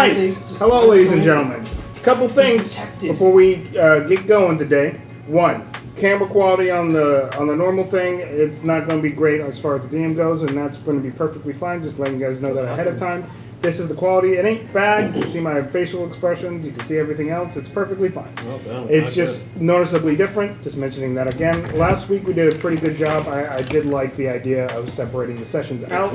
Alright, hello ladies and gentlemen. Couple things before we get going today. One, camera quality on the normal thing, it's not going to be great as far as the DM goes, and that's going to be perfectly fine. Just letting you guys know that ahead of time. This is the quality. It ain't bad. You can see my facial expressions. You can see everything else. It's perfectly fine. Well done. It's just noticeably different. Just mentioning that again. Last week we did a pretty good job. I did like the idea of separating the sessions out.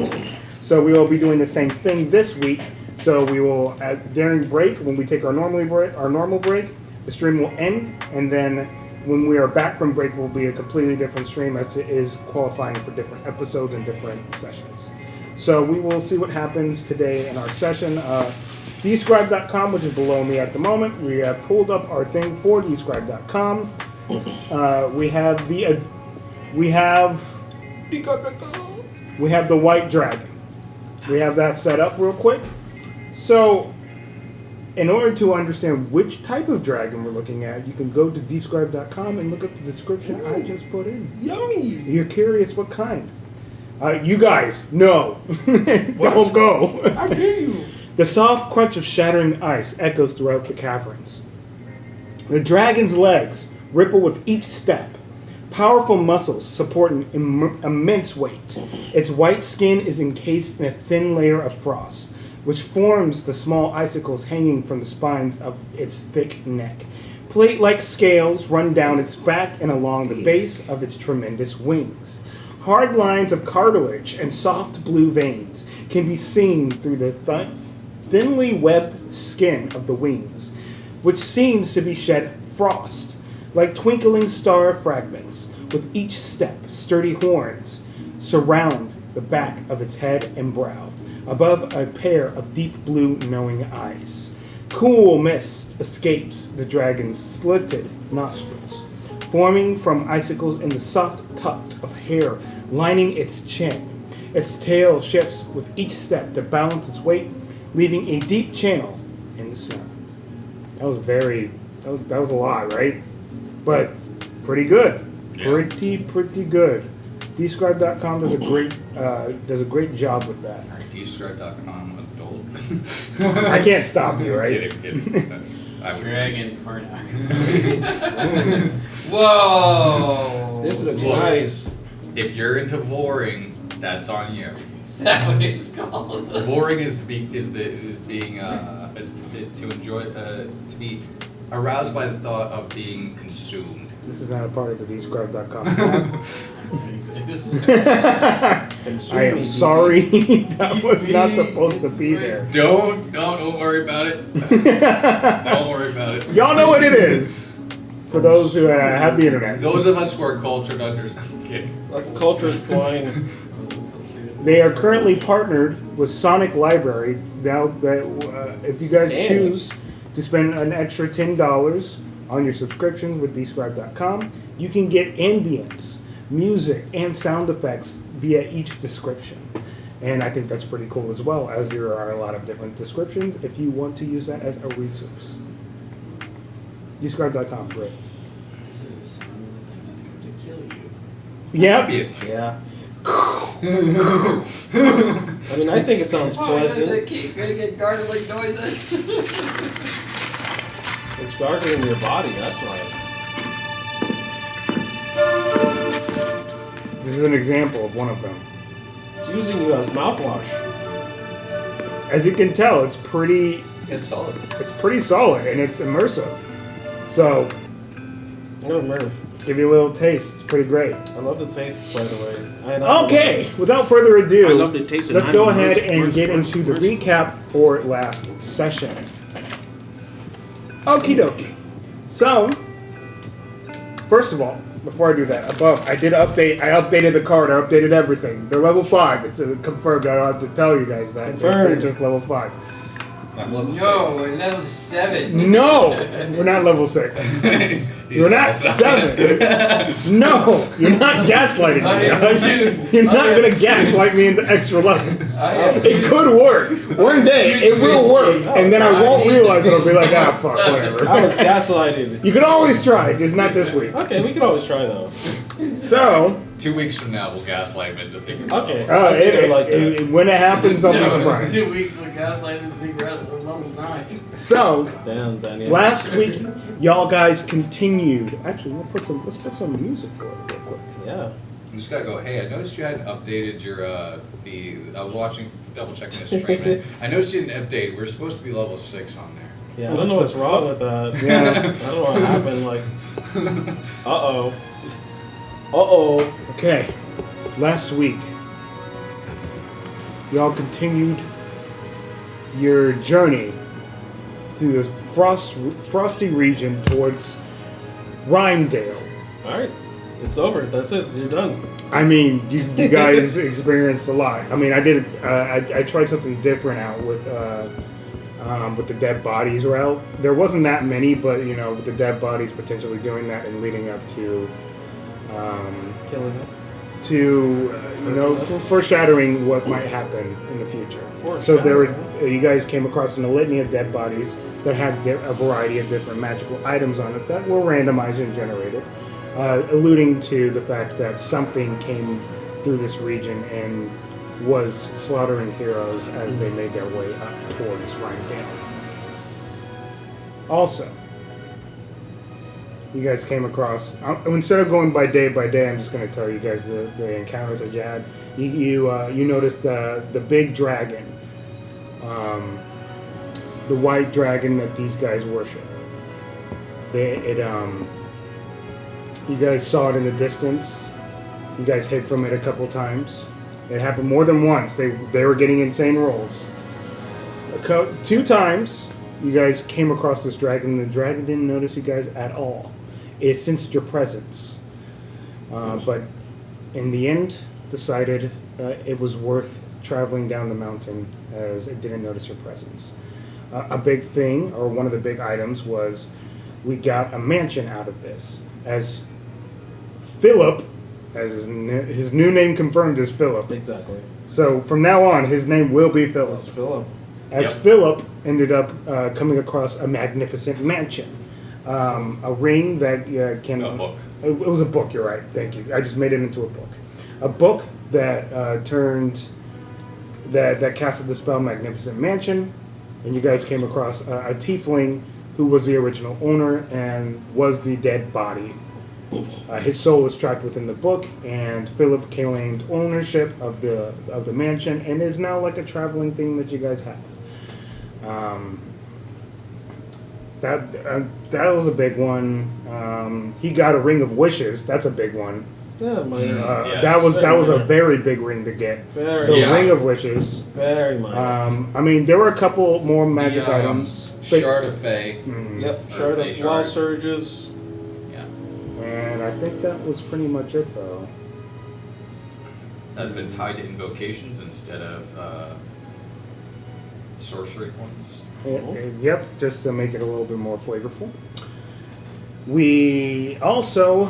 So we will be doing the same thing this week. So we will, during break, when we take our normal break, the stream will end, and then when we are back from break, will be a completely different stream, as it is qualifying for different episodes and different sessions. So we will see what happens today in our session. Describe.com, which is below me at the moment. We have pulled up our thing for Describe.com. We have the white dragon. We have that set up real quick. So, in order to understand which type of dragon we're looking at, you can go to Describe.com and look up the description I just put in. Yummy! You're curious what kind. You guys, no. Don't go. How dare you? The soft crunch of shattering ice echoes throughout the caverns. The dragon's legs ripple with each step. Powerful muscles support an immense weight. Its white skin is encased in a thin layer of frost, which forms the small icicles hanging from the spines of its thick neck. Plate-like scales run down its back and along the base of its tremendous wings. Hard lines of cartilage and soft blue veins can be seen through the thinly webbed skin of the wings, which seems to be shed frost, like twinkling star fragments. With each step, sturdy horns surround the back of its head and brow, above a pair of deep blue knowing eyes. Cool mist escapes the dragon's slitted nostrils, forming from icicles in the soft tuft of hair lining its chin. Its tail shifts with each step to balance its weight, leaving a deep channel in the snow. That was a lot, right? But pretty good. Yeah. Pretty good. Describe.com does a great job with that. Describe.com adult. I can't stop you, right? Kidding. Dragon pornography. Whoa! This looks nice. If you're into voring, that's on you. Is that what it's called? Voring is to be aroused by the thought of being consumed. This is not a part of the Describe.com. I am sorry. That was not supposed to be there. Don't worry about it. Don't worry about it. Y'all know what it is. For those who have the internet. Those of us who are cultured understand. Okay. Like cultured flying. They are currently partnered with Sonic Library. Now, that if you guys choose to spend an extra $10 on your subscription with Describe.com, you can get ambience, music, and sound effects via each description. And I think that's pretty cool as well, as there are a lot of different descriptions if you want to use that as a resource. Describe.com, great. This is a sound that is going to kill you. Yep. Yeah. I mean, I think it sounds pleasant. Keep gonna get gargling noises. It's gargling in your body, that's why. This is an example of one of them. It's using you as mouthwash. As you can tell, it's pretty solid. It's pretty solid, and it's immersive. So, give you a little taste. It's pretty great. I love the taste, by the way. Okay, without further ado, I love the taste. Let's go ahead and get into the recap for last session. Okie dokie. So, first of all, before I do that, above, I updated the card, I updated everything. They're level 5. It's confirmed. I don't have to tell you guys that. Confirmed. They're just level 5. I'm level 6. No, we're level 7. No, we're not level 6. You're not 7. No, you're not gaslighting me. You're not going to gaslight me into extra levels. It could work. One day, it will work, and then I won't realize it. I'll be like, fuck, whatever. I was gaslighted. You can always try, just not this week. Okay, we can always try though. So, 2 weeks from now, we'll gaslight him into thinking about Okay. it. Oh, I think I like that. when it happens, don't be surprised. 2 weeks of gaslighting to figure out the level 9. So, Damn, Daniel. last week, y'all guys continued. Actually, let's put some music for it real quick. Yeah. I'm just gotta go, hey, I noticed you hadn't updated your, I was watching, double checking this stream, and I noticed you didn't update. We're supposed to be level 6 on there. Yeah, I don't know what's wrong with that. Yeah. I don't know what happened, like... Uh-oh. Uh-oh. Okay, last week, y'all continued your journey through the frosty region towards Rimedale. Alright. It's over. That's it. You're done. I mean, you guys experienced a lot. I mean, I tried something different out with the dead bodies route. There wasn't that many, but you know, with the dead bodies potentially doing that and leading up to, Killing us. foreshadowing what might happen in the future. So there were, you guys came across an litany of dead bodies that had a variety of different magical items on it that were randomized and generated, alluding to the fact that something came through this region and was slaughtering heroes as they made their way up towards Rimedale. Also, you guys came across, instead of going by day, I'm just going to tell you guys the encounters that you had. You noticed the big dragon, the white dragon that these guys worship. You guys saw it in the distance. You guys hid from it a couple times. It happened more than once. They were getting insane rolls. 2 times, you guys came across this dragon. The dragon didn't notice you guys at all. It sensed your presence. But in the end, decided it was worth traveling down the mountain as it didn't notice your presence. A big thing, or one of the big items, was we got a mansion out of this. As Philip, as his new name confirmed is Philip. Exactly. So from now on, his name will be Philip. That's Philip. As Philip ended up coming across a magnificent mansion. A ring that can... A book. It was a book, you're right. Thank you. I just made it into a book. A book that that casted the spell Magnificent Mansion. And you guys came across a tiefling who was the original owner and was the dead body. His soul was trapped within the book, and Philip claimed ownership of the mansion, and is now like a traveling thing that you guys have. That was a big one. He got a ring of wishes. That's a big one. Yeah, minor. Yes. That was a very big ring to get. Very. So Yeah. ring of wishes. Very minor. I mean, there were a couple more magic The, items. Shard of Fae. Yep. Or Shard Fae of shard. Wall Surges. Yeah. And I think that was pretty much it, though. Has been tied to invocations instead of sorcery points. Yep, just to make it a little bit more flavorful. We also,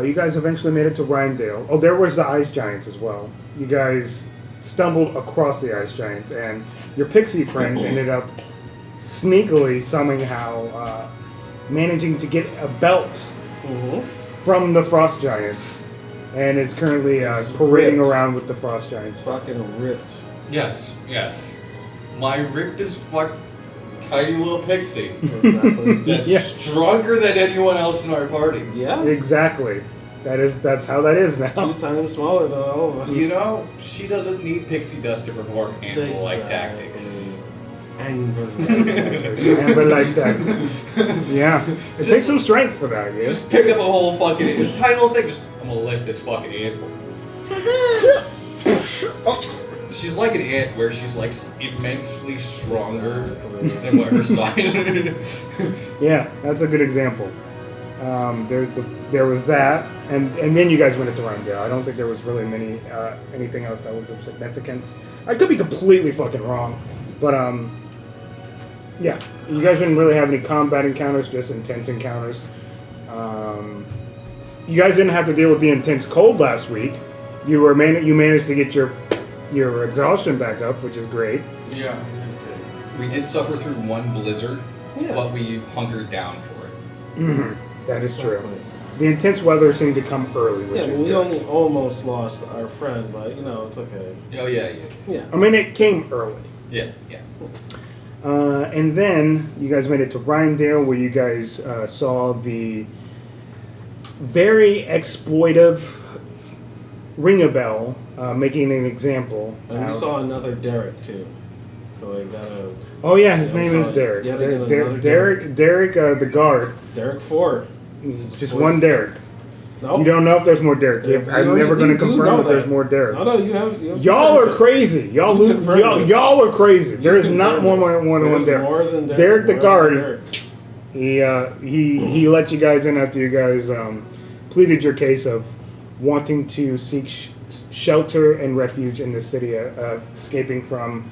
you guys eventually made it to Rimedale. Oh, there was the ice giants as well. You guys stumbled across the ice giants, and your pixie friend ended up sneakily, somehow, managing to get a belt from the frost giants, and is currently It's parading ripped. around with the frost giants. Fucking ripped. Yes, yes. My ripped as fuck tiny little pixie. Exactly. That's Yeah. stronger than anyone else in our party. Yeah. Exactly. That's how that is now. 2 times smaller than all of us. You know, she doesn't need pixie dust to perform animal-like tactics. Amber like that. Yeah. It takes some strength for that, yeah. Just pick up a whole fucking this tiny little thing. Just I'm gonna lift this fucking anvil. She's like an ant, where she's like immensely stronger than what her size. Yeah, that's a good example. There was that, and then you guys went into Rimedale. I don't think there was really anything else that was of significance. I could be completely fucking wrong, but yeah, you guys didn't really have any combat encounters, just intense encounters. You guys didn't have to deal with the intense cold last week. You managed to get your exhaustion back up, which is great. Yeah, it is good. We did suffer through one blizzard, Yeah. but we hunkered down for it. That is true. The intense weather seemed to come early, which Yeah, is we good. only almost lost our friend, but it's okay. Oh yeah. Yeah. I mean, it came early. Yeah. And then you guys made it to Rimedale, where you guys saw the very exploitive Rimedale making an example. And we saw another Derek too. So I gotta. Oh yeah, his Yeah, name we is saw Derek. yet again Derek, another Derek, the guard. Derek Ford. He's just one Derek. No. You don't know if there's more Derek. I'm never going to confirm if there's more Derek. No, you have Y'all are crazy. Y'all You lose. confirmed it. Y'all are crazy. There is not confirmed more it. than one There's Derek. more than Derek. Derek the More guard. than Derek. He let you guys in after you guys pleaded your case of wanting to seek shelter and refuge in the city, escaping from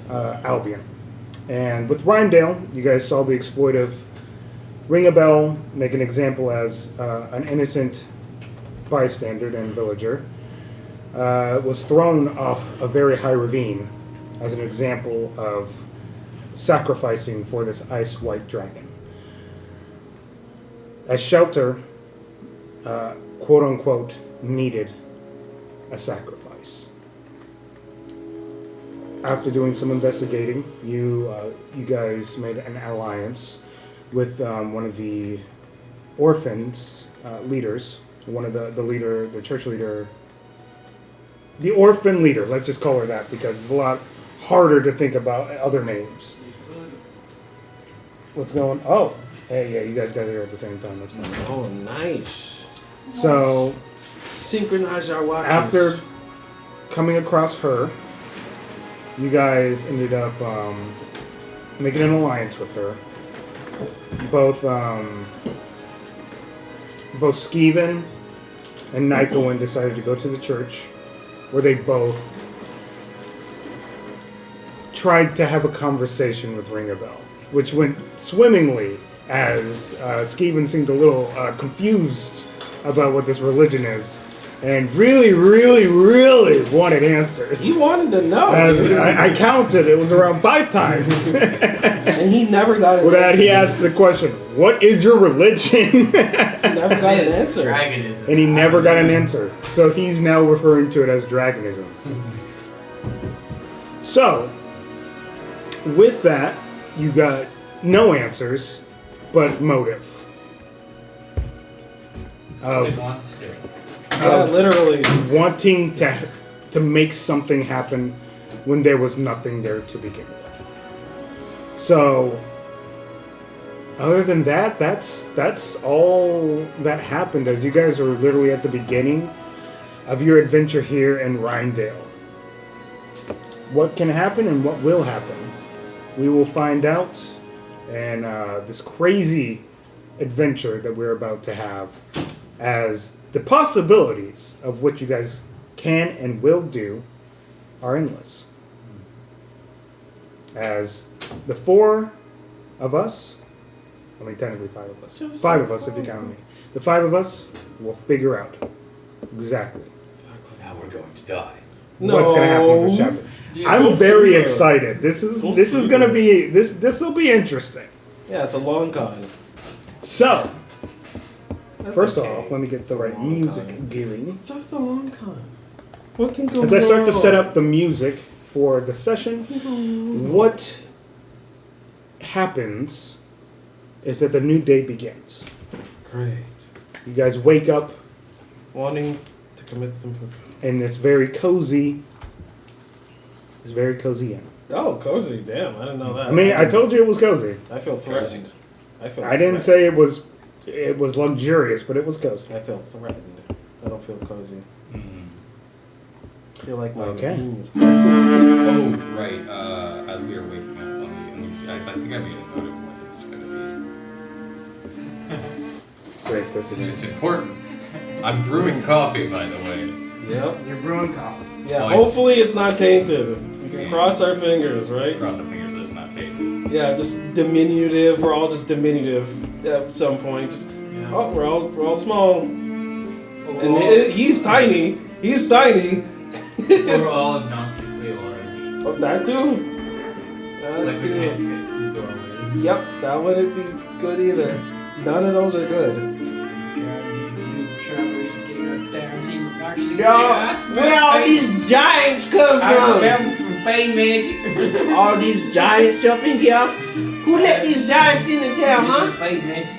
Albion. And with Rimedale, you guys saw the exploitive ring a bell, make an example as an innocent bystander and villager was thrown off a very high ravine as an example of sacrificing for this ice white dragon. As shelter, quote unquote, needed a sacrifice. After doing some investigating, you guys made an alliance with one of the orphans leaders, one of the church leader, the orphan leader. Let's just call her that because it's a lot harder to think about other names. What's going? Oh, hey, yeah, you guys got here at the same time. That's fine. Oh, nice. So Synchronize our watches. after coming across her, you guys ended up making an alliance with her. Both Skeven and Nycowin decided to go to the church, where they both tried to have a conversation with Rimedale, which went swimmingly, as Skeven seemed a little confused about what this religion is, and really, really, really wanted answers. He wanted to know. As I counted, it was around 5 times. And he never got an With that, answer. he asked the question, "What is your religion?" He never got an It is answer. Dragonism. And he never got an answer. So he's now referring to it as dragonism. So, with that, you got no answers, but motive. It wants to. Yeah, literally. Wanting to make something happen when there was nothing there to begin with. So, other than that, that's all that happened, as you guys are literally at the beginning of your adventure here in Rimedale. What can happen and what will happen, we will find out in this crazy adventure that we're about to have, as the possibilities of what you guys can and will do are endless. As the 4 of us, I mean technically 5 of us, Just 5 the of us if you 5. count me, the 5 of us will figure out exactly Now we're going to die. what's going to happen with this chapter. Yeah, I'm go very figure. excited. This is Go going to figure. be this will be interesting. Yeah, it's a long con. So, That's first okay. off, let me get It's the a right long music con. gearing. It's just a long con. What can go As I start to wrong? set up the music for the session, what happens is that the new day begins. Great. You guys wake up Wanting to commit some. in this very cozy inn. Oh, cozy. Damn, I didn't know that. I mean, I told you it was cozy. I feel threatened. I didn't say it was luxurious, but it was cozy. I feel threatened. I don't feel cozy. Mm. I feel like my Okay. being is threatened. Oh, right. As we were waking up, let me see. I think I made a note of when it's going to Great, that's be. It's it. important. I'm brewing coffee, by the way. Yep. You're brewing coffee. Yeah, Oh, hopefully it's not tainted. We can cross our fingers, right? Cross our fingers that it's not tainted. Yeah, just diminutive. We're all just diminutive at some point. Just, Yeah. oh, we're all small. And he's tiny. He's tiny. We're all obnoxiously large. Oh, that too. That Like we too. can't fit through doorways. Yep, that wouldn't be good either. None of those are good. sure we should get up there and see what actually Where all these giants come I from? smell from Fey magic. All these giants up in here? Who let these giants in the town, huh? Fey magic.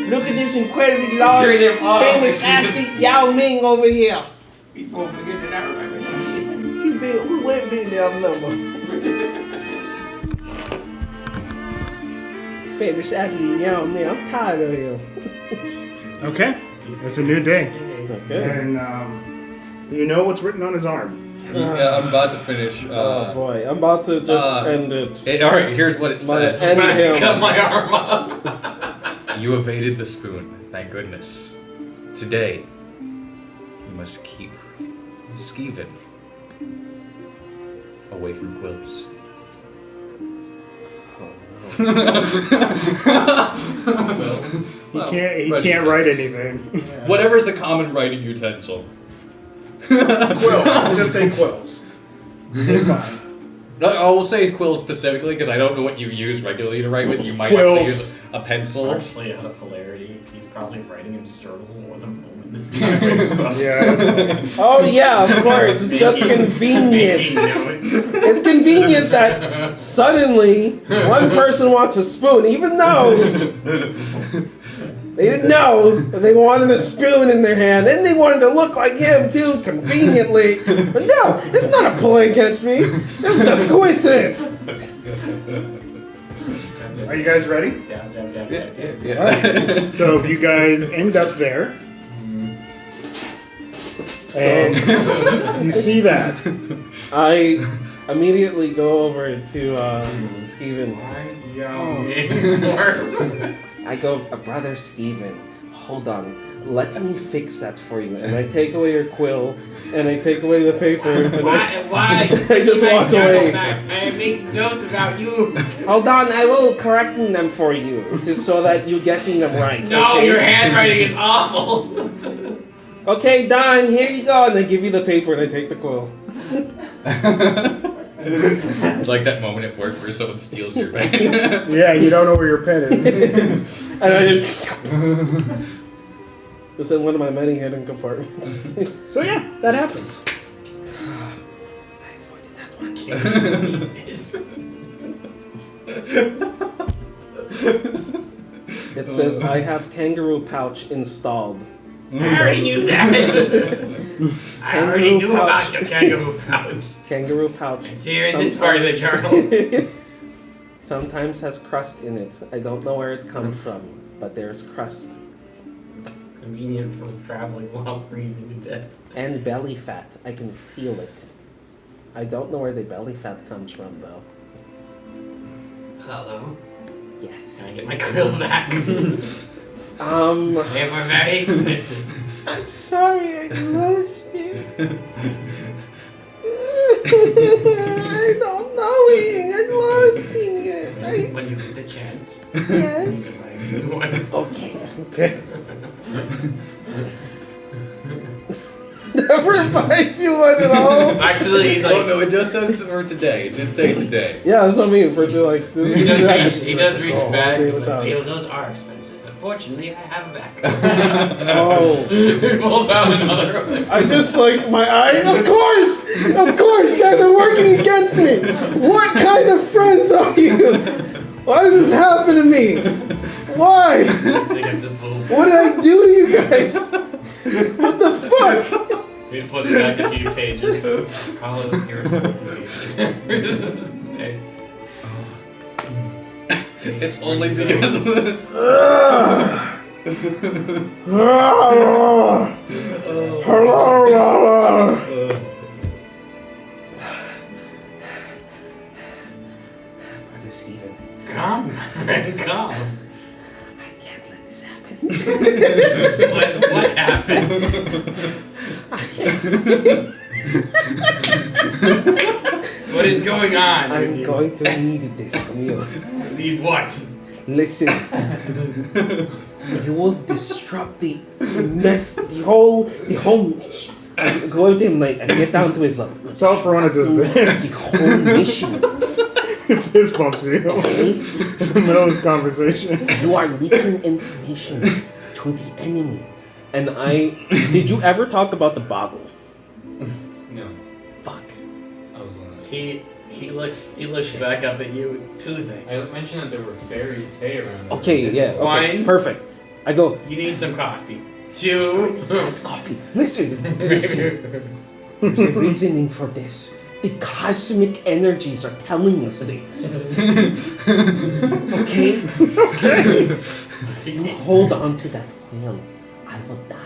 Look at this incredibly large, Sure them all. famous athlete Yao Ming over here. People bigger than I remember. He big, who went big damn number? Famous athlete Yao Ming. I'm tired of him. Okay, it's a new day, Okay. and you know what's written on his arm. Yeah, I'm about to finish. Oh boy, I'm about to just end it. All right, here's what it says. end I him. cut my arm up. You evaded the spoon, thank goodness. Today, you must keep Skeven away from quills. He can't write anything. Whatever's the common writing utensil. Quill. I'll just say quills. Okay, fine. I will say quills specifically because I don't know what you use regularly to write with. You might Quills. actually use a pencil. Actually, out of hilarity, he's probably writing in journal at the moment. This guy Yeah. Oh yeah, of course. It's just making convenient. notes. It's convenient that suddenly one person wants a spoon, even though they didn't know, but they wanted a spoon in their hand, and they wanted to look like him too, conveniently. But no, it's not a play against me. This is just coincidence. Are you guys ready? Dab, dab, dab, dab, dab. Yeah. So you guys end up there, and you see that. I immediately go over to Skeven. I go, Brother Skeven, hold on. Let me fix that for you. And I take away your quill, and I take away the paper, and Why? I just walk away. I am making notes about you. Hold on, I will correcting them for you, just so that you getting them right. No, okay? your handwriting is awful. Okay, Don, here you go, and I give you the paper, and I take the quill. It's like that moment at work where someone steals your pen. Yeah, you don't know where your pen is. And I just... It's in one of my many hidden compartments. So yeah, that happens. I avoided that one. It says, I have kangaroo pouch installed. I already knew that. I already knew about your kangaroo pouch. Kangaroo pouch. It's here in this part of the journal. Sometimes has crust in it. I don't know where it comes from, but there's crust. Convenient for traveling while freezing to death. And belly fat. I can feel it. I don't know where the belly fat comes from, though. Hello. Yes. Can I get my quill back? They were very expensive. I'm sorry, I lost it. I don't know it. I lost it. When you get the chance. Yes. You can buy a new one. Okay. Okay. Never buys you one at all. Actually, he's like, Oh no, it just says for today. It did say today. Yeah, that's what I mean. For to like, this he is does reach back. Day He's without like, it. those are expensive. But fortunately, I have a back. Oh. He pulls out another one. I just like my eyes. Of course, you guys are working against me. What kind of friends are you? Why does this happen to me? Why? So they get this little. What did I do to you guys? What the fuck? We flip back a few pages. Carlos irritable. Okay. It's only because. Brother Skeven, Come, my friend, come. I can't let this happen. What happened? What is going on? I'm going to need this from you. Need what? Listen. You will disrupt the mess, the whole mission. Go with him like and get down to his level. So Verona does this. The whole mission. Fist bumps you in the middle of this conversation. You are leaking information to the enemy. And did you ever talk about the bottle? No, Fuck. I was on that. He looks back up at you with two things. I mentioned that there were fairy fae around. Okay, yeah. Okay, Wine. perfect. I go, You need some coffee. 2. coffee. Listen. There's a reasoning for this. The cosmic energies are telling us things. Okay? You hold on to that pill. I will die.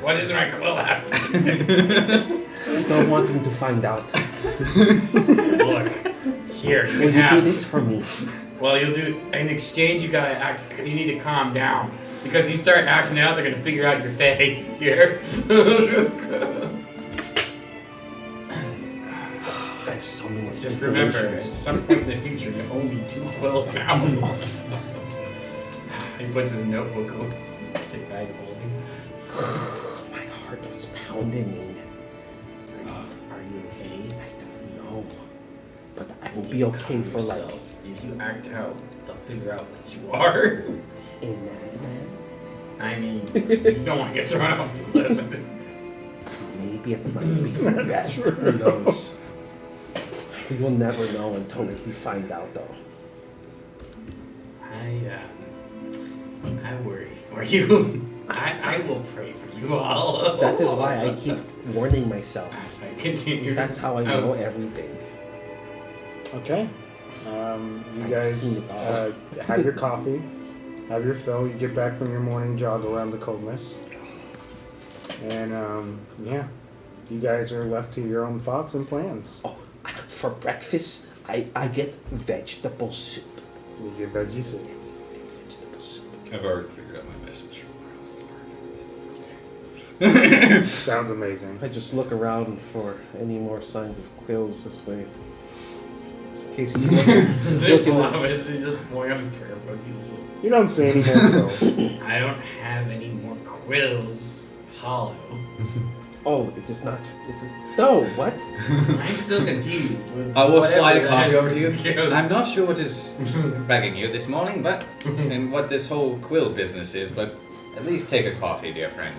What is my quill happen? I don't want him to find out. Look, here you Will you do have. this for me? Well, you'll do in exchange. You gotta act. You need to calm down because you start acting out, they're gonna figure out your fae here. I have so many Just remember, at stipulations. some point in the future, you owe me 2 quills now. He puts his notebook on. Take bag of holding. My heart was pounding. Are you okay? I don't know. But I will You be need to okay calm for like yourself. If you act out, they'll figure out what you are. a madman. I mean, you don't want to get thrown off the cliff. Maybe it might be for the best. Who knows? We will never know until we find out, though. I worry for you. I will pray for you all. That is why I keep warning myself. As I continue. That's how I know everything. Okay. You I've guys seen it all. have your coffee, have your fill. You get back from your morning jog around the coldness, and yeah, you guys are left to your own thoughts and plans. Oh, for breakfast, I get vegetable soup. You get veggie soup. Yes, I get vegetable soup. I've already figured out my message. Sounds amazing. I just look around for any more signs of quills this way. Just in case he's looking. He's looking at- He's just pulling out his prayer book. He's like, You don't see any more quills. I don't have any more quills. Hollow. Oh, it is not. It is. No, what? I'm still confused. With I will whatever slide a the coffee heck over to you. is- I'm not sure what is bugging you this morning, but and what this whole quill business is, but at least take a coffee, dear friend.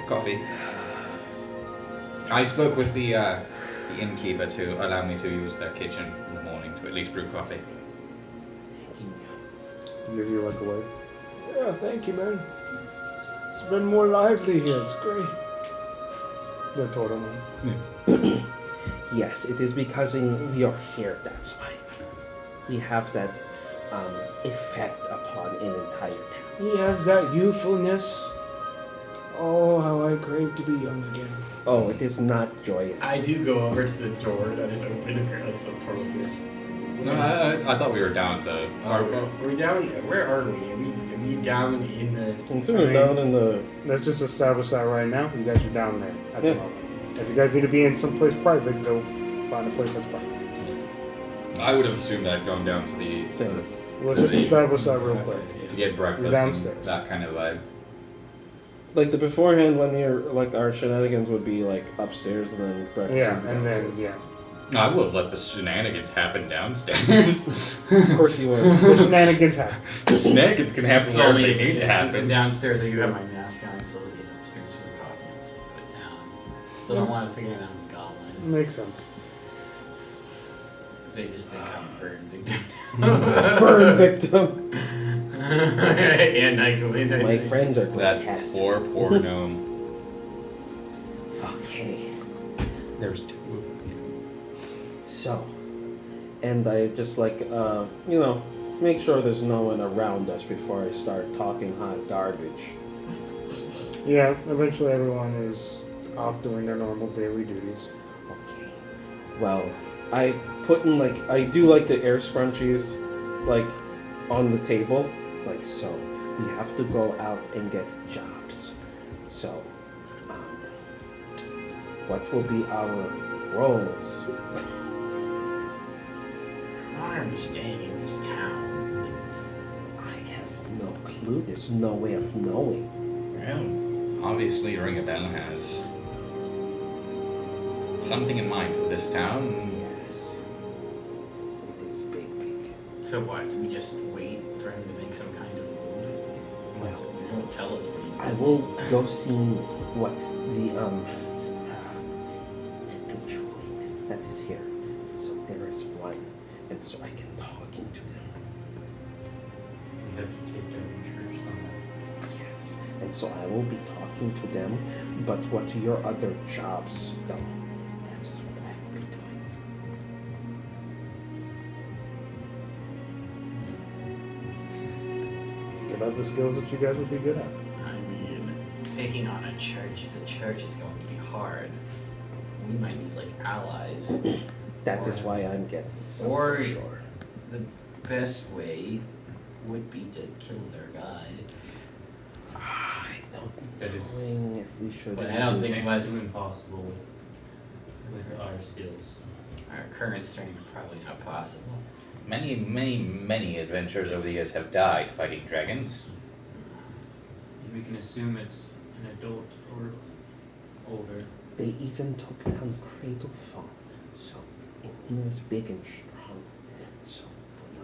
Coffee. I spoke with the innkeeper to allow me to use their kitchen in the morning to at least brew coffee. Give you like a wave. Yeah, thank you, man. It's been more lively here. It's great. The total man. Yes, it is because we are here. That's why we have that effect upon an entire town. He has that youthfulness. Oh, how I crave to be young again. Oh, it is not joyous. I do go over to the door that is open and realize the turtle is. No, I thought we were down at the. Are we down? Where are we? Are we down in the? Consider down in the. Let's just establish that right now. You guys are down there at Yeah. the moment. If you guys need to be in some place private, go find a place that's private. I would have assumed I'd gone down to the Same. Let's just establish that real quick. to get breakfast Downstairs. and that kind of vibe. Like the beforehand when you're like our shenanigans would be like upstairs and then breakfast Yeah, would be and then downstairs. yeah. No, I would have let the shenanigans happen downstairs. Of course you would. The shenanigans happen. The shenanigans can happen So wherever maybe they need to since I'm happen. downstairs, I do have my mask on, so you know, here's some coffee. I'm just gonna put it down. Still don't want to figure it out on Goblin. Makes sense. They just think I'm a burn victim. Burn victim. And Nycowin. My friends are That grotesque. poor gnome. Okay. There's 2 of them. So, and I just like make sure there's no one around us before I start talking hot garbage. Yeah, eventually everyone is off doing their normal daily duties. Okay. Well, I put in I do the air scrunchies on the table, so. We have to go out and get jobs. So, what will be our roles? Why are we staying in this town? I have no clue. There's no way of knowing. Well, Obviously, Rimedale has something in mind for this town. Yes. It is big. so what? Do we just wait for him to make some kind of Well, He won't tell us what he's I doing. will go see what the Druid that is here. So there is one, and so I can talk into them. We have to take down the church somehow. Yes. And so I will be talking to them, but what are your other jobs, though? That's what I will be doing. Give out the skills that you guys would be good at. I mean, taking on a church, the church is going to be hard. We might need like allies. That is why I'm getting some Or- for sure. The best way would be to kill their god. I don't That is know if we should. But I don't think it next was- to impossible with our skills. Our current strength probably not possible. Many adventurers over the years have died fighting dragons. We can assume it's an adult or older. They even took down Cradlephone, so and he was big and strong. So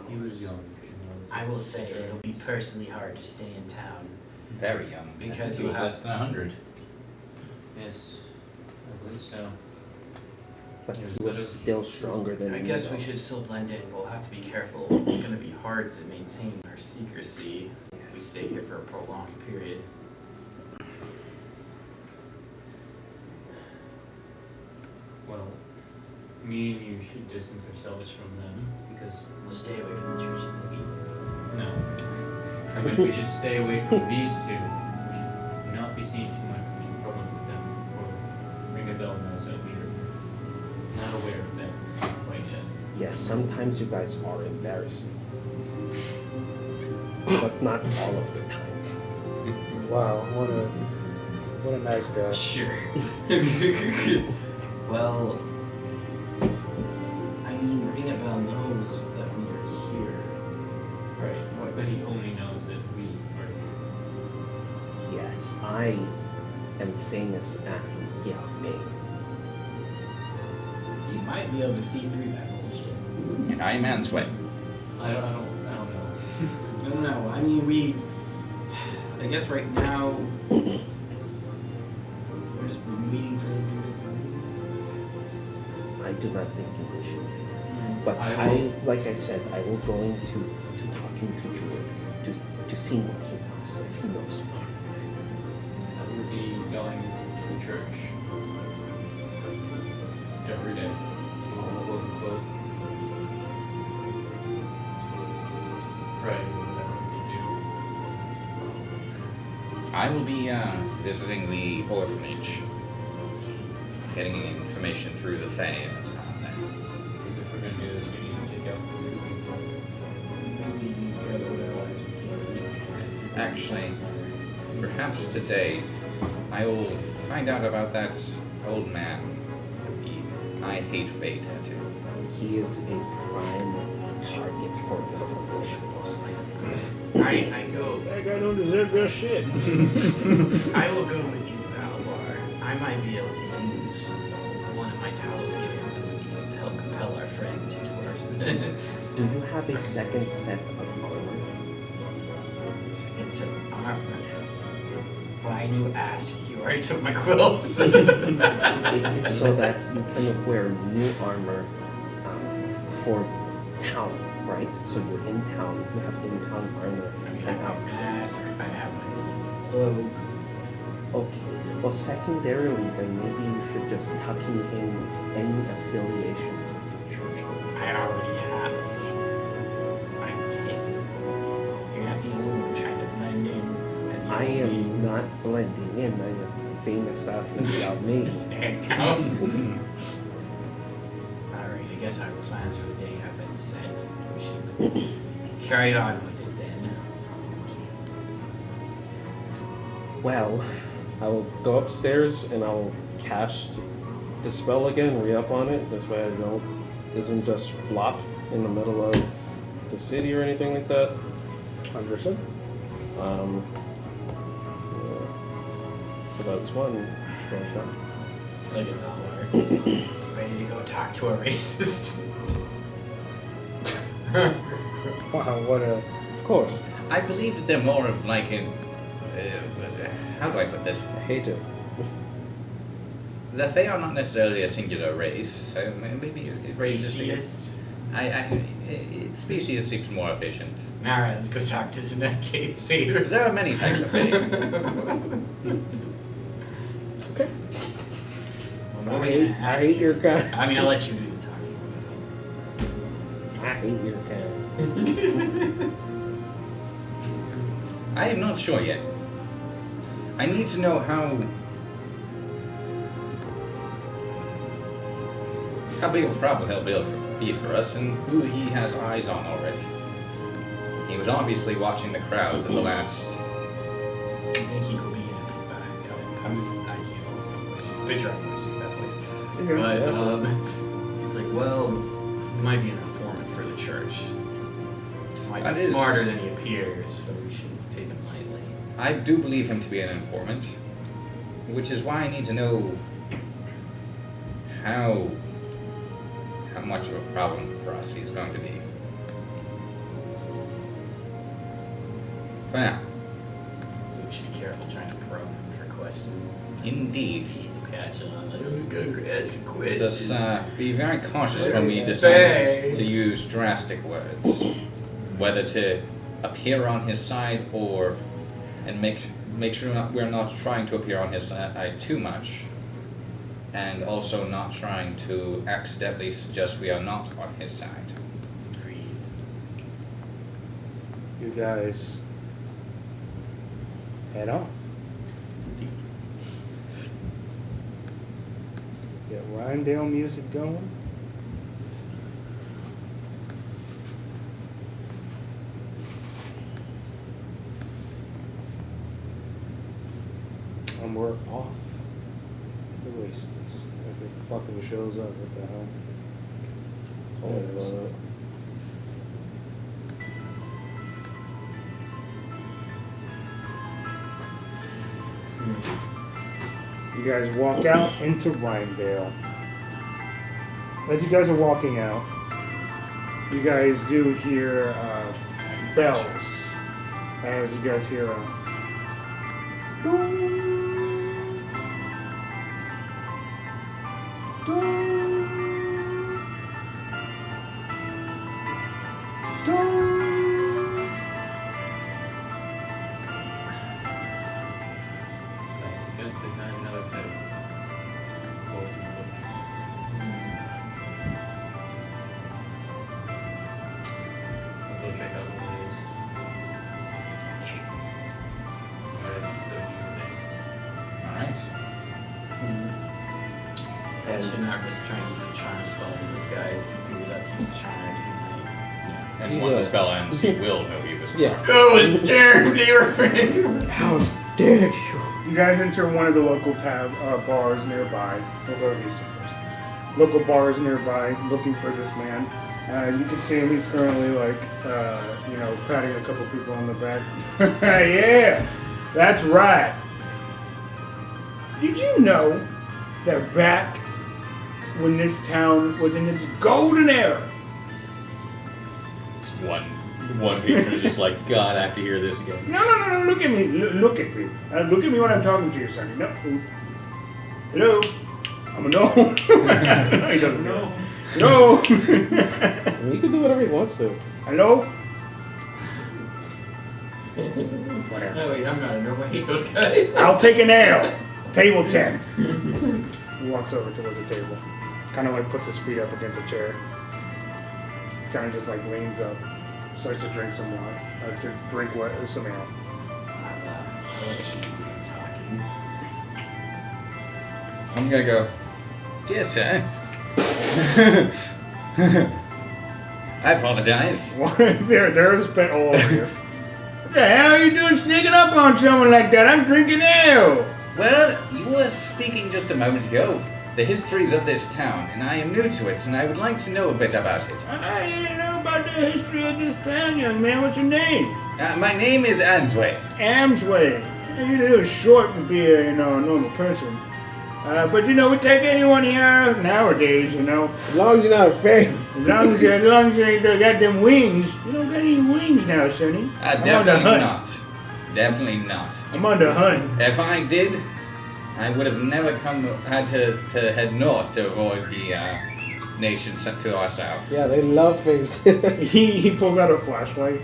He was young. I will say it'll be personally hard to stay in town. Very young. Because I think he you was have- less than 100. Yes, I believe so. but Yes, he was but still stronger than I me, guess we though. should still blend in. We'll have to be careful. It's going to be hard to maintain our secrecy if we stay here for a prolonged period. Well, me and you should distance ourselves from them because We'll stay away from the church and the weed. no. I mean, we should stay away from these two. We should not be seen too much in public with them. For Rimedale knows that we are not aware of them quite yet. Yes, sometimes you guys are embarrassing, but not all of the time. Wow, what a nice guy. Sure. Well, I mean, Ringabel knows that we are here. Right. But he only knows that we are. Yes, I am famous athlete. Yeah, me. You might be able to see through that bullshit. And I am Answay. I don't know. I don't know. I mean, I guess right now we're just waiting for them to. I do not think you should. But I like I said, I will go into talking to Druid to see what he knows, if he knows more. I will be going to church every day to quote unquote pray whatever they do. I will be visiting the orphanage, getting information through the Fae and what's going on there. Because if we're gonna do this, we need to take out the Druid. Actually, perhaps today I will find out about that old man with the I hate Fae tattoo. He is a prime target for the information, most likely. I go. That guy don't deserve your shit. I will go with you, Valbar. I might be able to use one of my Talisman abilities to help compel our friend to our Do you have a second set of armor? It's an armor. Yes. Why do you ask? You already took my quills. It is so that you can wear new armor for town, right? So you're in town, you have in-town armor I mean, I and have out. a mask. I have my little cloak. Okay. Well, secondarily, then maybe you should just tuck in any affiliations with your church. I already have. I did. You're not the only one trying to blend in. As you I know me. am not blending in. I am famous athlete without me. There you go. Alright, I guess our plans for the day have been set. We should carry on with it then. Well, I will go upstairs and I'll cast the spell again, re-up on it. This way it doesn't just flop in the middle of the city or anything like that. Understood. Yeah. So that's one spell shot. Look at Valbar. Ready to go talk to a racist. Wow, what a Of course. I believe that they're more of like How do I put this? I hate it. The Fae are not necessarily a singular race, so maybe it raises Species. species seems more efficient. Alright, let's go talk to the neck cave satyr. There are many types of Fae. Okay. Well, I hate your kind. I mean, I'll let you do the talking. I hate your kind. I am not sure yet. I need to know how big of a problem he'll be for us and who he has eyes on already. He was obviously watching the crowds at the last. I think he could be in I can't always just picture I'm always doing that voice. But he's like, well, he might be an informant for the church. Might That be is- smarter than he appears, so we should take him lightly. I do believe him to be an informant, which is why I need to know how much of a problem for us he's going to be. For now, So we should be careful trying to probe him for questions. indeed. He'll catch on. Like, oh, he's good at asking questions. Just be very cautious when we decide to use drastic words. Whether to appear on his side and make sure we're not trying to appear on his side too much. And also not trying to accidentally suggest we are not on his side. Agreed. You guys head off. Get Rimedale music going. And we're off to the races. If it fucking shows up, what the hell? Oh, You guys walk out into Rimedale. As you guys are walking out, you guys do hear bells. As you guys hear I guess they found another pet. I'll go check out one of these. Let's go do your thing. Alright. I should not risk trying to use a charm spell on this guy. If he figures out he's charmed, he might. And He when the will. spell ends, he will know he was Yeah. charmed. Oh, dare they were friends. How dare you! You guys enter one of the local bars nearby. We'll go to Eastern first. Local bars nearby, looking for this man. You can see him. He's currently patting a couple people on the back. Yeah, that's right. Did you know that back when this town was in its golden era? One patron is just like, God, I have to hear this again. No, look at me. Look at me. Look at me when I'm talking to you, Sonny. No. Hello? I'm a gnome. No, he doesn't know. No. He can do whatever he wants to. Hello? No, Whatever. wait, I'm not a gnome. I hate those guys. I'll take an ale. Table 10. He walks over towards the table. Kind of like puts his feet up against a chair. Kind of just like leans up. Starts to drink some wine. Some ale. I'll let you do the talking. I'm gonna go, dear sir. I apologize. There's spit all over you. What the hell are you doing sneaking up on someone like that? I'm drinking ale. Well, you were speaking just a moment ago of the histories of this town, and I am new to it, and I would like to know a bit about it. I didn't know about the history of this town, young man. What's your name? My name is Answay. Amsway. You're a little short to be a normal person. But we take anyone here nowadays, As long as you're not a fairy. As long as you ain't got them wings. You don't got any wings now, Sonny. I'm on the Definitely hunt. not. Definitely not. I'm on the hunt. If I did, I would have never had to head north to avoid the nation sent to our south. Yeah, they love face. He pulls out a flashlight.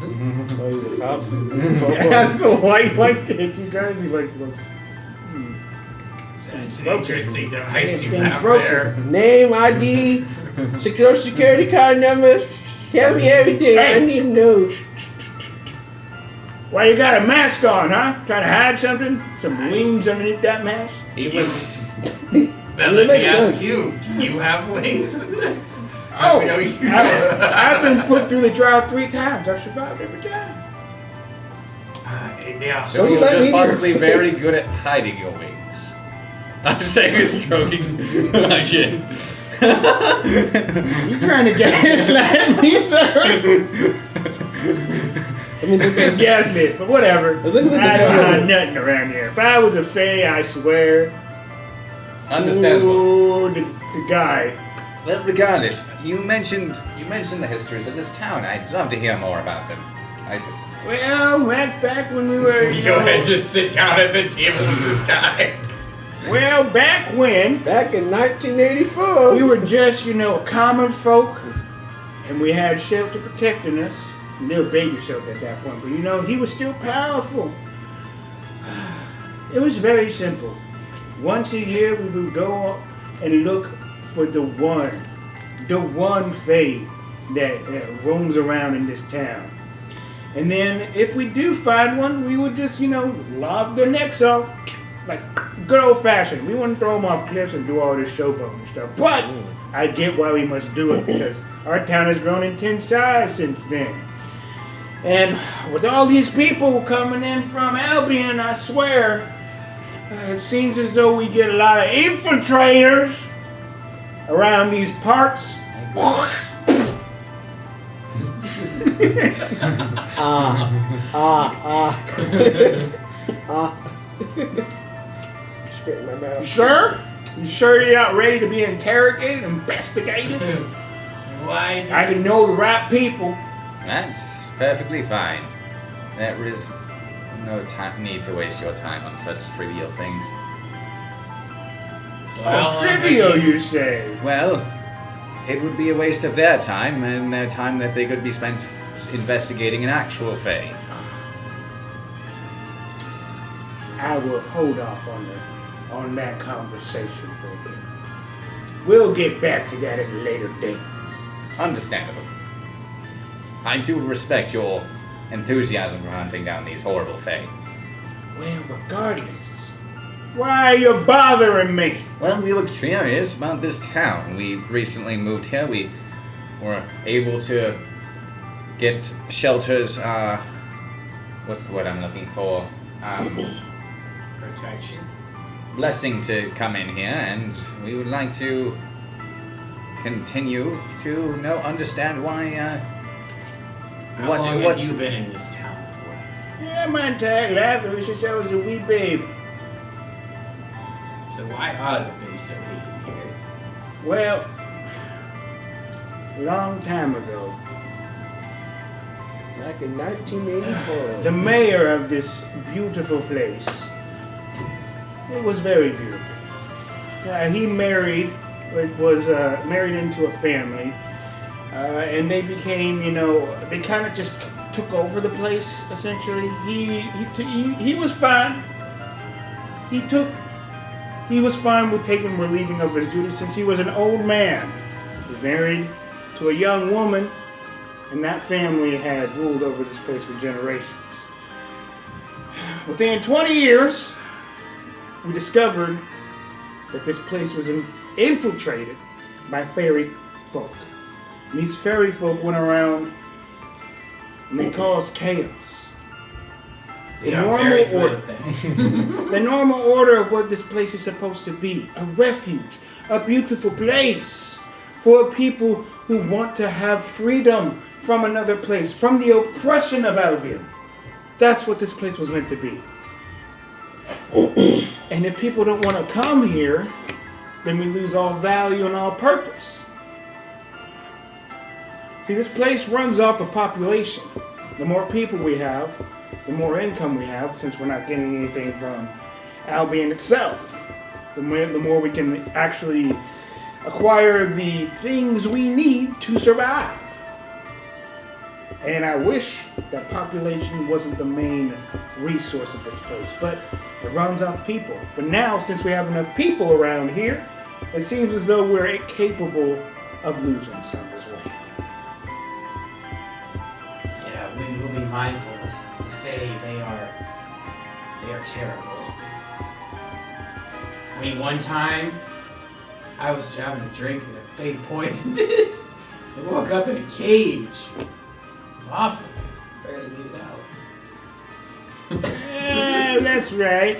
Oh, he's a cop. As the light hits you guys, he looks. That's an interesting device you It's have broken. there. Name, ID, security card number. Tell me everything. I Hey. need to know. Why you got a mask on, huh? Trying to hide something? Some wings underneath that mask? He was. Now It let me makes ask sense. you: do you have wings? Oh, We know you- I've been put through the trial 3 times. I've survived every time. They are. So Doesn't you're that just mean possibly you're- very good at hiding your wings. I'm saying you're stroking my chin. You trying to gaslight me, sir? I mean, look at Gaslit, but whatever. It looks like I a don't trial. hide nothing around here. If I was a fae, I swear. Understandable. To the guy. Well, regardless, you mentioned the histories of this town. I'd love to hear more about them. I said, Well, back when we were. You go ahead, just sit down at the table with this guy. Well, back when back in 1984. we were just, common folk, and we had shelter protecting us. A little baby shelter at that point, but he was still powerful. It was very simple. Once a year, we would go and look for the one fae that roams around in this town. And then, if we do find one, we would just, lob their necks off. Like good old fashioned. We wouldn't throw them off cliffs and do all this showboat and stuff. But I get why we must do it because our town has grown in 10 size since then. And with all these people coming in from Albian, I swear, it seems as though we get a lot of infiltrators around these parts. Spit in my mouth. You sure you're not ready to be interrogated, investigated? Why do I can know the right people. that's perfectly fine. There is no need to waste your time on such trivial things. Trivial, you say? Well, it would be a waste of their time and their time that they could be spent investigating an actual fae. I will hold off on that conversation for a bit. We'll get back to that at a later date. Understandable. I do respect your enthusiasm for hunting down these horrible fae. Well, regardless, why are you bothering me? Well, we were curious about this town. We've recently moved here. We were able to get shelters, what's the word I'm looking for? protection? Blessing to come in here, and we would like to continue to understand why, How long have you been in this town for? Yeah, my entire life ever since I was a wee babe. So why are the things so hated here? Well, a long time ago, Back in 1984. the mayor of this beautiful place, it was very beautiful. He was married into a family, and they became, they kind of just took over the place. Essentially, he was fine. He was fine with relieving of his duties since he was an old man. He was married to a young woman, and that family had ruled over this place for generations. Within 20 years, we discovered that this place was infiltrated by fairy folk. And these fairy folk went around and they caused chaos. They are very good at that. The normal order of what this place is supposed to be. A refuge. A beautiful place. For people who want to have freedom from another place. From the oppression of Albian. That's what this place was meant to be. And if people don't want to come here, then we lose all value and all purpose. See, this place runs off of population. The more people we have, the more income we have, since we're not getting anything from Albian itself. The more we can actually acquire the things we need to survive. And I wish that population wasn't the main resource of this place, but it runs off people. But now, since we have enough people around here, it seems as though we're capable of losing some as well. Yeah, we will be mindful of the Fae. They are terrible. I mean, one time, I was having a drink and a Fae poisoned it. I woke up in a cage. It was awful. Barely made it out. That's right.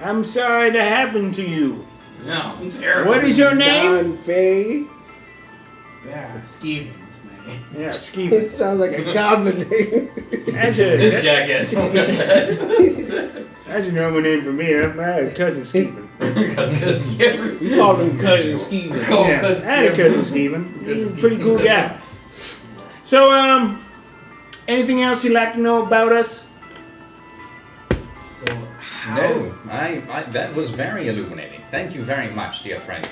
I'm sorry that happened to you. No, I'm terrible. What is your name? Non-Fae. Yeah, Skeven's my name. Yeah, Skeven. Sounds like a goblin name. This jackass won't know that. That's a normal name for me. I had a cousin Skeven. Because We call him Cousin Skeven. Yeah, I had a cousin Skeven. He's a pretty cool guy. So, anything else you'd like to know about us? So, how? No, I that was very illuminating. Thank you very much, dear friend.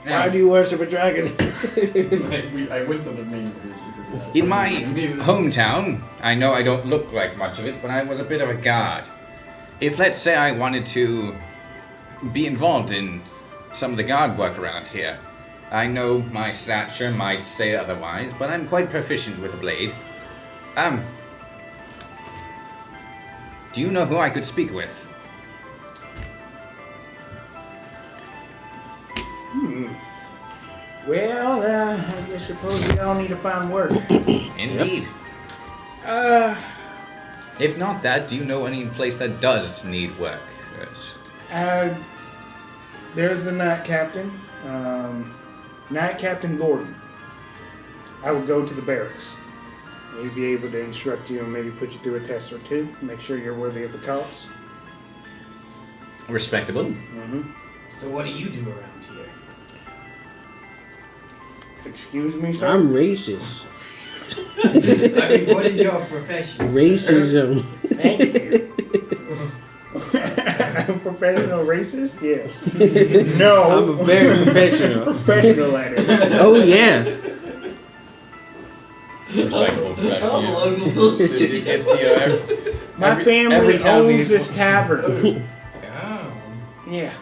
Now, Why do you worship a dragon? I went to the main version for that. in my hometown, I know I don't look like much of it, but I was a bit of a guard. If, let's say, I wanted to be involved in some of the guard work around here, I know my stature might say otherwise, but I'm quite proficient with a blade. Do you know who I could speak with? Well, I suppose we all need to find work. Indeed. If not that, do you know any place that does need work? Yes. There's the Night Captain. Night Captain Gordon. I would go to the barracks. He'd be able to instruct you and maybe put you through a test or two. Make sure you're worthy of the cost. Respectable. Mm-hmm. So what do you do around here? Excuse me, sir? I'm racist. I mean, what is your profession? Racism. Thank you. Professional racist? Yes. No. I'm a very professional. Professional at it. Oh yeah. Respectable profession. Local bullshit. So you get the, My every family town owns needs this one. tavern. Oh. Yeah.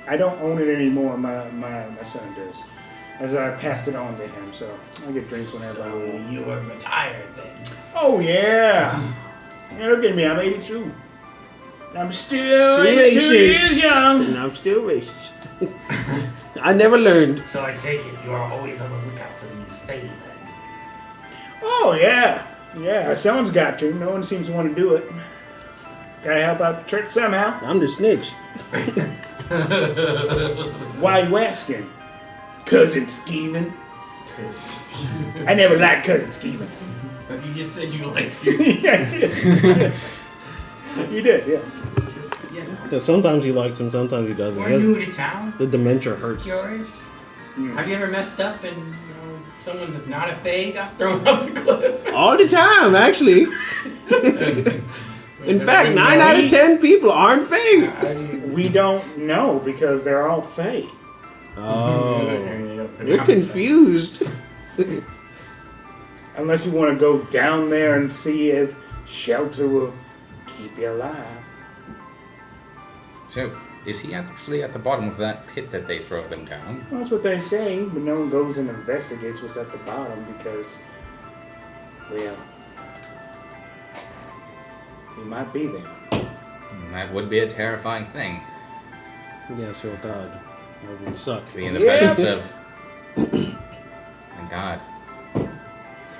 I don't own it anymore. My son does. As I passed it on to him, so I get drinks whenever I So want. you were retired then? Oh yeah. Yeah, look at me. I'm 82. I'm still 82 Racist. years young. And I'm still racist. I never learned. So I take it you are always on the lookout for these Fae then? Oh yeah. Yeah. Someone's got to. No one seems to want to do it. Gotta help out the church somehow. I'm the snitch. Why you asking? Cousin Skeven. I never liked Cousin Skeven. You just said you liked you. Yeah, I did. You did, yeah. Just, you know. Because sometimes he likes him, sometimes he doesn't. Were Yes, you new to town? the dementia hurts. Curious? Mm. Have you ever messed up and someone that's not a Fae got thrown off the cliff? All the time, actually. In fact, 9 out of 10 people aren't fake. We don't know because they're all fake. Oh, you're confused. Unless you want to go down there and see if shelter will keep you alive. So, is he actually at the bottom of that pit that they throw them down? Well, that's what they say, but no one goes and investigates what's at the bottom because, well, he might be there. That would be a terrifying thing. Yes, oh God. That would suck. To be in the Yeah. presence of a god.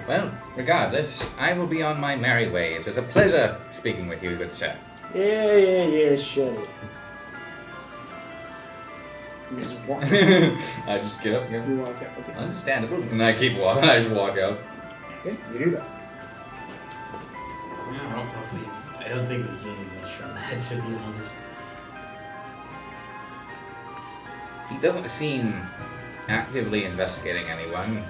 Well, regardless, I will be on my merry way. It is a pleasure speaking with you, good sir. Yeah, shut it. You just walk out. I just get up here. You walk out, okay. Understandable. And I keep walking. I just walk out. Yeah, you do that. I don't know if I don't think we gained much from that, to be honest. He doesn't seem actively investigating anyone.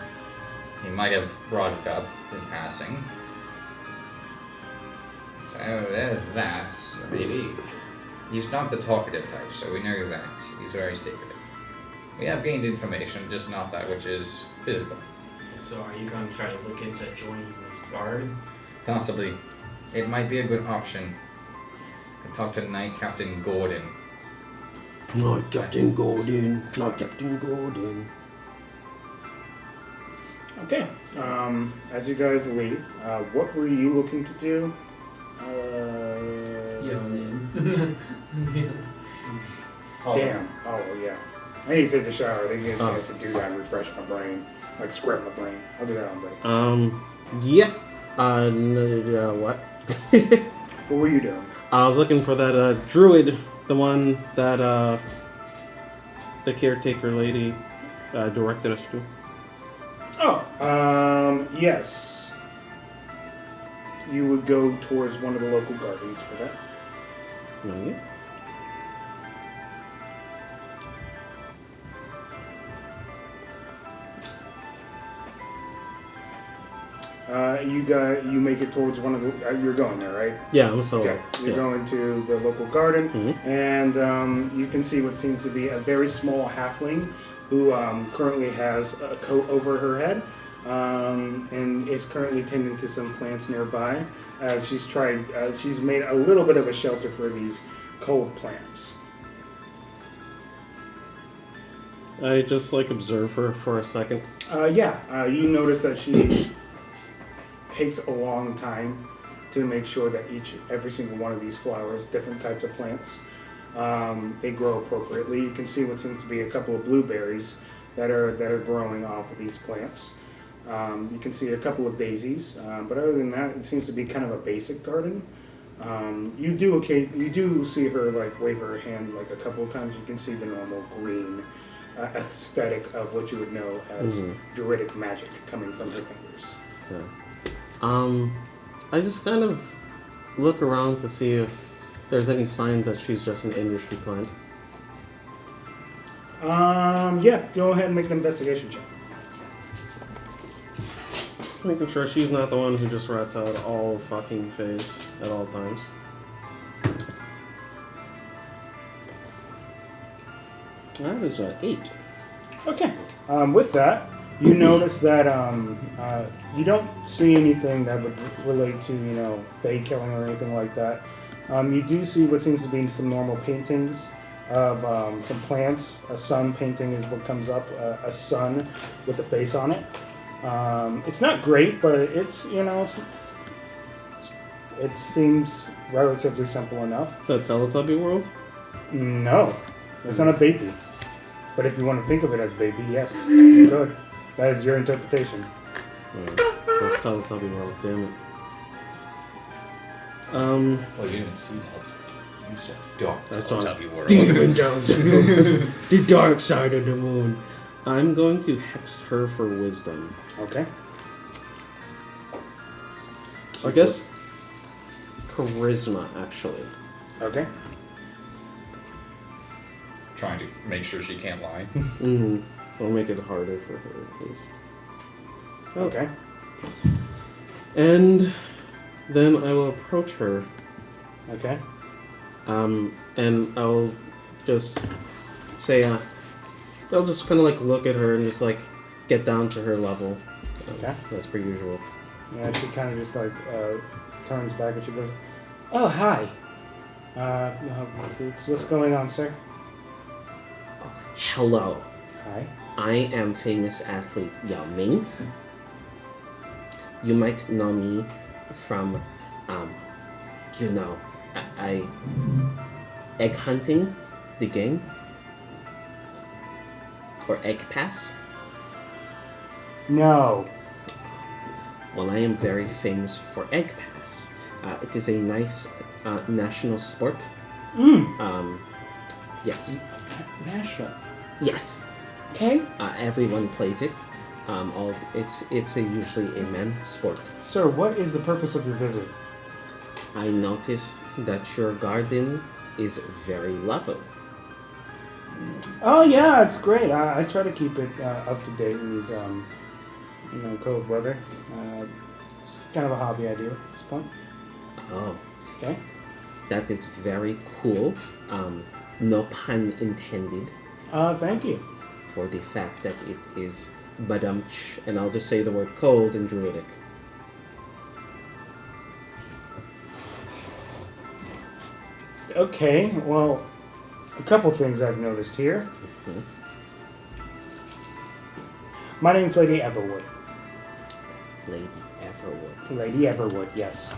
He might have brought it up in passing. So there's that, maybe. He's not the talkative type, so we know that. He's very secretive. We have gained information, just not that which is physical. So are you going to try to look into joining this guard? Possibly. It might be a good option. I talked to Knight Captain Gordon. Not Captain Gordon. Not Captain Gordon. Okay. As you guys leave, what were you looking to do? Damn. Oh, yeah. I need to take a shower. I didn't get a chance to do that and refresh my brain. Like, scrub my brain. I'll do that on break. Yeah. What? What were you doing? I was looking for that druid, the one that the caretaker lady directed us to. Oh, yes. You would go towards one of the local gardens for that. Yeah. You make it towards one of the. You're going there, right? Yeah, I'm sorry. Okay. You're going to the local garden, and you can see what seems to be a very small halfling who currently has a coat over her head, and is currently tending to some plants nearby. She's made a little bit of a shelter for these cold plants. I just observe her for a second. You notice that she takes a long time to make sure that every single one of these flowers, different types of plants, they grow appropriately. You can see what seems to be a couple of blueberries that are growing off of these plants. You can see a couple of daisies, but other than that, it seems to be kind of a basic garden. You do see her wave her hand a couple of times. You can see the normal green aesthetic of what you would know as druidic magic coming from her fingers. Yeah. I just kind of look around to see if there's any signs that she's just an industry plant. Go ahead and make an investigation check. Making sure she's not the one who just rats out all fucking face at all times. That is 8. Okay. With that, you notice that you don't see anything that would relate to, fey killing or anything like that. You do see what seems to be some normal paintings of some plants. A sun painting is what comes up. A sun with a face on it. It's not great, but it seems relatively simple enough. Is that Teletubby World? No, it's not a baby. But if you want to think of it as baby, yes, you could. That is your interpretation. So it's Teletubby World, damn it. Well, you didn't see Teletubby. You saw dark Teletubby World. Demon down the dark side of the moon. I'm going to hex her for wisdom. Okay. I guess charisma, actually. Okay. Trying to make sure she can't lie. I'll make it harder for her, at least. Okay. And then I will approach her. Okay. And I'll just say, I'll just kind of look at her and just get down to her level. Okay. That's per usual. Yeah, she kind of just turns back and she goes, "Oh, hi. What's going on, sir?" Hello. Hi. I am famous athlete Yao Ming. You might know me from, I egg hunting, the game, or egg pass. No. Well, I am very famous for egg pass. It is a nice national sport. Yes. National. Yes. Okay. Everyone plays it. It's usually a men's sport. Sir, what is the purpose of your visit? I notice that your garden is very lovely. Oh yeah, it's great. I try to keep it up to date in these cold weather. It's kind of a hobby I do at this point. Oh, Okay. That is very cool. No pun intended Thank you. for the fact that it is badumch, and I'll just say the word cold in Druidic. Okay, well, a couple things I've noticed here. Mhm. My name's Lady Everwood. Lady Everwood. Lady Everwood, yes.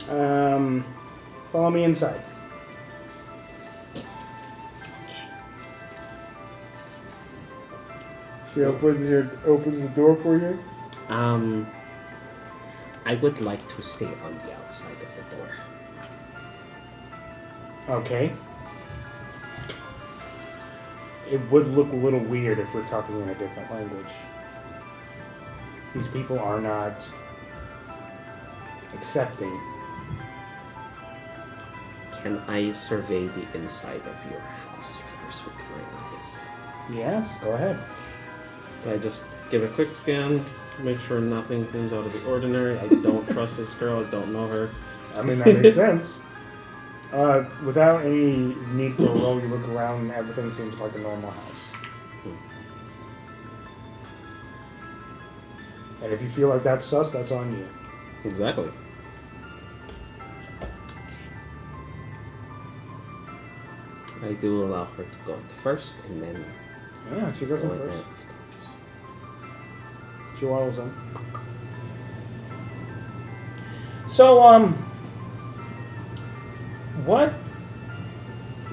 Follow me inside. She opens the door for you. I would like to stay on the outside of the door. Okay. It would look a little weird if we're talking in a different language. These people are not accepting. Can I survey the inside of your house first with my eyes? Yes, go ahead. I just give a quick scan, make sure nothing seems out of the ordinary. I don't trust this girl. I don't know her. I mean, that makes sense. Without any need for a roll, you look around and everything seems like a normal house. And if you feel like that's sus, that's on you. Exactly. I do allow her to go first, and then Yeah, she goes in go in first. there afterwards. She waddles in. So, what?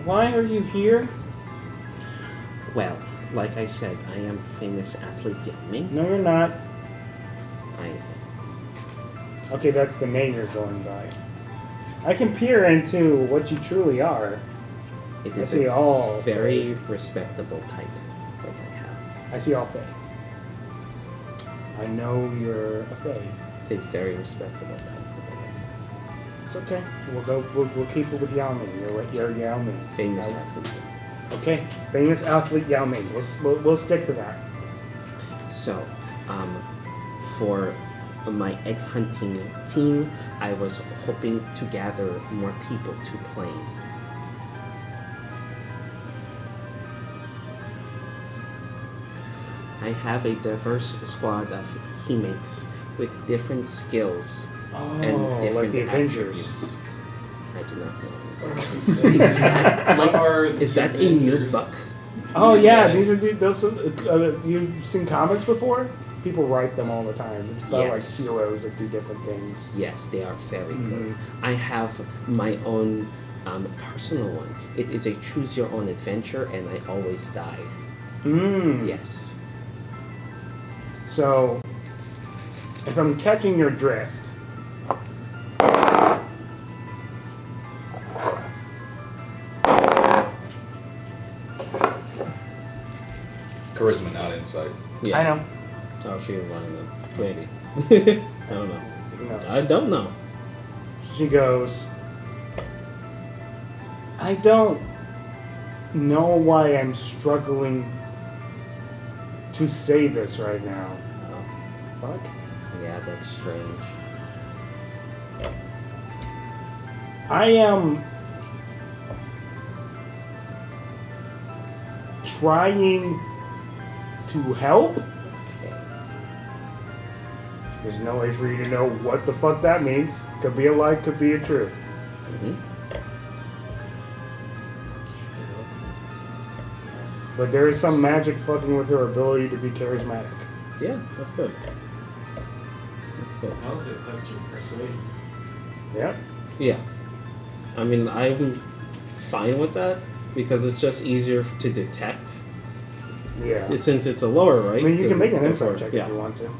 Why are you here? Well, like I said, I am famous athlete Yao-Ming. No, you're not. I Okay, that's the name you're going by. I can peer into what you truly are. It I is see a all very respectable title that I have. I see all Fae. I know you're a Fae. It's a very respectable title that I have. It's okay. We'll keep it with Yao Ming. You're Yao Ming. Famous athlete. Okay, famous athlete Yao Ming. We'll stick to that. So, for my egg hunting team, I was hoping to gather more people to play. I have a diverse squad of teammates with different skills and different like the Avengers. attributes. I do not know. Is that a new buck? Oh You yeah, said these are those. You've seen comics before? People write them all the time. It's about Yes. like heroes that do different things. Yes, they are very good. Mhm. I have my own personal one. It is a choose your own adventure, and I always die. Yes. So, if I'm catching your drift, Charisma, not insight. Yeah. I know. Oh, she is lying then. Maybe. I don't know. Who knows? I don't know. She goes, I don't know why I'm struggling to say this right now. Oh, Fuck. yeah, that's strange. I am trying to help. Okay. There's no way for you to know what the fuck that means. Could be a lie, could be a truth. Mm-hmm. But there is some magic fucking with her ability to be charismatic. Yeah, that's good. That's good. How is it that's your persuasion? Yep. Yeah. I mean, I'm fine with that because it's just easier to detect. Yeah. Since it's a lower, right? I mean, you can then make an go for insight it. check Yeah. if you want to.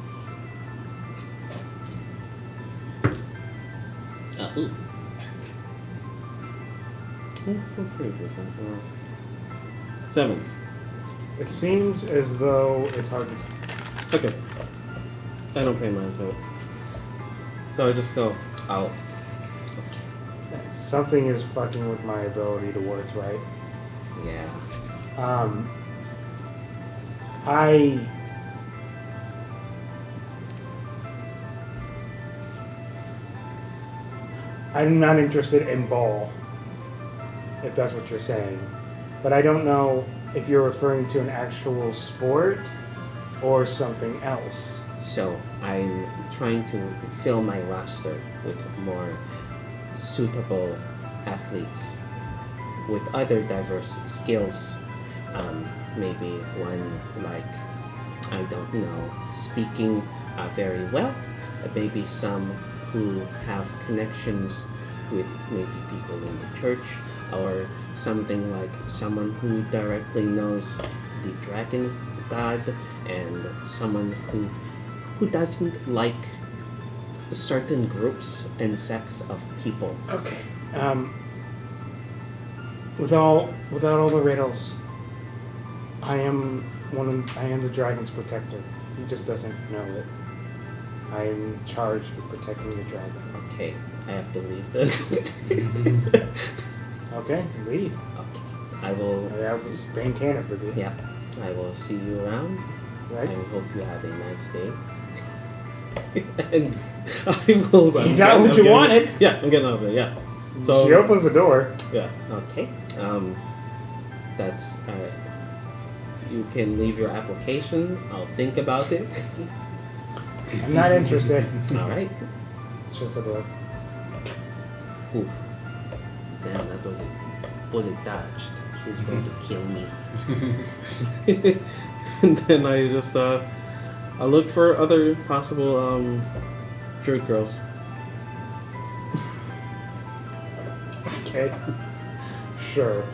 Ooh. That's so pretty different. 7. It seems as though it's hard to. Okay. I don't pay mind to it. So I just go out. Something is fucking with my ability to words, right? Yeah. I'm not interested in ball, if that's what you're saying. But I don't know if you're referring to an actual sport or something else. So I'm trying to fill my roster with more suitable athletes with other diverse skills. Maybe one like, I don't know, speaking very well. Maybe some who have connections with maybe people in the church, or something like someone who directly knows the dragon god, and someone who doesn't like certain groups and sects of people. Okay. Without all the riddles, I am the dragon's protector. He just doesn't know it. I am charged with protecting the dragon. Okay, I have to leave this. Okay, leave. Okay, I will. That was being candid with you. Yep, I will see you around. Right? I hope you have a nice day. And I will. You got what you wanted. Yeah, I'm getting out of it. Yeah. So She opens the door. yeah. Okay. That's. You can leave your application. I'll think about it. I'm not interested. All right. It's just a door. Oof. Damn, that was a bullet dodged. She was going to kill me. And then I just I look for other possible Druid girls. Okay. Sure.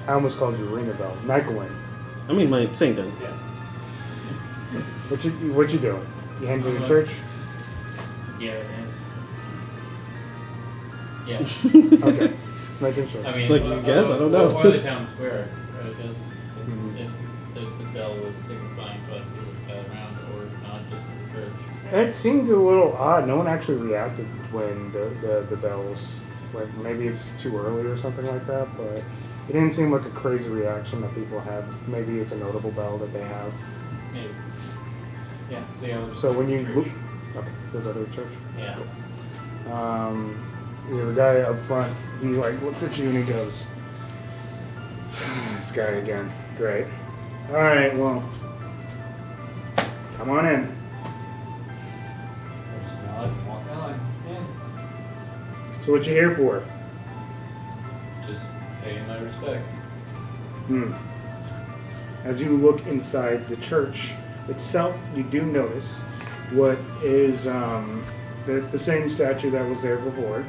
I almost called you Rimedale. Nycowin. I mean, my same thing. Yeah. What you doing? You heading to the church? Yeah, it is. Yeah. Okay. Just making sure. I mean, Like, you guess? I don't know. Or the town square, I guess. If the bell was signifying to let people gather around, or not just the church. It seemed a little odd. No one actually reacted when the bells. Like maybe it's too early or something like that, but it didn't seem like a crazy reaction that people had. Maybe it's a notable bell that they have. Maybe. Yeah, so yeah, we'll just So go when to you church. look, okay, goes out to the church. Yeah. The guy up front, he like looks at you and he goes, "This guy again. Great. All right, well, come on in." We'll just nod and walk on. Yeah. So what you here for? Just paying my respects. As you look inside the church itself, you do notice what is the same statue that was there before.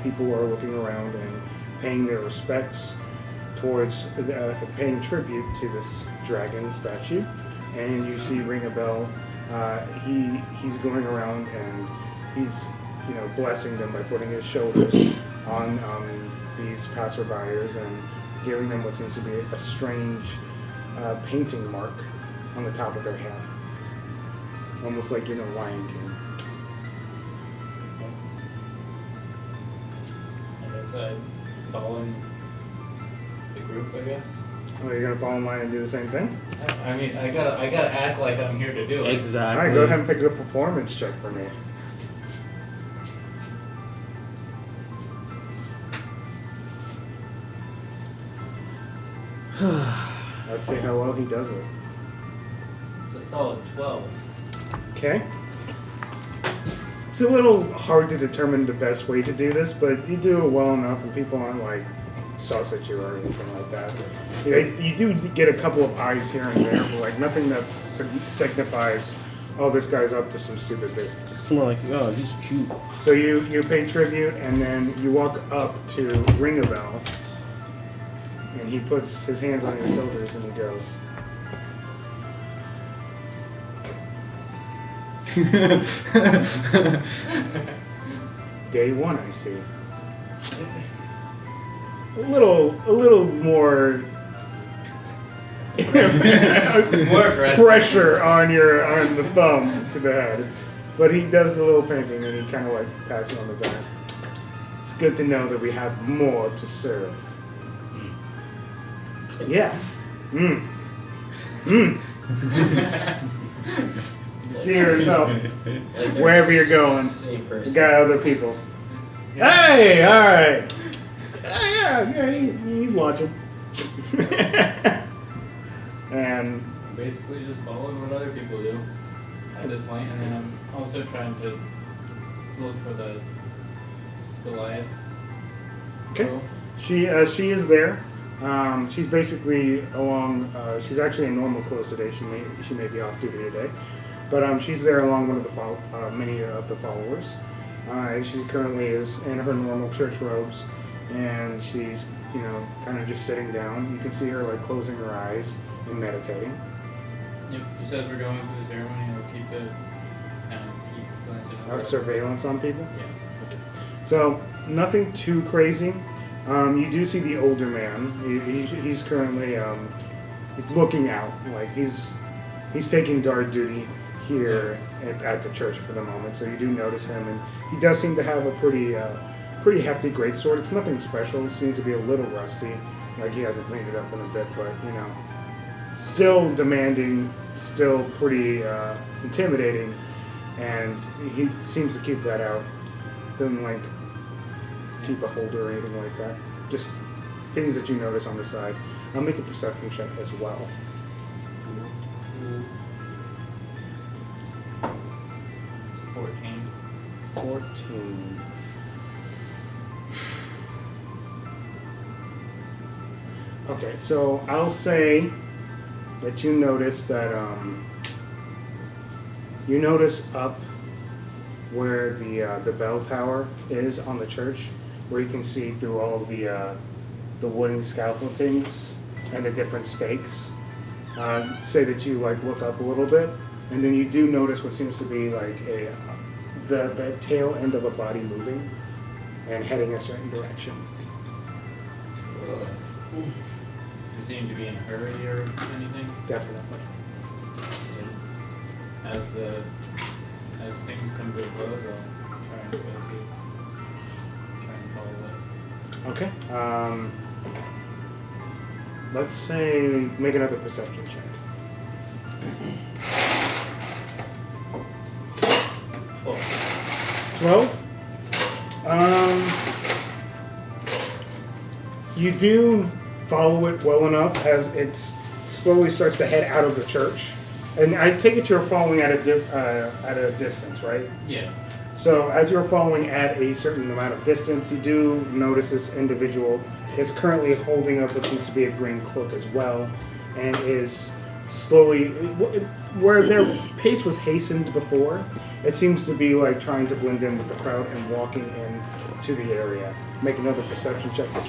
People are looking around and paying their respects towards paying tribute to this dragon statue. And you see Rimedale. He's going around and he's blessing them by putting his shoulders on these passerbyers and giving them what seems to be a strange painting mark on the top of their head. Almost like, Lion King. I guess I'd follow the group, I guess. Oh, you're going to fall in line and do the same thing? I mean, I gotta act like I'm here to do it. Exactly. Alright, go ahead and pick a performance check for me. Let's see how well he does it. It's a solid 12. Okay. It's a little hard to determine the best way to do this, but you do it well enough and people aren't like sus at you or anything like that. You do get a couple of eyes here and there, but like nothing that signifies, oh, this guy's up to some stupid business. It's more like, oh, he's cute. So you pay tribute and then you walk up to Rimedale and he puts his hands on your shoulders and he goes, "Day one, I see. A little more More aggressive. pressure on the thumb to the head." But he does the little painting and he kind of like pats you on the back. "It's good to know that we have more to serve." Yeah. You see yourself wherever you're going. Same You person. got other people. Hey, all right. Yeah, he's watching. And Basically just following what other people do at this point, and then I'm also trying to look for the Goliath. okay, girl. she is there. She's basically along. She's actually in normal clothes today. She may be off duty today, but she's there along one of the many of the followers. She currently is in her normal church robes, and she's kind of just sitting down. You can see her like closing her eyes and meditating. Yep, just as we're going through the ceremony, I'll keep glancing over. Surveillance on people. Yeah. So nothing too crazy. You do see the older man. He's currently he's looking out, like he's taking guard duty here at the church for the moment. So you do notice him, and he does seem to have a pretty hefty greatsword. It's nothing special. It seems to be a little rusty, like he hasn't cleaned it up in a bit, but still demanding, still pretty intimidating, and he seems to keep that out. Doesn't like keep a holder or anything like that. Just things that you notice on the side. I'll make a perception check as well. It's 14. 14. Okay, so I'll say that you notice that you notice up where the bell tower is on the church, where you can see through all of the wooden scaffoldings and the different stakes. Say that you like look up a little bit, and then you do notice what seems to be like the tail end of a body moving and heading a certain direction. Does he seem to be in a hurry or anything? Definitely. As things come to a close, I'll try and investigate. Try and follow it. Okay. Let's say make another perception check. 12. You do follow it well enough as it slowly starts to head out of the church, and I take it you're following at a distance, right? Yeah. So as you're following at a certain amount of distance, you do notice this individual is currently holding up what seems to be a green cloak as well, and is slowly, where their pace was hastened before, it seems to be like trying to blend in with the crowd and walking into the area. Make another perception check to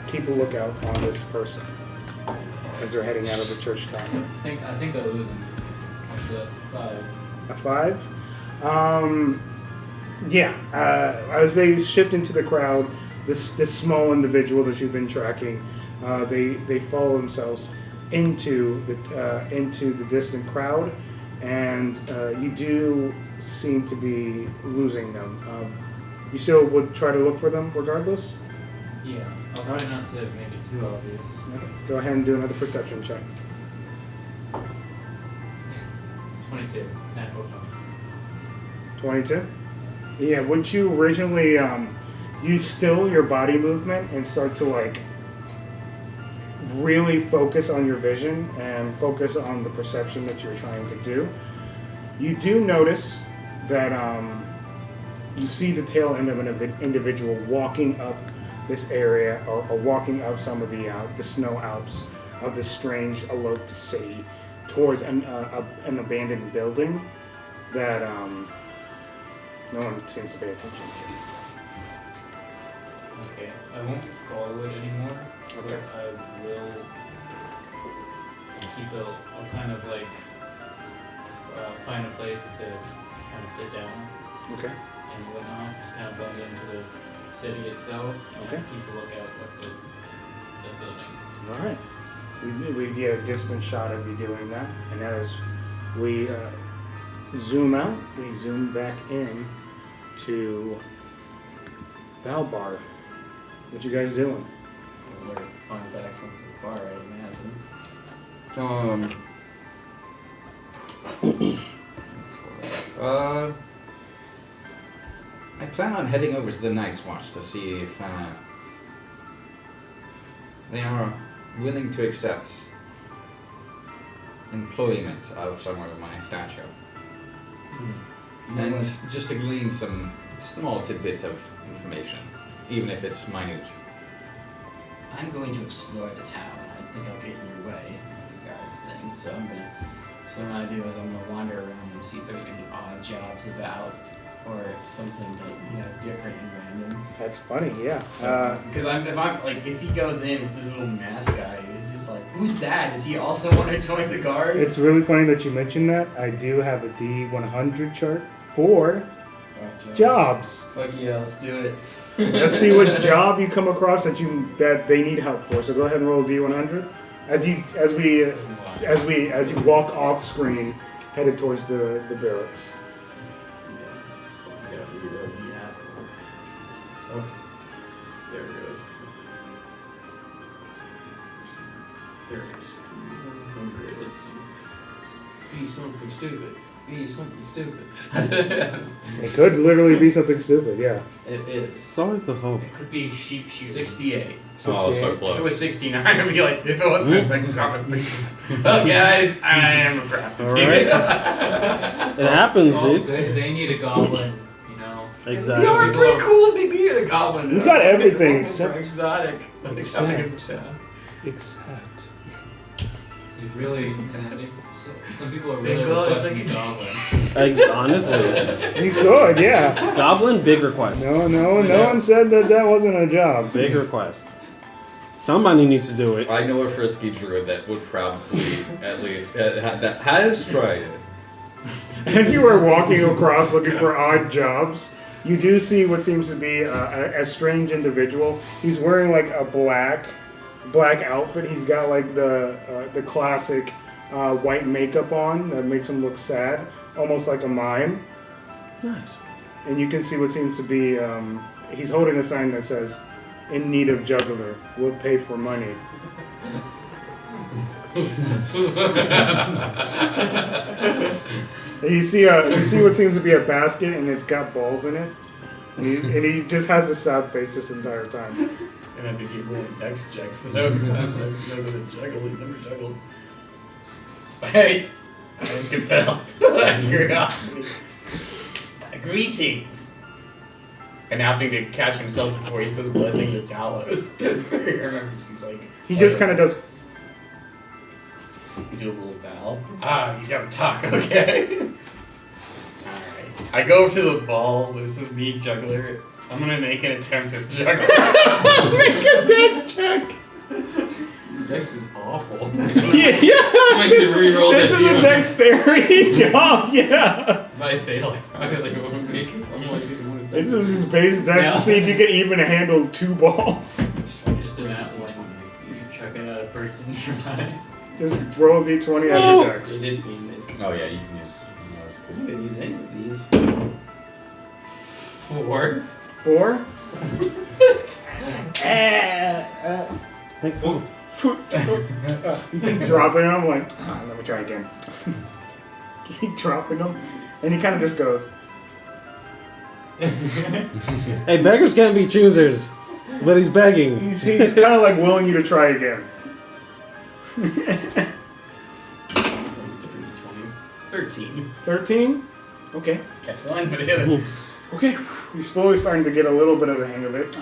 keep a lookout on this person as they're heading out of the church tower. I think I lose him. So that's 5. A 5? Yeah. As they shift into the crowd, this small individual that you've been tracking, they follow themselves into the distant crowd, and you do seem to be losing them. You still would try to look for them regardless? Yeah. I'll try not to make it too obvious. Okay. Go ahead and do another perception check. 22. Natural 20. 22? Yeah, once you originally, you still your body movement and start to like really focus on your vision and focus on the perception that you're trying to do, you do notice that you see the tail end of an individual walking up this area or walking up some of the snow alps of this strange eloped city towards an abandoned building that no one seems to pay attention to. Okay. I won't follow it anymore. Okay. But I will I'll kind of like find a place to kind of sit down Okay. and whatnot. Just kind of blend into the city itself. And Okay. keep a lookout of the building. All right. We get a distant shot of you doing that, and as we zoom out, we zoom back in to Valbar. What you guys doing? We're flying back from the bar, I imagine. plan on heading over to the Night's Watch to see if they are willing to accept employment of someone of my stature. And just to glean some small tidbits of information, even if it's minute. I'm going to explore the town. I think I'll get in your way regarding things. So what I'm gonna do is I'm gonna wander around and see if there's any odd jobs about or something that different and random. That's funny, yeah. Because if he goes in with this little mask guy, it's just like, who's that? Does he also want to join the guard? It's really funny that you mentioned that. I do have a D100 chart for jobs. Fuck yeah, let's do it. Let's see what job you come across that they need help for. So go ahead and roll a D100 as you walk off screen, headed towards the barracks. Okay. There it goes. There it is. Okay, let's see. Be something stupid. Be something stupid. It could literally be something stupid, yeah. It is. It's always the hope. It could be sheep shooting. 68. Oh, so If close. it was 69, I'd be like, if it wasn't a second job, it's 69. Well, guys, I am a prostitute. Alright. It happens, Well, dude. they need a goblin, you know. Exactly. They are pretty cool if they be the goblin. We got everything Except except- exotic. Exotic is the town. Except. They really, some people are They really go, it's requesting like- a goblin. Honestly. You could, yeah. Goblin, big request. No one said that wasn't a job. Big request. Somebody needs to do it. I know a frisky druid that would probably at least that has tried it. As you are walking across looking for odd jobs, you do see what seems to be a strange individual. He's wearing like a black outfit. He's got like the classic white makeup on that makes him look sad, almost like a mime. Nice. And you can see what seems to be he's holding a sign that says, "In need of juggler. We'll pay for money." And you see what seems to be a basket, and it's got balls in it. And he just has a sad face this entire time. And I think he rolled dex checks every time he goes to the juggle. He's never juggled. Hey! I am compelled. Curiosity. Greetings! And having to catch himself before he says blessing the Talos. I remember he's like... He just kind of does. You do a little bow. Ah, you don't talk, okay? Alright. I go over to the balls. This is me, juggler. I'm gonna make an attempt to juggle. Make a dex check. Dex is awful. Yeah. I need to reroll This that is a D100. dexterity job. Yeah. If I fail, I probably won't make it. So I'm like, This is his base dex to see if you can even handle 2 balls. Just in that one, you just checking out a person. Just roll a d20 at your dex. It is being this. Oh yeah, you can use. I could use any of these. 4. 4. Make food. You keep dropping them. Like, let me try again. Keep dropping them, and he kind of just goes. Hey, beggars can't be choosers. But he's begging. He's kind of like willing you to try again. Different D20. 13. 13. Okay. Catch one, but the other. Okay. You're slowly starting to get a little bit of the hang of it.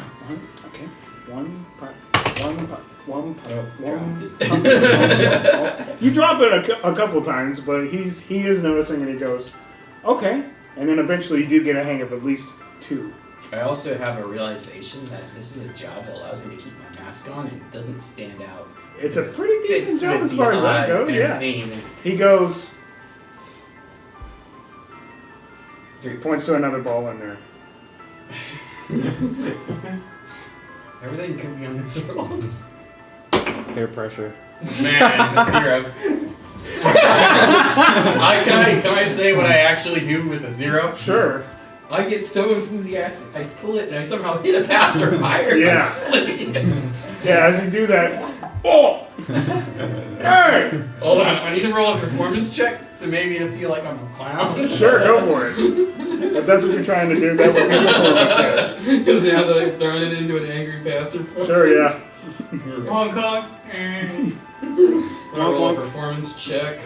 Okay. One pot. One pot. One pot. One pot. You drop it a couple times, but he is noticing, and he goes, okay. And then eventually you do get a hang of at least 2. I also have a realization that this is a job that allows me to keep my mask on and it doesn't stand out. It's a pretty decent Fits job with as far as that the goes, yeah. entertainment. He goes, points to another ball in there. Everything could be on this roll. Peer pressure. Man, 0. Can I say what I actually do with a 0? Sure. I get so enthusiastic, I pull it and I somehow hit a pass or fire. Yeah. Yeah, as you do that, oh! Hey! Hold on, I need to roll a performance check, so maybe it'll feel like I'm a clown. Sure, go for it. If that's what you're trying to do, that would be performance checks. Because now that I've thrown it into an angry passive form. Sure, yeah. Hong Kong. I'm gonna roll a performance check.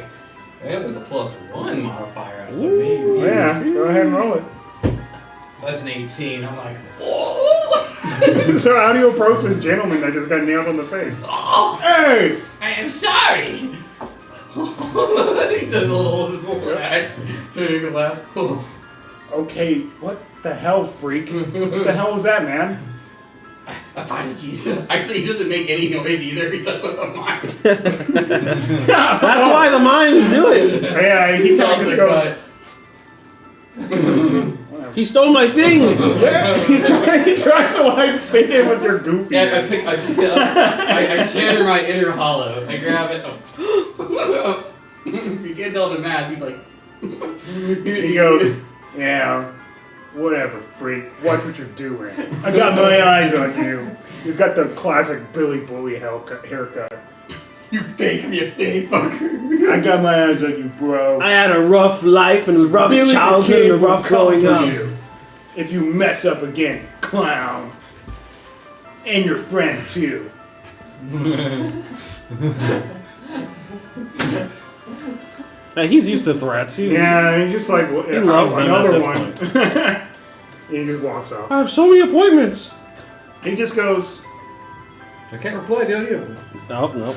I guess there's a +1 modifier. I was like, maybe. Yeah, go ahead and roll it. That's an 18. I'm like, So how do you approach this gentleman that just got nailed on the face? oh, Hey! I am sorry. He does a little laugh. Okay, what the hell, freak? What the hell is that, man? I find it decent. Actually, he doesn't make any noise either. He does with a mime. That's why the mimes do it. Yeah, he probably just goes. He stole my thing. Yeah, he tries to like fit in with your goofy. Yeah, I channel my inner hollow. I grab it. Oh. You can't tell the mask. He's like. He goes, yeah, whatever, freak. Watch what you're doing. I got my eyes on you. He's got the classic Billy Bully haircut. You fake me a thing, fucker. I got my eyes on you, bro. I had a rough life and a rough Billy the childhood Kid and a will rough come growing for up. you if you mess up again, clown. And your friend, too. He's used to threats. Yeah, he's just like, well, He loves them at another this one. And he just walks off. I have so many appointments. He just goes, I can't reply to any of them. Nope, nope.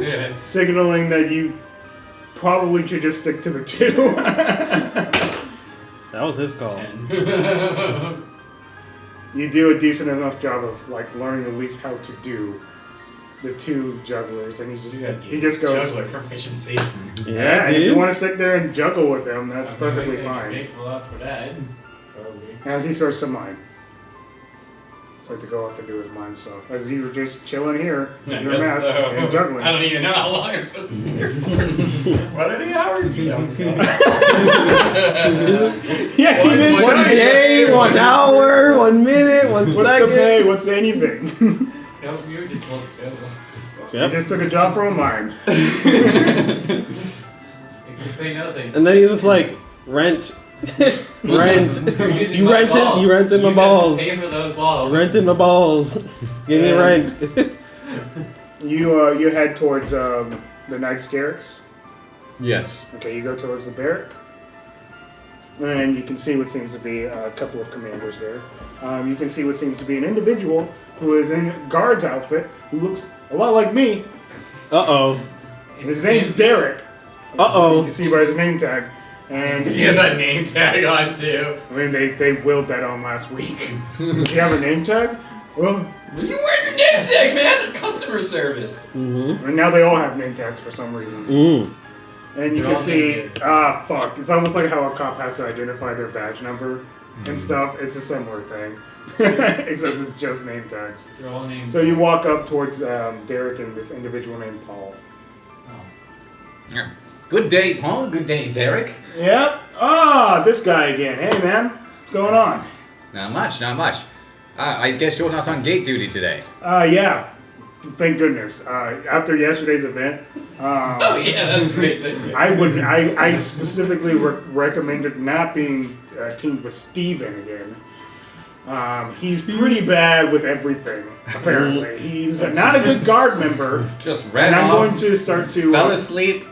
Yeah. signaling that you probably should just stick to the 2. That was his call. 10. You do a decent enough job of like learning at least how to do the 2 jugglers, and he just goes, Juggler proficiency. yeah, and if you want to sit there and juggle with him, that's perfectly fine. Grateful lot for that. Probably. As he starts to mime. Start to go off to do his mime stuff. As you were just chilling here with your mask and juggling. I don't even know how long I'm supposed to be here. What are the hours? You don't know. Yeah, he did One tell you. day, 1 hour, 1 minute, 1 What's second. the pay? What's anything? No, you just won't go. He just took a job from a mime. You can pay nothing. And then he's just like, rent. Rent. You're using You my rented balls. you rented my You balls. Pay for those balls. Rented my balls. Give me rent. You head towards the Night Scarix. Yes. Okay, you go towards the barrack. And you can see what seems to be a couple of commanders there. You can see what seems to be an individual who is in guard's outfit, who looks a lot like me. Uh-oh. His name's Derek. You Uh-oh. can see by his name tag. And He has a name tag on too. I mean, they willed that on last week. Does he have a name tag? Well, You wearing your name tag, man? The customer service. Mm-hmm. and now they all have name tags for some reason. Mm. And you They're can all see, named. fuck. It's almost like how a cop has to identify their badge number and stuff. It's a similar thing. Except it's just name tags. They're all named. So you walk up towards Derek and this individual named Paul. Yeah. Good day, Paul. Good day, Derek. Yep. This guy again. Hey, man. What's going on? Not much, not much. I guess you're not on gate duty today. Yeah. Thank goodness. After yesterday's event, Oh yeah, that's great. I specifically recommended not being teamed with Skeven again. He's pretty bad with everything, apparently. He's not a good guard member, Just ran and I'm off, going to start to fell asleep.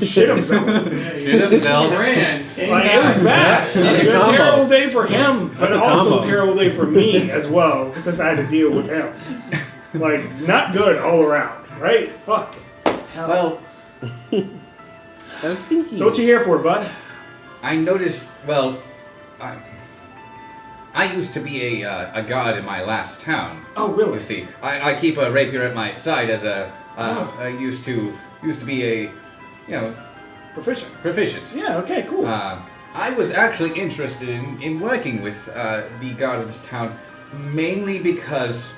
shit himself. Shoot himself. Ran. Like, it was bad. It was a combo. terrible day for him, but That's a also combo. a terrible day for me as well, since I had to deal with him. Like, not good all around, right? Fuck. Well, That was stinky. So what you here for, bud? I noticed. Well, I used to be a guard in my last town. Oh, really? You see, I keep a rapier at my side as a. I used to be a, Proficient. proficient. Yeah, okay, cool. I was actually interested in working with the guard of this town, mainly because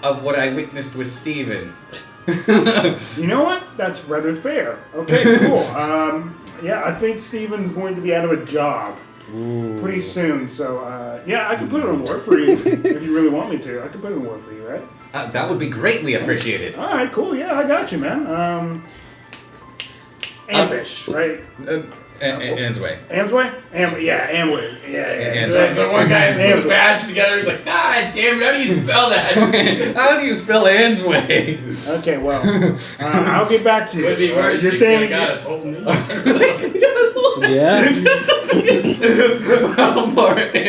of what I witnessed with Skeven. You know what? That's rather fair. Okay, cool. Yeah, I think Steven's going to be out of a job pretty soon. So yeah, I can put it in war for you if you really want me to. I can put it in war for you, right? That would be greatly appreciated. All right, cool. Yeah, I got you, man. Ambush, right? Answay. Amsway? Amway. Yeah. Amsway. So one guy puts badge together. He's like, God damn it! How do you spell that? How do you spell Answay? Okay, well, I'll get back to you. Would be worse. You're if saying the guy that's holding me. Yeah.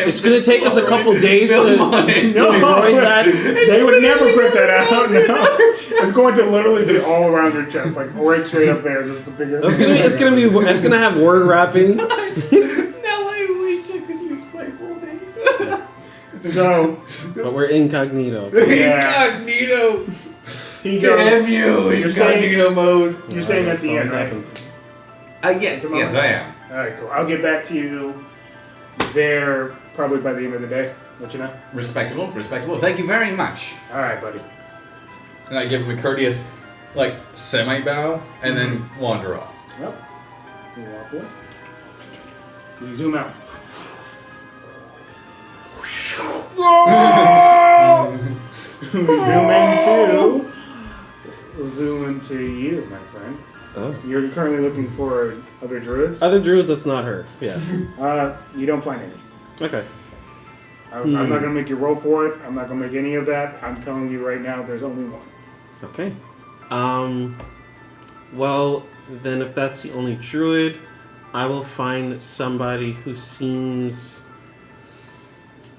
It's gonna take us a couple days to avoid that. They would never print that out. No. It's going to literally be all around your chest, like right straight up there. Just the biggest. It's gonna have word wrapping. Now I wish I could use my full name. So, But we're incognito. yeah. Incognito. He goes. Damn you! You're saying- Incognito mode. You're saying at the end, Always right? happens. Yes, I am. All right, cool. I'll get back to you there probably by the end of the day. Let you know. Respectable. Thank you very much. All right, buddy. And I give him a courteous, like, semi-bow, and then wander off. Well, you walk away. We zoom out. Zoom into you, my friend. Oh. You're currently looking for other druids. Other druids, that's not her. Yeah. You don't find any. Okay. I'm not gonna make you roll for it. I'm not gonna make any of that. I'm telling you right now, there's only one. Okay. Well, then if that's the only druid, I will find somebody who seems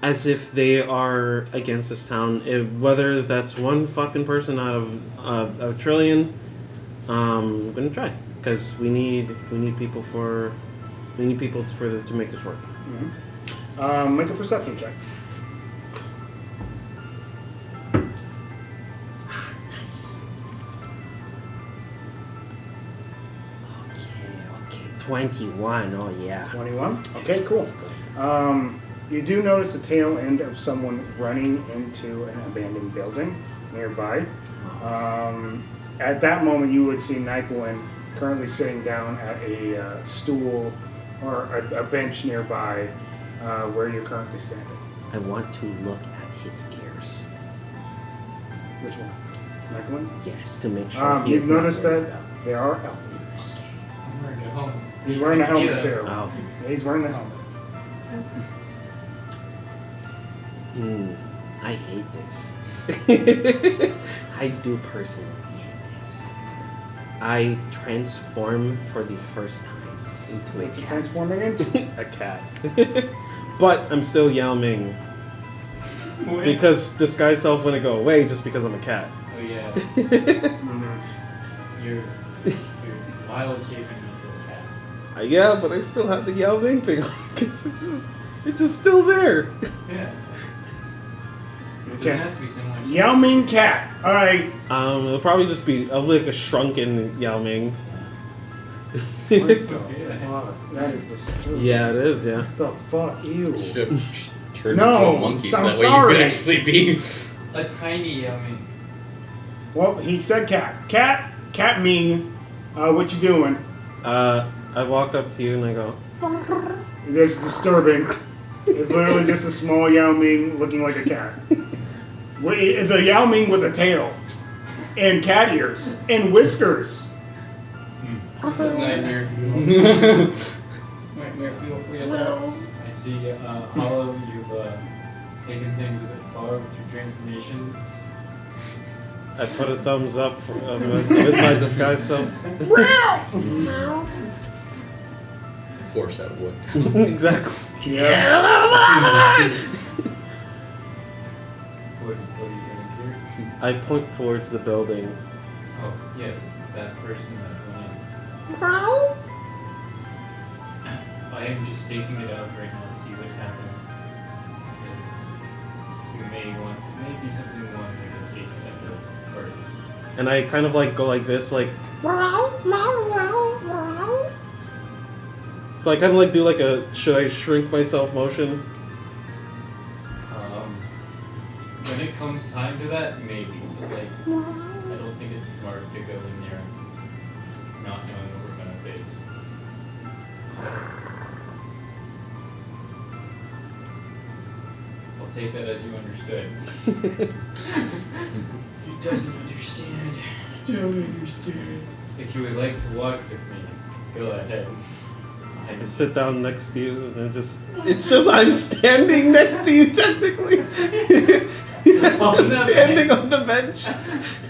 as if they are against this town. Whether that's one fucking person out of a trillion, I'm gonna try because we need people to make this work. Mm-hmm. Make a perception check. Nice. Okay. 21. Oh yeah. 21. Okay, cool. You do notice the tail end of someone running into an abandoned building nearby. At that moment, you would see Nycowin currently sitting down at a stool or a bench nearby where you're currently standing. I want to look at his ears. Which one? Nycowin? Yes, to make sure he You've is not noticed worried that about. there are elf ears. I'm gonna go home. He's wearing a See helmet them. too. Oh. Yeah, he's wearing the helmet. I hate this. I do personally hate this. I transform for the first time into a What you cat. transforming into? A cat. But I'm still Yao Ming. Because disguise self wouldn't go away just because I'm a cat. Oh yeah. Mhm. You're wild shaping into a cat. Yeah, but I still have the Yao Ming thing. It's just still there. Yeah. It Okay. doesn't have to be similar. Yao Ming cat. All right. It'll probably just be I'll be like a shrunken Yao Ming. What the fuck? That is disturbing. Yeah, it is. Yeah. What the fuck? Ew. Should have turned No, into a monkey so I'm that way sorry. you could actually be. A tiny, Well, he said cat. Cat Ming. What you doing? I walk up to you and I go, That's disturbing. It's literally just a small Yao Ming looking like a cat. It's a Yao Ming with a tail. And cat ears. And whiskers. This is nightmare fuel. Nightmare fuel for your doubts. I see, Hollow, you've taken things a bit far with your transformations. I put a thumbs up for, with my disguise self. Force out wood. Exactly. Yeah. What are you doing here? I point towards the building. Oh, yes, that person that went in. I am just taking it out right now to see what happens. Because you may be something we want to negotiate as a party. And I kind of like go like this, like. So I kind of like do like a should I shrink myself motion. When it comes time to that, maybe. But like, I don't think it's smart to go in there not knowing what we're gonna face. I'll take that as you understood. He doesn't understand. Don't understand. If you would like to walk with me, go ahead. I sit down next to you, and it's just I'm standing next to you technically. Just standing on the bench.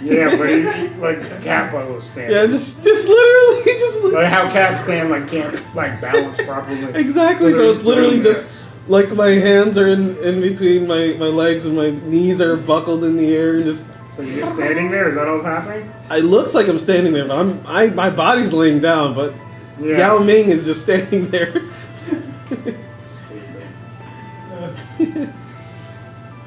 Yeah, but he, like Capo standing. Yeah, just literally just Like how cats stand, like can't like balance properly. exactly. So they're it's literally doing just like my hands are in between my legs and my knees are buckled in the air, and just. So you're just standing there? Is that what's happening? It looks like I'm standing there, but my body's laying down, but Yeah. Yao Ming is just standing there. Stupid.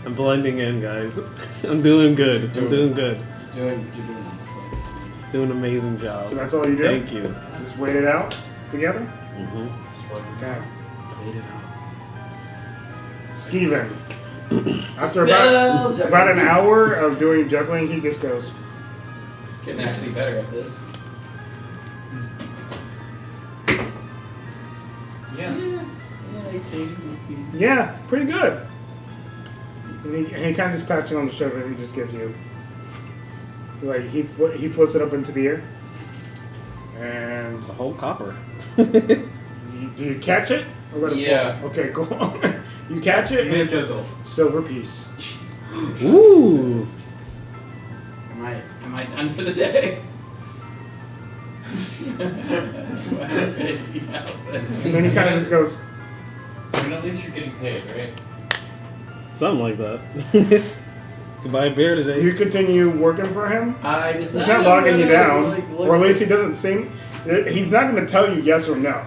I'm blending in, guys. I'm doing good. I'm doing good. You're doing wonderful. Doing an amazing job. So that's all you do? Thank you. Just wait it out together? Mm-hmm. Okay. Wait it out. Skeven. After Still about an hour of doing juggling, he just goes, Getting actually better at this. Yeah. Yeah, 18. yeah, pretty good. And he kind of just pats you on the shoulder and he just gives you, like, he flips it up into the air. And A whole copper. do you catch it? Or let it Yeah. fall? Okay, cool. You catch it and it's a Juggle. silver piece. Ooh. Am I done for the day? And then he kind of just goes, I mean, at least you're getting paid, right? Something like that. Could buy a beer do today. you continue working for him? I decided He's not logging you I'm gonna, down. like, look Or at least for- he doesn't seem, he's not going to tell you yes or no.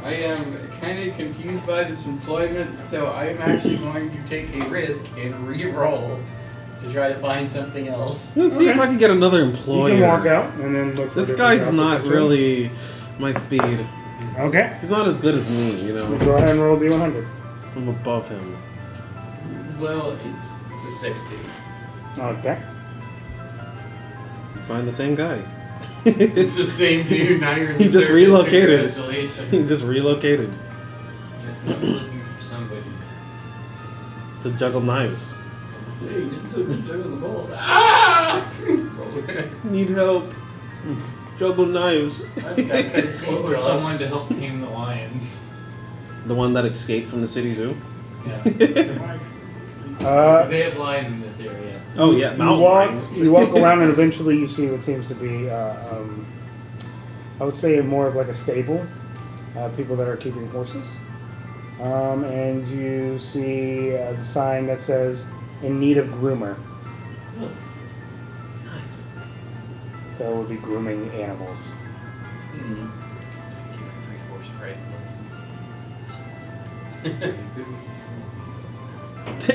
I am kind of confused by this employment, so I'm actually going to take a risk and re-roll to try to find something else. Let's see if Okay. I can get another You employer. can walk out and then look for a This different guy's job not potentially. really my speed. Okay. He's not as good as me, you know. Go ahead and roll D100. I'm above him. Well, it's a 60. Okay. You find the same guy. It's the same dude, now you're in He the just circus. relocated. Congratulations. He just relocated Yes, I was looking for somebody. to juggle knives. Hey, you did something to the balls. Ah! Need help. Juggle knives. Or someone to help tame the lions. The one that escaped from the city zoo. Yeah. Because they have lions in this area. Oh yeah, You mountain walk, lions. you walk around and eventually you see what seems to be, I would say more of like a stable. People that are keeping horses. And you see a sign that says, in need of groomer. Nice. So it would be grooming animals. Hmm.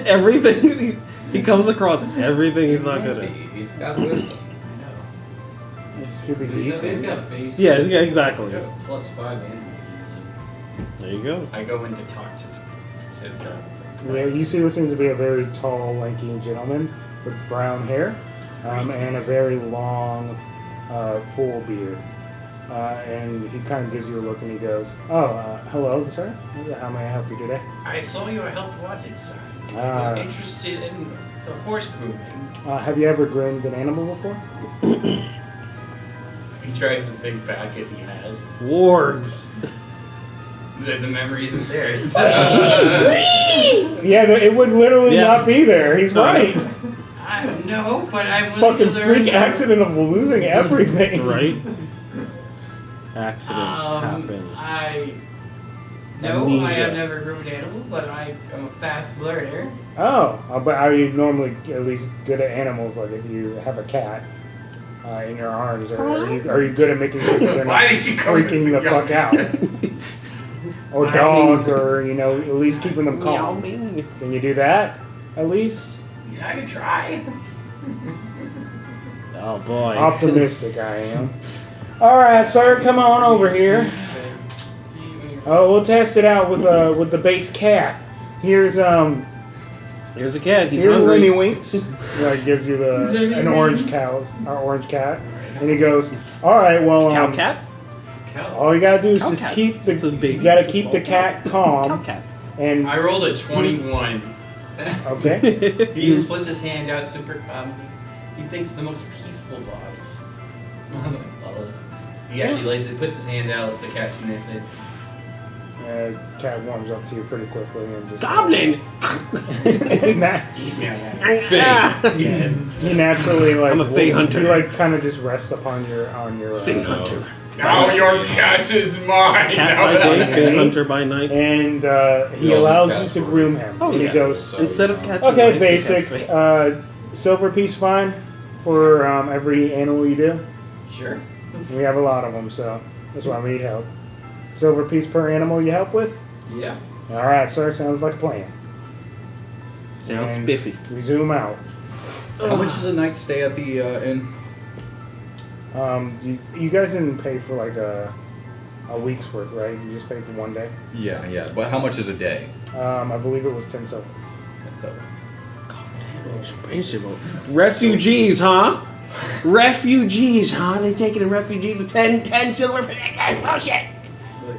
Everything he comes across everything he's not good at. He's got wisdom. I know. This should be So he's decent. got base. Yeah, exactly. +5 animal. There you go. I go in to talk to the Yeah, you see what seems to be a very tall, lanky gentleman with brown hair and a very long, full beard. And he kind of gives you a look and he goes, hello, sir. How may I help you today? I saw your help wanted sign. I Ah. was interested in the horse grooming. Have you ever groomed an animal before? He tries to think back if he has. Wargs. The memory isn't there. Yeah, it would literally Yeah. not be there. He's right. I don't know, but I would Fucking freak accident of losing everything. Right? Accidents happen. No, I Amnesia. have never groomed an animal, but I am a fast learner. But are you normally at least good at animals? Like if you have a cat in your arms, or are you good at making sure that they're Why not did you call me freaking the fuck out? Or dog, or at least keeping them calm. Can you do that? At least Yeah, I can try. Oh boy. optimistic I am. All right, sir, come on over here. Oh, we'll test it out with the base cat. Here's Here's a cat. He's here's hungry. Lenny Winks. Gives you an orange cat, and he goes, all right, well, Cow cat? all you gotta do is Cow just cat. keep It's a the big- you gotta it's a keep small the cat Cow calm, cat. and I rolled a 21, Okay. He just puts his hand out super calmly. He thinks the most peaceful dogs. He actually puts his hand out, lets the cat sniff it. Cat warms up to you pretty quickly and just Goblin! He's He naturally like I'm a Fey hunter. He like kind of just rests upon your Fey hunter. Now your cat is mine! Cat by day, Fey hunter by night. and he Yo, allows cat's you to for groom you. him. Oh, And yeah. he goes, So, Instead you of know. cat okay, mice, basic. it's cat Silver piece fine for every animal you do. Sure. We have a lot of them, so that's why we need help. Silver piece per animal you help with? Yeah. All right, sir. Sounds like a plan. Sounds And spiffy. We zoom out. How much is a night stay at the inn? You guys didn't pay for like a week's worth, right? You just paid for one day. Yeah. But how much is a day? I believe it was 10 silver. That's over. Expensive. Refugees, huh? Refugees, huh? They taking the refugees with 10 silver per day. That's bullshit.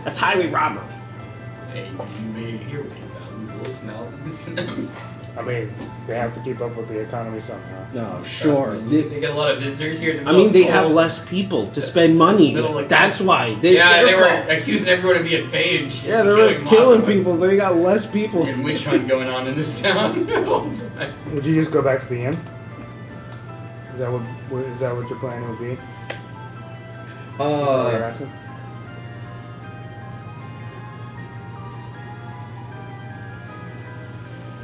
That's highway robbery. Hey, you made it here with your valuables. Now losing them. I mean, they have to keep up with the economy somehow. No, sure. They get a lot of visitors here. I mean, they have less people to spend money. Little, like, That's why. They their were fault. accusing everyone of being paid and shit. Yeah, and they were killing mob people. They got less people. and witch hunt going on in this town all the time. Would you just go back to the inn? Is that what your plan would be? Is that what you're asking?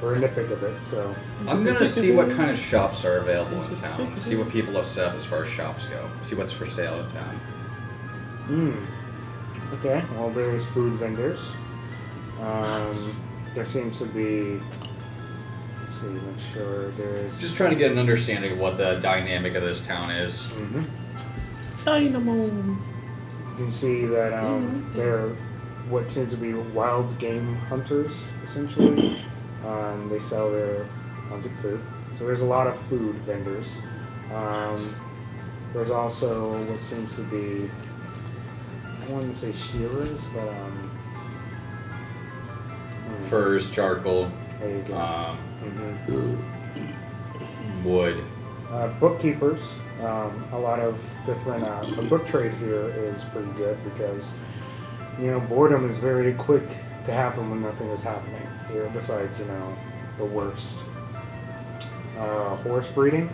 We're in the thick of it, so I'm gonna see what kind of shops are available in town. See what people have set up as far as shops go. See what's for sale in town. Okay. Well, there's food vendors. There seems to be. Let's see. Make sure there's. Just trying to get an understanding of what the dynamic of this town is. Dynamo. You can see that they're what seems to be wild game hunters, essentially. They sell their hunted food. So there's a lot of food vendors. There's also what seems to be, I wouldn't say shearers, but Furs, charcoal, there you go. wood. Bookkeepers. A lot of different. The book trade here is pretty good because boredom is very quick to happen when nothing is happening here. Besides, the worst. Horse breeding.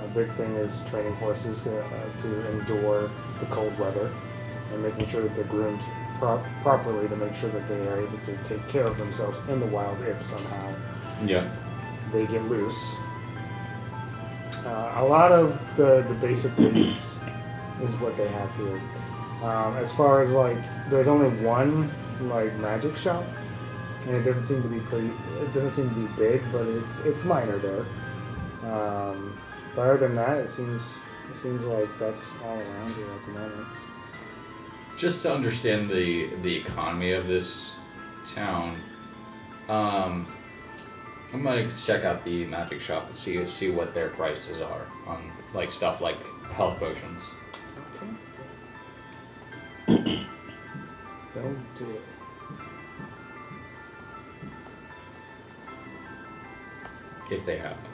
A big thing is training horses to endure the cold weather and making sure that they're groomed properly to make sure that they are able to take care of themselves in the wild if somehow Yeah. they get loose. A lot of the basic breeds is what they have here. As far as there's only one magic shop, and it doesn't seem to be big, but it's minor there. But other than that, it seems like that's all around here at the moment. Just to understand the economy of this town, I'm gonna check out the magic shop and see what their prices are on stuff like health potions. Okay. Don't do it. If they have them,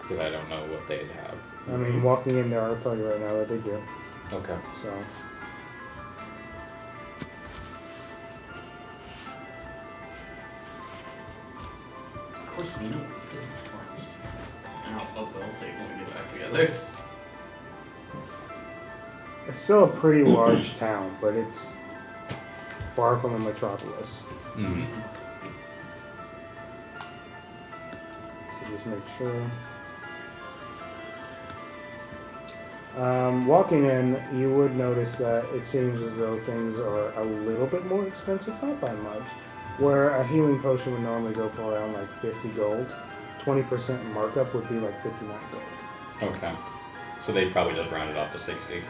because I don't know what they'd have. I mean, walking in there, I'll tell you right now that they do. Okay. So. Of course, we know. I don't know what they'll say when we get back together. It's still a pretty large town, but it's far from a metropolis. Mm-hmm. So just make sure. Walking in, you would notice that it seems as though things are a little bit more expensive, not by much. Where a healing potion would normally go for around 50 gold, 20% markup would be 59 gold. Okay. So they'd probably just round it off to 60.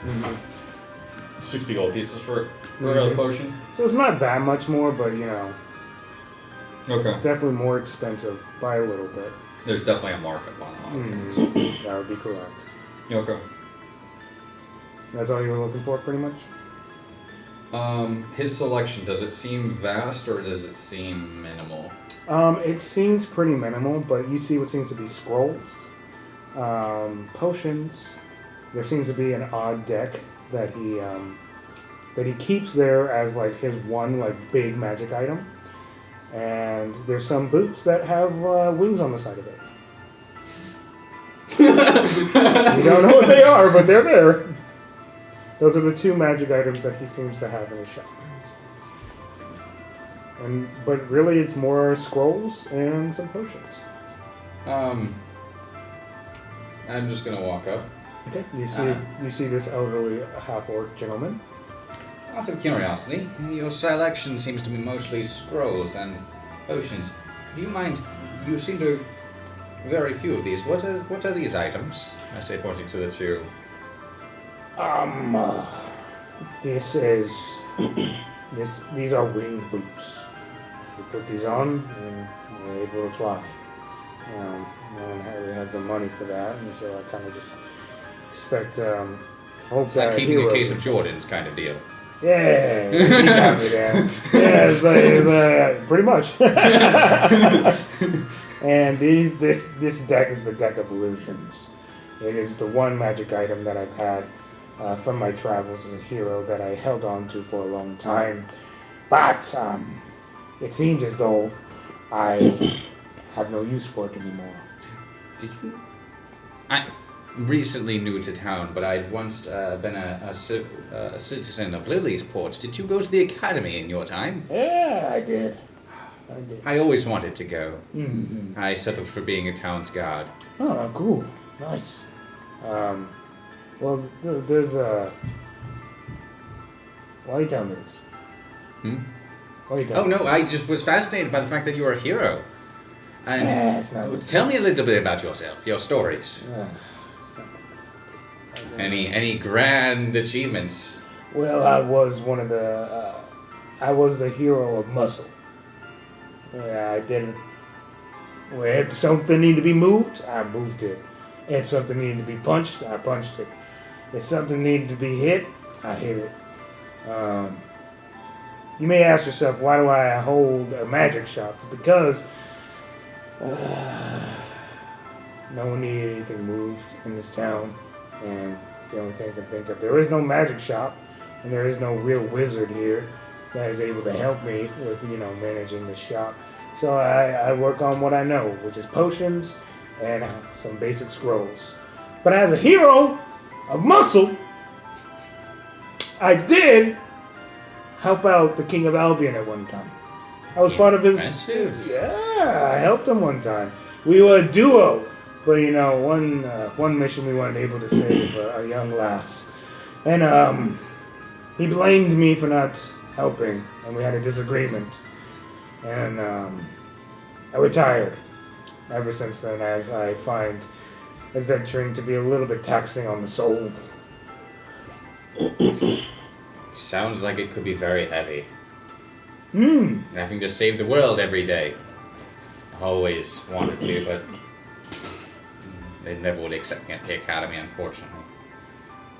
60 gold pieces for a potion. So it's not that much more, but Okay. it's definitely more expensive by a little bit. There's definitely a markup on a lot of things. That would be correct. Okay. That's all you were looking for, pretty much? His selection, does it seem vast or does it seem minimal? It seems pretty minimal, but you see what seems to be scrolls, potions. There seems to be an odd deck that he keeps there as like his one like big magic item, and there's some boots that have wings on the side of it. You don't know what they are, but they're there. Those are the two magic items that he seems to have in his shop. But really, it's more scrolls and some potions. I'm just gonna walk up. Okay. You see this elderly half-orc gentleman. Out of curiosity, your selection seems to be mostly scrolls and potions. Do you mind? You seem to have very few of these. What are these items? I say, pointing to the two. This is these are winged boots. You put these on and you're able to fly. No one really has the money for that, and so I kind of just expect. It's like keeping a case of Jordans kind of deal. Yeah, he got me there. Yeah, it's pretty much. And this deck is the Deck of Illusions. It is the one magic item that I've had from my travels as a hero that I held on to for a long time. But it seems as though I have no use for it anymore. Did you? I'm recently new to town, but I'd once been a citizen of Lilysport. Did you go to the academy in your time? Yeah, I did. I always wanted to go. Mm-hmm. I settled for being a town's guard. Oh, cool. Nice. Well, there's a... Why are you telling me this? Why are you telling me? No, I just was fascinated by the fact that you were a hero. And it's not tell me a little bit about yourself, your stories. Any grand achievements? Well, I was one of the... I was the hero of muscle. Yeah, I did it. Well, if something needed to be moved, I moved it. If something needed to be punched, I punched it. If something needed to be hit, I hit it. You may ask yourself, why do I hold a magic shop? It's because no one needed anything moved in this town, and it's the only thing I can think of. There is no magic shop, and there is no real wizard here that is able to help me with, managing the shop. So I work on what I know, which is potions and some basic scrolls. But as a hero of muscle, I did help out the King of Albian at one time. I was part of his... Impressive. Yeah, I helped him one time. We were a duo, but one mission we weren't able to save a young lass. And he blamed me for not helping, and we had a disagreement. And I retired. Ever since then, as I find adventuring to be a little bit taxing on the soul. Sounds like it could be very heavy. Hmm. Having to save the world every day. I always wanted to, but they never would accept me at the academy, unfortunately.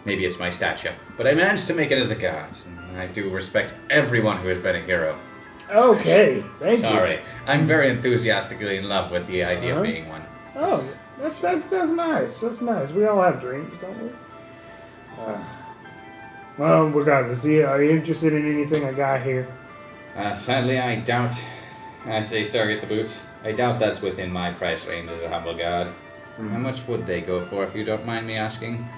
Maybe it's my stature, but I managed to make it as a guard, and I do respect everyone who has been a hero. Okay, thank you. Sorry, I'm very enthusiastically in love with the idea of being one. Oh, that's nice. That's nice. We all have dreams, don't we? Well, regardless, are you interested in anything I got here? Sadly, I doubt. I say Stargate the boots. I doubt that's within my price range as a humble guard. How much would they go for, if you don't mind me asking?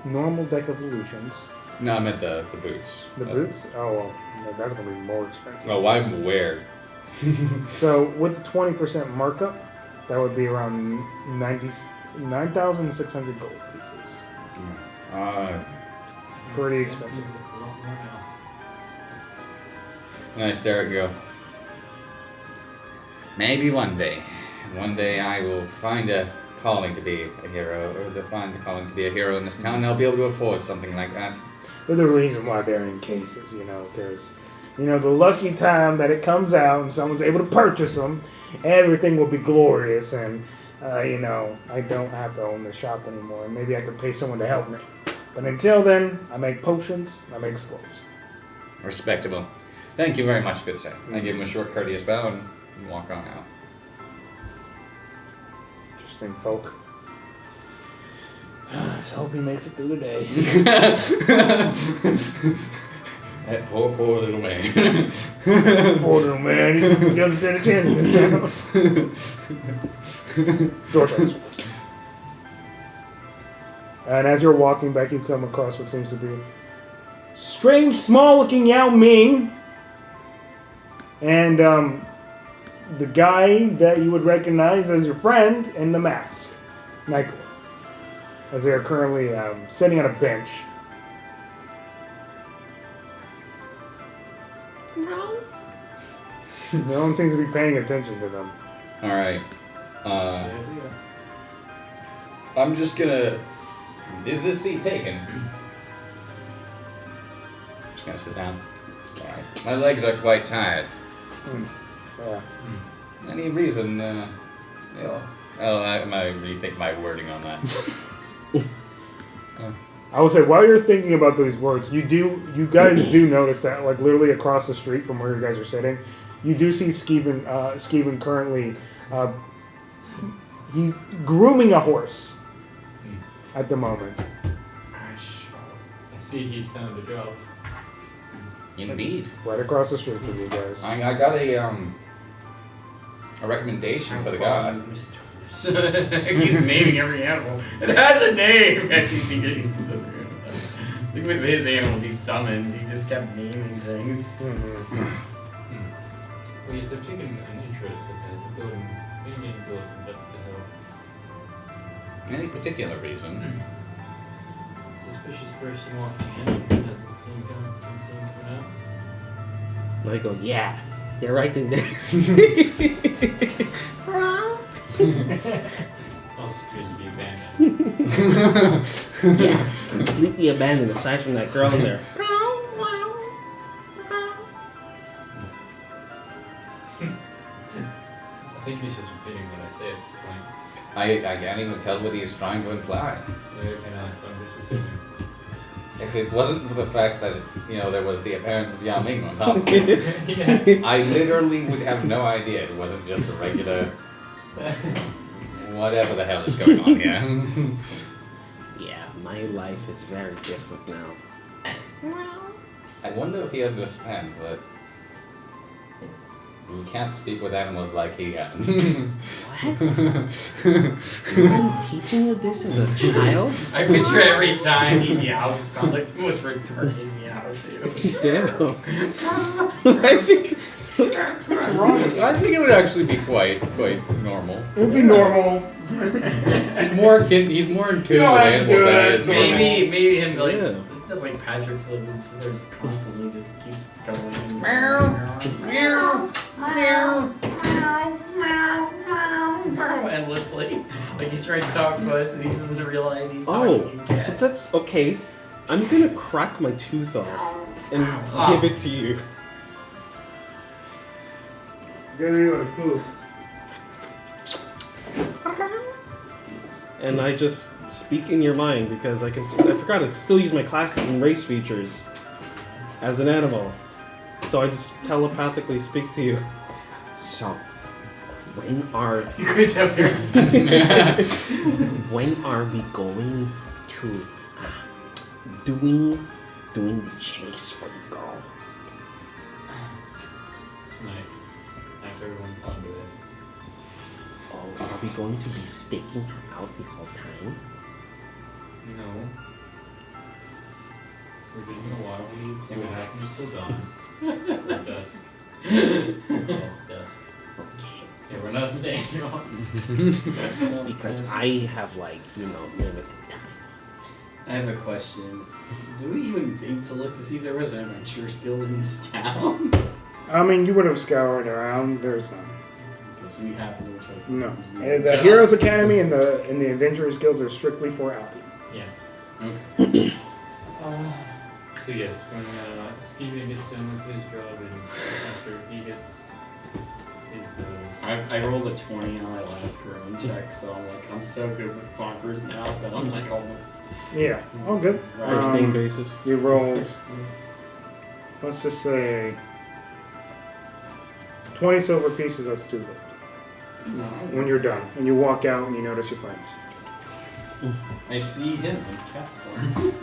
Normal Deck of Illusions. No, I meant the boots. The boots? Oh, well, that's going to be more expensive. Oh, I'm aware. So, with the 20% markup, that would be around 9,600 gold pieces. Pretty expensive. Nice, there we go. Maybe one day I will find a calling to be a hero, or find the calling to be a hero in this town, and I'll be able to afford something like that. But the reason why they're in cases, because, the lucky time that it comes out and someone's able to purchase them, everything will be glorious, and, I don't have to own the shop anymore, and maybe I could pay someone to help me. But until then, I make potions, I make scrolls. Respectable. Thank you very much, good sir. I give him a short, courteous bow and walk on out. Interesting folk. Let's hope he makes it through the day. That poor little man. Poor little man, he doesn't stand a chance in this town. Door shuts. And as you're walking back, you come across what seems to be strange, small-looking Yao Ming. And the guy that you would recognize as your friend in the mask, Nycowin. As they are currently sitting on a bench. No one seems to be paying attention to them. Alright. I'm just gonna... Is this seat taken? Just gonna sit down. Alright. My legs are quite tired. Yeah. Any reason, I might rethink my wording on that. I would say, while you're thinking about those words, you guys do notice that, like, literally across the street from where you guys are sitting, you do see Skeven currently, he's grooming a horse at the moment. I see he's found a job. Indeed. Right across the street from you guys. I got a recommendation for the god. He's naming every animal. It has a name! Actually, see, look with his animals he summoned. He just kept naming things. Well, yes, I've taken an interest in the building. Maybe in building up the hill. Any particular reason? Suspicious person walking in. Hasn't seen coming out. And I go, yeah, they're right in there. Also appears to be abandoned. Yeah, completely abandoned aside from that girl in there. I think he's just repeating what I say at this point. I can't even tell what he's trying to imply. Very kind of assuming. If it wasn't for the fact that, there was the appearance of Yao Ming on top of it, Yeah. I literally would have no idea it wasn't just a regular... whatever the hell is going on here. Yeah, my life is very different now. I wonder if he understands that you can't speak with animals like he can. What? I'm teaching you this as a child? I picture every time he meows, it sounds like he was retarded meow too. Damn. What's wrong with I think it would actually be quite normal. it? It would be normal. He's more in tune with animals than he is humans. Maybe him like Yeah. it's just like Patrick's living, so they're just constantly just keeps going. Endlessly. Like he's trying to talk to us and he doesn't realize he's talking to so that's okay. I'm gonna crack my tooth off and give it to you. And I just speak in your mind because I forgot to still use my classic and race features as an animal. So I just telepathically speak to you. So, when are we going to doing the chase for the girl? Tonight. After everyone's gone to bed. Oh, are we going to be staking her out the whole time? No. We're getting a while. See what happens till dawn. Or dusk. It's dusk. Okay. Yeah, we're not staying on. Because I have limited time. I have a question. Do we even think to look to see if there was an adventurers guild in this town? I mean, you would have scoured around. There's none. Okay, so we have no choice. No. The Heroes Academy and the Adventurers Guilds are strictly for Albian. Yeah. Okay. So yes, when Skeven gets done with his job and after he gets his I rolled a 20 on my last growing check, so I'm so good with Conquerors now that I'm like almost. Yeah. Oh, good. First name basis. You rolled let's just say 20 silver pieces, that's 2 gold. When you're done. And you walk out and you notice your friends. I see him in cat form.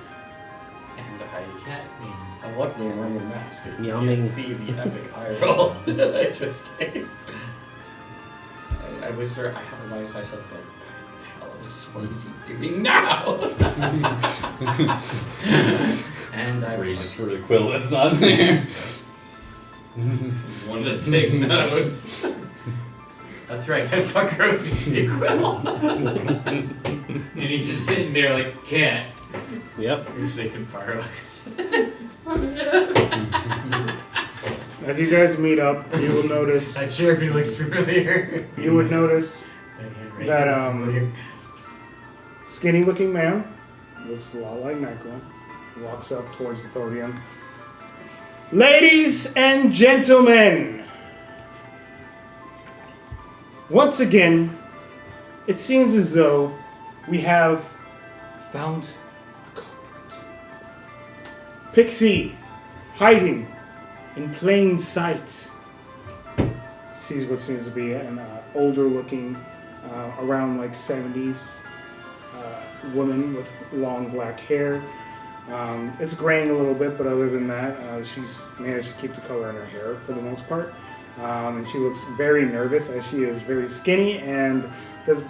And I look the normal mask. You Yummy. can't see the epic eye roll that I just gave. I whisper, I have advised myself, like, what is he doing now? And I Reach for the quill that's not there. wanted to take notes. That's right, that fucker owes me 2 quill. And he's just sitting there like, cat. Yep. You're shaking fireworks. As you guys meet up, you will notice. That Sharpie looks familiar. You would notice that skinny-looking man looks a lot like Nycowin. Walks up towards the podium. Ladies and gentlemen, once again, it seems as though we have found a culprit. Pixie, hiding in plain sight, sees what seems to be an older-looking, around like 70s woman with long black hair. It's graying a little bit, but other than that, she's managed to keep the color in her hair for the most part. And she looks very nervous as she is very skinny and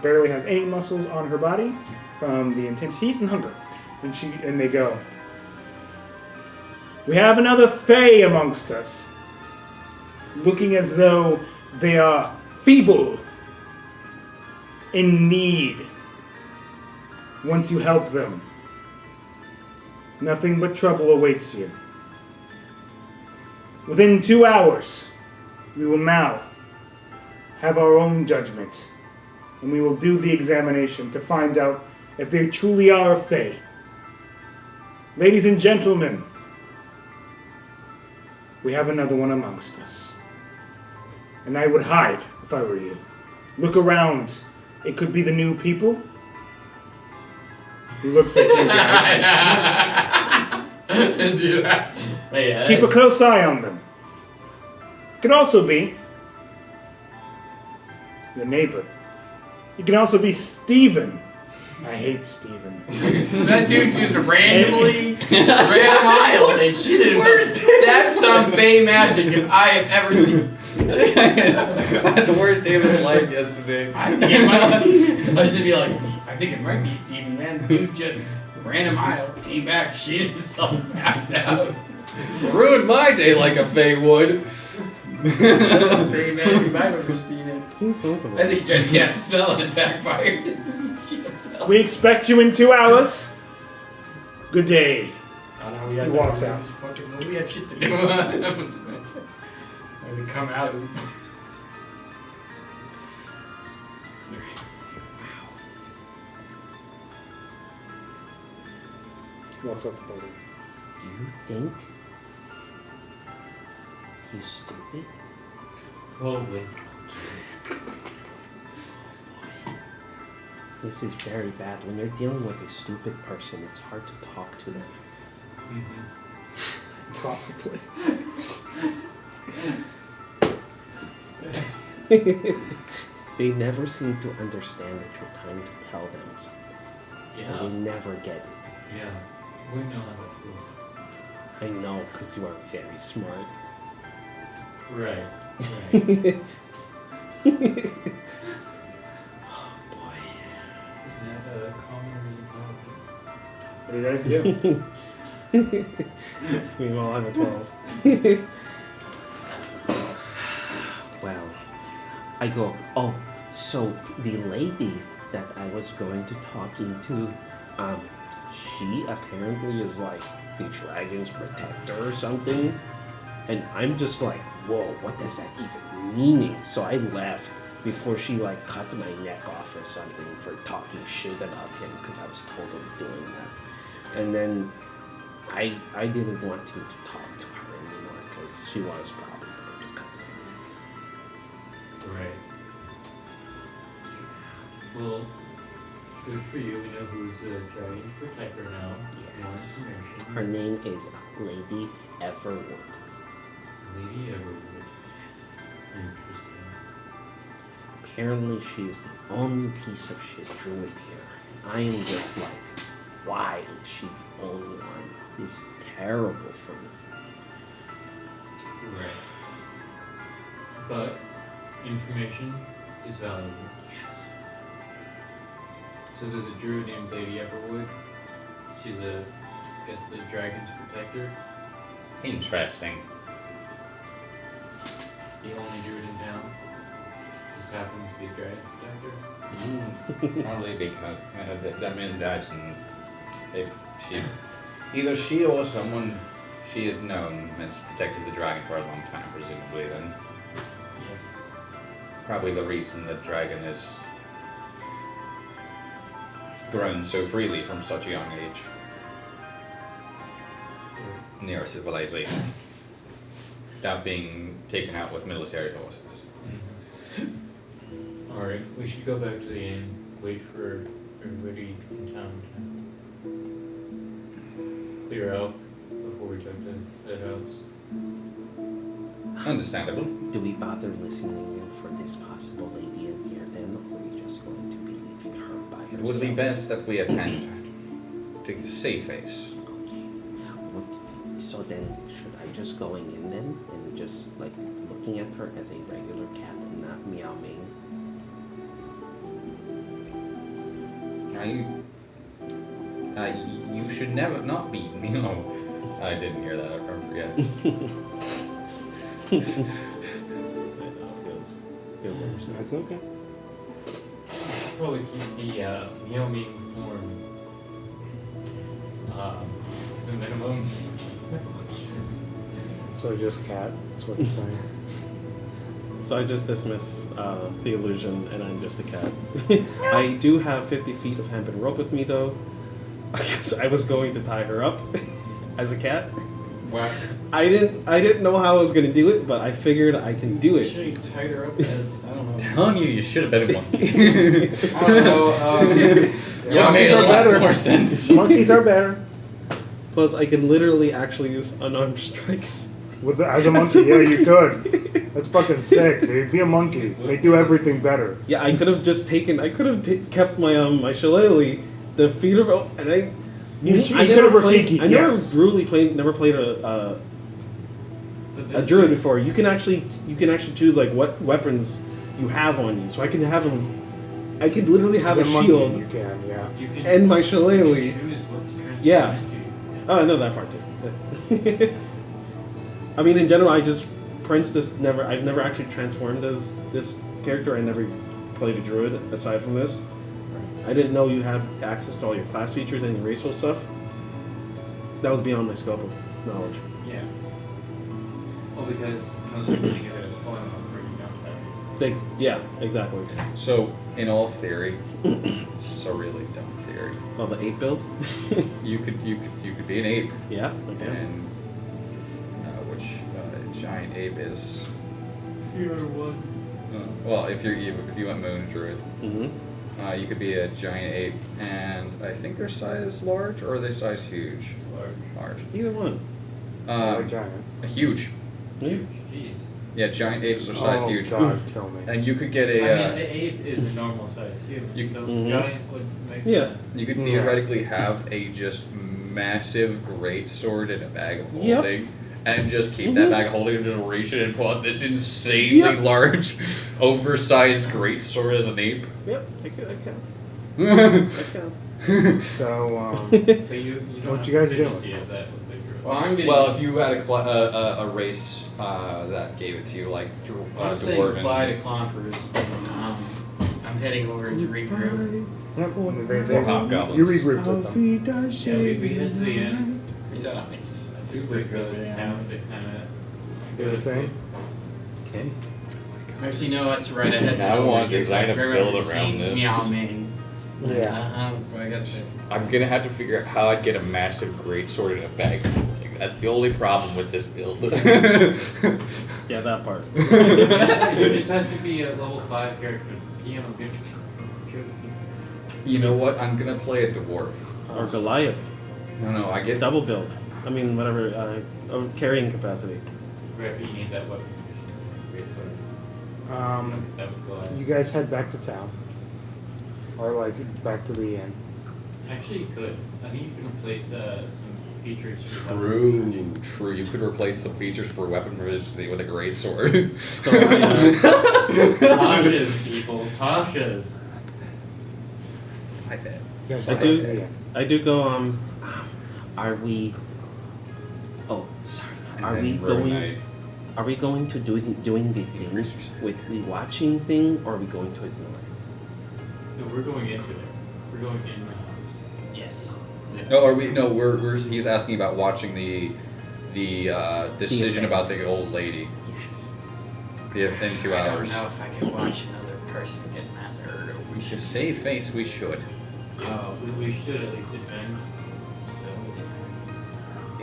barely has any muscles on her body from the intense heat and hunger. And they go, "We have another Fae amongst us, looking as though they are feeble, in need. Want to help them. Nothing but trouble awaits you. Within 2 hours, we will now have our own judgment, and we will do the examination to find out if they truly are a Fae. Ladies and gentlemen, we have another one amongst us. And I would hide if I were you. Look around. It could be the new people." He looks at you guys. Do that. But yeah, Keep a close eye on them. Could also be your neighbor. It can also be Steven. I hate Steven. that dude just randomly ran a mile and shit himself. That's some Bay magic if I have ever seen. I had the worst day of his life yesterday. I think it might be. I should be like, I think it might be Steven, man. Dude just ran a mile, came back, shit himself, passed out. Ruined my day like a Fae would. That's some Bay magic if I've ever seen it. I think he tried to cast a spell and it backfired. Shit himself. We expect you in 2 hours. Good day. I don't know, we guys He walks out. We have shit to do. As we come out, Walks up the podium. Do you think he's stupid? Probably. This is very bad. When you're dealing with a stupid person, it's hard to talk to them. Probably. They never seem to understand that you're trying to tell them something. Yeah. And they never get it. Yeah. We know how that feels. I know, because you are very smart. Right. Oh boy. Sitting at a common What do you guys do? Meanwhile, I'm a 12. Well, I go, oh, so the lady that I was going to talking to, she apparently is like the dragon's protector or something. And I'm just like, whoa, what does that even mean? So I left before she like cut my neck off or something for talking shit about him, because I was totally doing that. And then I didn't want to talk to her anymore because she was probably going to cut my neck. Right. Well, Good for you. We know who's the dragon protector now. More Yes. information. Her name is Lady Everwood. Lady Everwood. Interesting. Apparently, she's the only piece of shit druid here. I am just like, why is she the only one? This is terrible for me. Right. But information is valuable. Yes. So there's a druid named Lady Everwood. She's I guess the dragon's protector. Interesting. The only druid in town. This happens to be a dragon protector. Probably because that man died and either she or someone she had known has protected the dragon for a long time, presumably then. Yes. Probably the reason the dragon is grown so freely from such a young age near civilization, without being taken out with military forces. Alright, we should go back to the inn, wait for everybody in town to clear out before we talk to that house. Understandable. Do we bother listening in for this possible lady in here then, or are we just going to be leaving her by herself? It would be best that we attend to save face. Okay. So then, should I just going in then and just like looking at her as a regular cat and not meowing? Now you should never not be. I didn't hear that. I forget. Feels understandable. That's okay. Probably keep the meowing form to the minimum. So just cat. That's what he's saying. So I just dismiss the illusion, and I'm just a cat. I do have 50 feet of hemp and rope with me, though. I guess I was going to tie her up as a cat. Well, I didn't know how I was gonna do it, but I figured I can do it. Should have tied her up as, I don't know. telling you should have been a monkey. I don't know. Yeah, made a lot more sense. Monkeys are better. Plus, I can literally actually use unarmed strikes. As a monkey, yeah, you could. That's fucking sick, dude. Be a monkey. They do everything better. Yeah, I could have just taken. I could have kept my my shillelagh, the feeder, and I. You I could never have played. Rafiki, I never yes. brutally played. Never played a druid before. You can actually choose like what weapons you have on you. So I can have them. I could literally have As a monkey, shield You can, yeah. You can, and my you shillelagh. can choose what to transform Yeah. into. Oh, I know that part too. I mean, in general, I just Prince. I've never actually transformed as this character. I never played a druid aside from this. I didn't know you had access to all your class features and your racial stuff. That was beyond my scope of knowledge. Yeah. Well, because most people think of it as polymorph, where you don't have Yeah, exactly. So, in all theory, this is a really dumb theory. Oh, the 8 build. You could be an ape, Yeah. Okay. and which giant ape is. Well, if you went moon druid, Mm-hmm. you could be a giant ape, and I think they're size large or are they size huge? Large. Either one. Giant. Huge. Yeah. Jeez. Yeah, giant apes are size Oh, huge. God, kill me. And you could get I mean, a. an ape is a normal size human, You- so Mhm. giant would make Yeah. sense. You could Yeah. theoretically have a just massive great sword in a bag of Yep. holding, and just keep that bag of holding and just reach it and pull out this insanely Yep. large, oversized great sword as an ape. Yep. I can. So, But you don't What have you guys doing? proficiency as that with the druid. Well, I'm getting. Well, if you had a race that gave it to you, like I'm saying goodbye to dwarven. Clompers. I'm heading over to regroup. Or hobgoblins. You regroup with them. Yeah, we head to the inn. Nice. I think we go to the town to kind of Do the thing. Okay. Actually, no, that's right. I had I wanna design a build around this. Meow Ming. Yeah. I guess. I'm gonna have to figure out how I'd get a massive great sword in a bag of holding. That's the only problem with this build. Yeah, that part. You just had to be a level 5 character. DM a good You know what? I'm gonna play a dwarf. Or Goliath. No, I get Double build. I mean, whatever. Carrying capacity. Right, but you need that weapon efficiency. Great sword. That would go out. You guys head back to town, or like back to the inn. Actually, you could. I think you can replace some features for True. You could replace some features for weapon proficiency with a great sword. So Tasha's, people. Tasha's. I bet. You guys I head back to the do. inn. I do go. Are we? Oh, sorry. Are we going? Are we going to doing the thing with the watching thing, or are we going to ignore it? No, we're going into there. We're going in the house. Yes. No, are we? No, we're. He's asking about watching the decision about the old lady. Yes. Yeah, in 2 hours. I don't know if I can watch another person get massacred or if we To should. save face, we should. Yes, we should at least defend. So,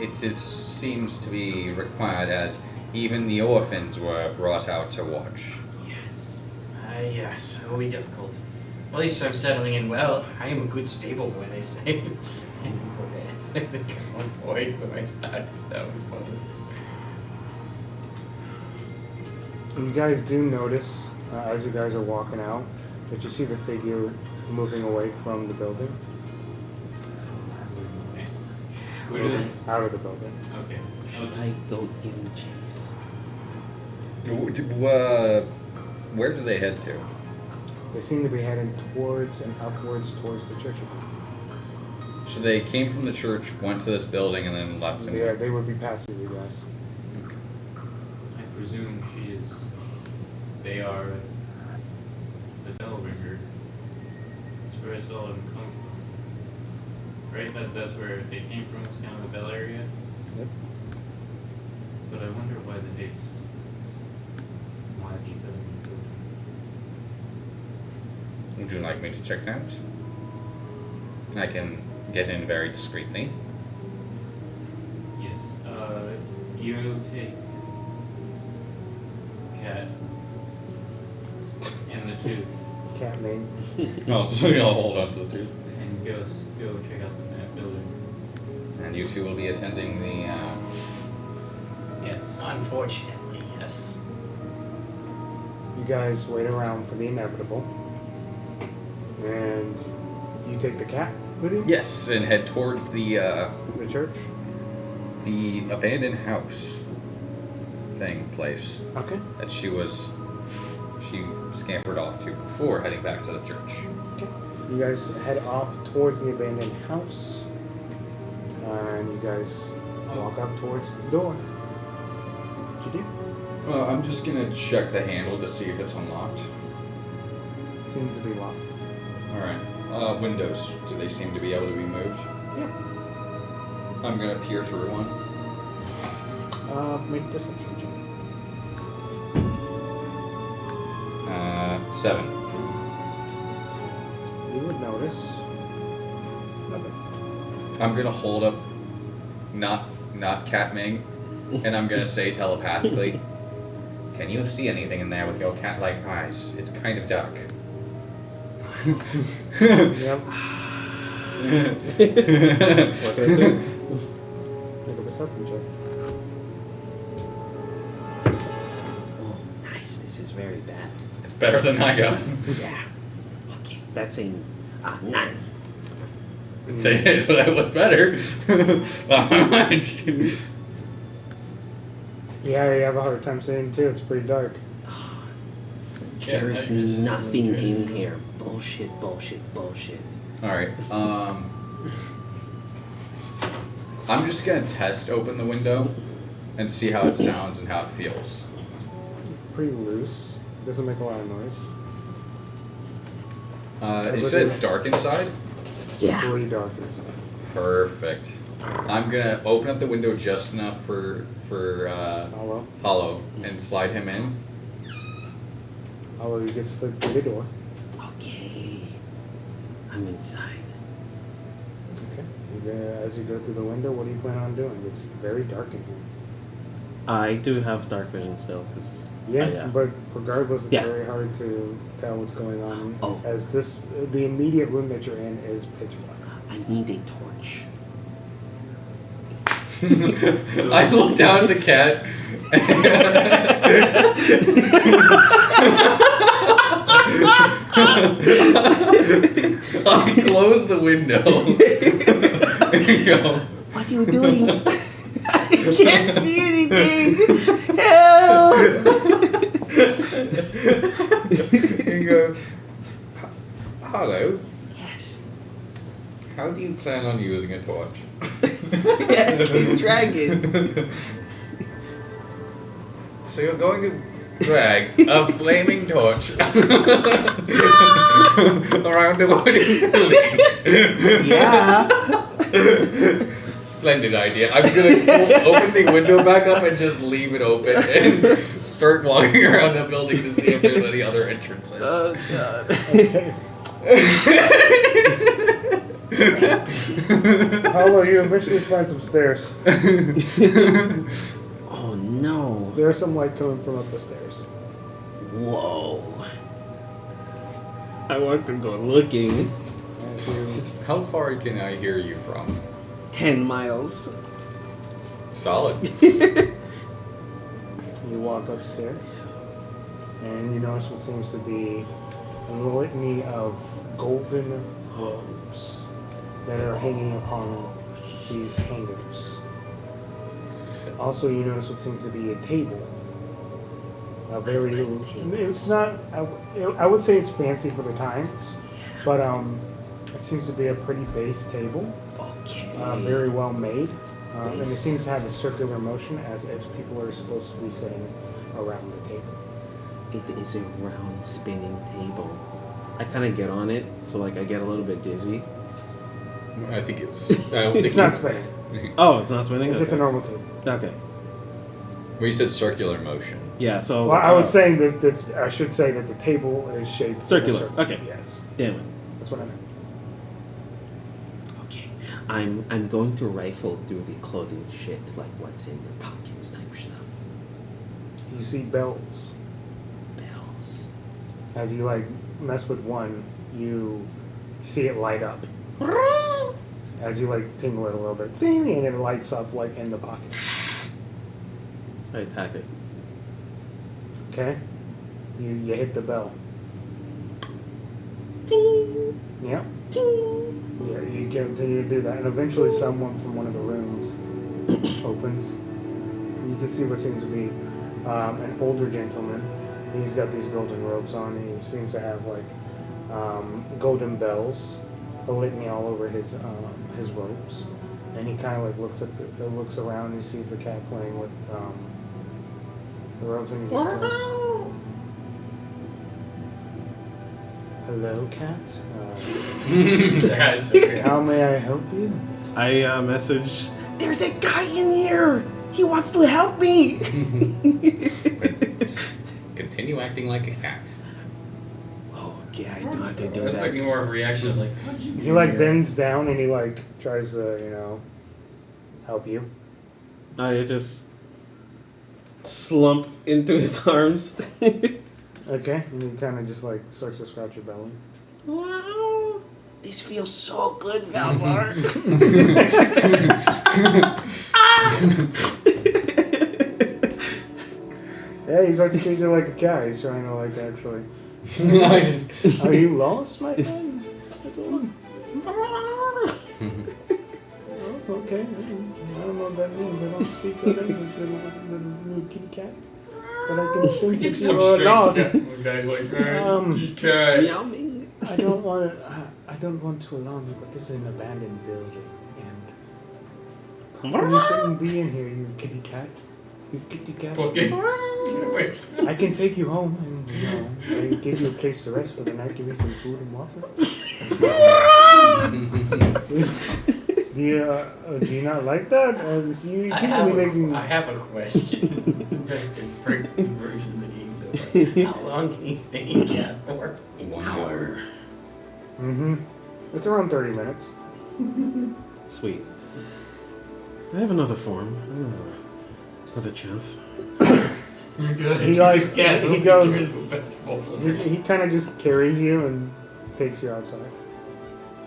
It seems to be required as even the orphans were brought out to watch. yes. Yes, it will be difficult. Well, at least I'm settling in well. I am a good stable boy, they say. The common boy by my side, so it's funny. And you guys do notice, as you guys are walking out, that you see the figure moving away from the building, where did out of the building. Okay. Should I go give him chase? Where do they head to? They seem to be heading towards and upwards towards the church. So they came from the church, went to this building, and then left. And Yeah, they would be passing you guys. I presume she is. They are the Bellringer. That's where I saw them come from. Right? That's where they came from, it's kind of the Bell area. Yep. But I wonder why the haste. Why the Bellringer. Would you like me to check it out? I can get in very discreetly. Yes. You take Cat and the tooth Cat name. Oh, so you'll hold on to the two. and go check out that building. And you two will be attending the. Yes. Unfortunately, yes. You guys wait around for the inevitable. And you take the cat with you? Yes, and head towards the church? the abandoned house place Okay. that she scampered off to before heading back to the church. Okay. You guys head off towards the abandoned house. And you guys walk up towards the door. What'd you do? Well, I'm just gonna check the handle to see if it's unlocked. Seems to be locked. Alright. Windows, do they seem to be able to be moved? Yeah. I'm gonna peer through one. Make a perception check. 7. You would notice nothing. I'm gonna hold up, not Cat Ming, and I'm gonna say telepathically, "Can you see anything in there with your cat-like eyes? It's kind of dark." Yep. What can I say? Make a perception check. Oh, nice. This is very bad. It's better than I got. Yeah. Okay, that's a 9. Say it, but that was better. Yeah, you have a hard time seeing too. It's pretty dark. There's nothing in here. Bullshit. Alright, I'm just gonna test open the window and see how it sounds and how it feels. Pretty loose. Doesn't make a lot of noise. You said it's dark inside? Yeah. Pretty dark inside. Perfect. I'm gonna open up the window just enough for Hollow. Hollow and slide him in. Hollow, you get slipped through the door. Okay. I'm inside. Okay. As you go through the window, what do you plan on doing? It's very dark in here. I do have dark vision still, because Yeah, but regardless, it's Yeah. very hard to tell what's going on. Oh. As the immediate room that you're in is pitch black. I need a torch. I look down at the cat. I close the window. And go, What are you doing? I can't see anything. Help! and go, hello. Yes. How do you plan on using a torch? Yeah, dragon. So you're going to drag a flaming torch around the wooden building. Yeah. Splendid idea. I'm gonna open the window back up and just leave it open and start walking around the building to see if there's any other entrances. Oh god. Hello, you eventually find some stairs. Oh no. There's some light coming from up the stairs. Whoa. I want to go looking. As you, How far can I hear you from? 10 miles. Solid. you walk upstairs, and you notice what seems to be a litany of golden robes that are hanging upon these hangers. Also, you notice what seems to be a table. A very, it's not, I would say it's fancy for the times, but it seems to be a pretty base table. Okay. Very well made. And it seems to have a circular motion as if people are supposed to be sitting around the table. It is a round spinning table. I kind of get on it, so like I get a little bit dizzy. I think it's. I don't think It's not spinning. Oh, it's not spinning? It's just a normal table. Okay. We said circular motion. Yeah, so Well, I was saying that I should say that the table is shaped in a Circular. circle. Okay. Yes, Damn it. that's what I meant. Okay. I'm going to rifle through the clothing shit, like what's in your pockets type stuff. You see bells. Bells. As you like mess with one, you see it light up. As you like tingle it a little bit, ding, and it lights up like in the pocket. I attack it. Okay, you hit the bell. Ding! Yeah. Ding! Yeah, you continue to do that, and eventually someone from one of the rooms opens. You can see what seems to be an older gentleman. He's got these golden robes on. He seems to have like golden bells, a litany all over his robes. And he kind of like looks around and he sees the cat playing with the robes, and he just goes, "Hello, cat. That's so great. How may I help you?" I message, "There's a guy in here! He wants to help me!" Continue acting like a cat. Oh, yeah, I do have to I do was expecting that. more of a reaction of like, how'd you get He like here? bends down and he like tries to, help you. I just slump into his arms. Okay, and he kind of just like starts to scratch your belly. Wow. This feels so good, Valbar. Yeah, he starts to treat you like a cat. He's trying to like actually. I just. Are you lost, my friend? Oh, okay. I don't know what that means. I don't speak the language, little kitty cat. But I can sense It's if some you are strange lost. guy's like, Um, okay. Meowing. I don't want to alarm you, but this is an abandoned building, and you shouldn't be in here, you kitty cat. You kitty cat. Fucking. Wait. I can take you home and give you a place to rest for the night, give you some food and water. Do you not like that? You I keep have, me making. I have a question. Break the version of the game to like, how long can he stay in cat for? An hour. It's around 30 minutes. Sweet. I have another form. Another chance. You're good. He like he goes. Festival. He kind of just carries you and takes you outside.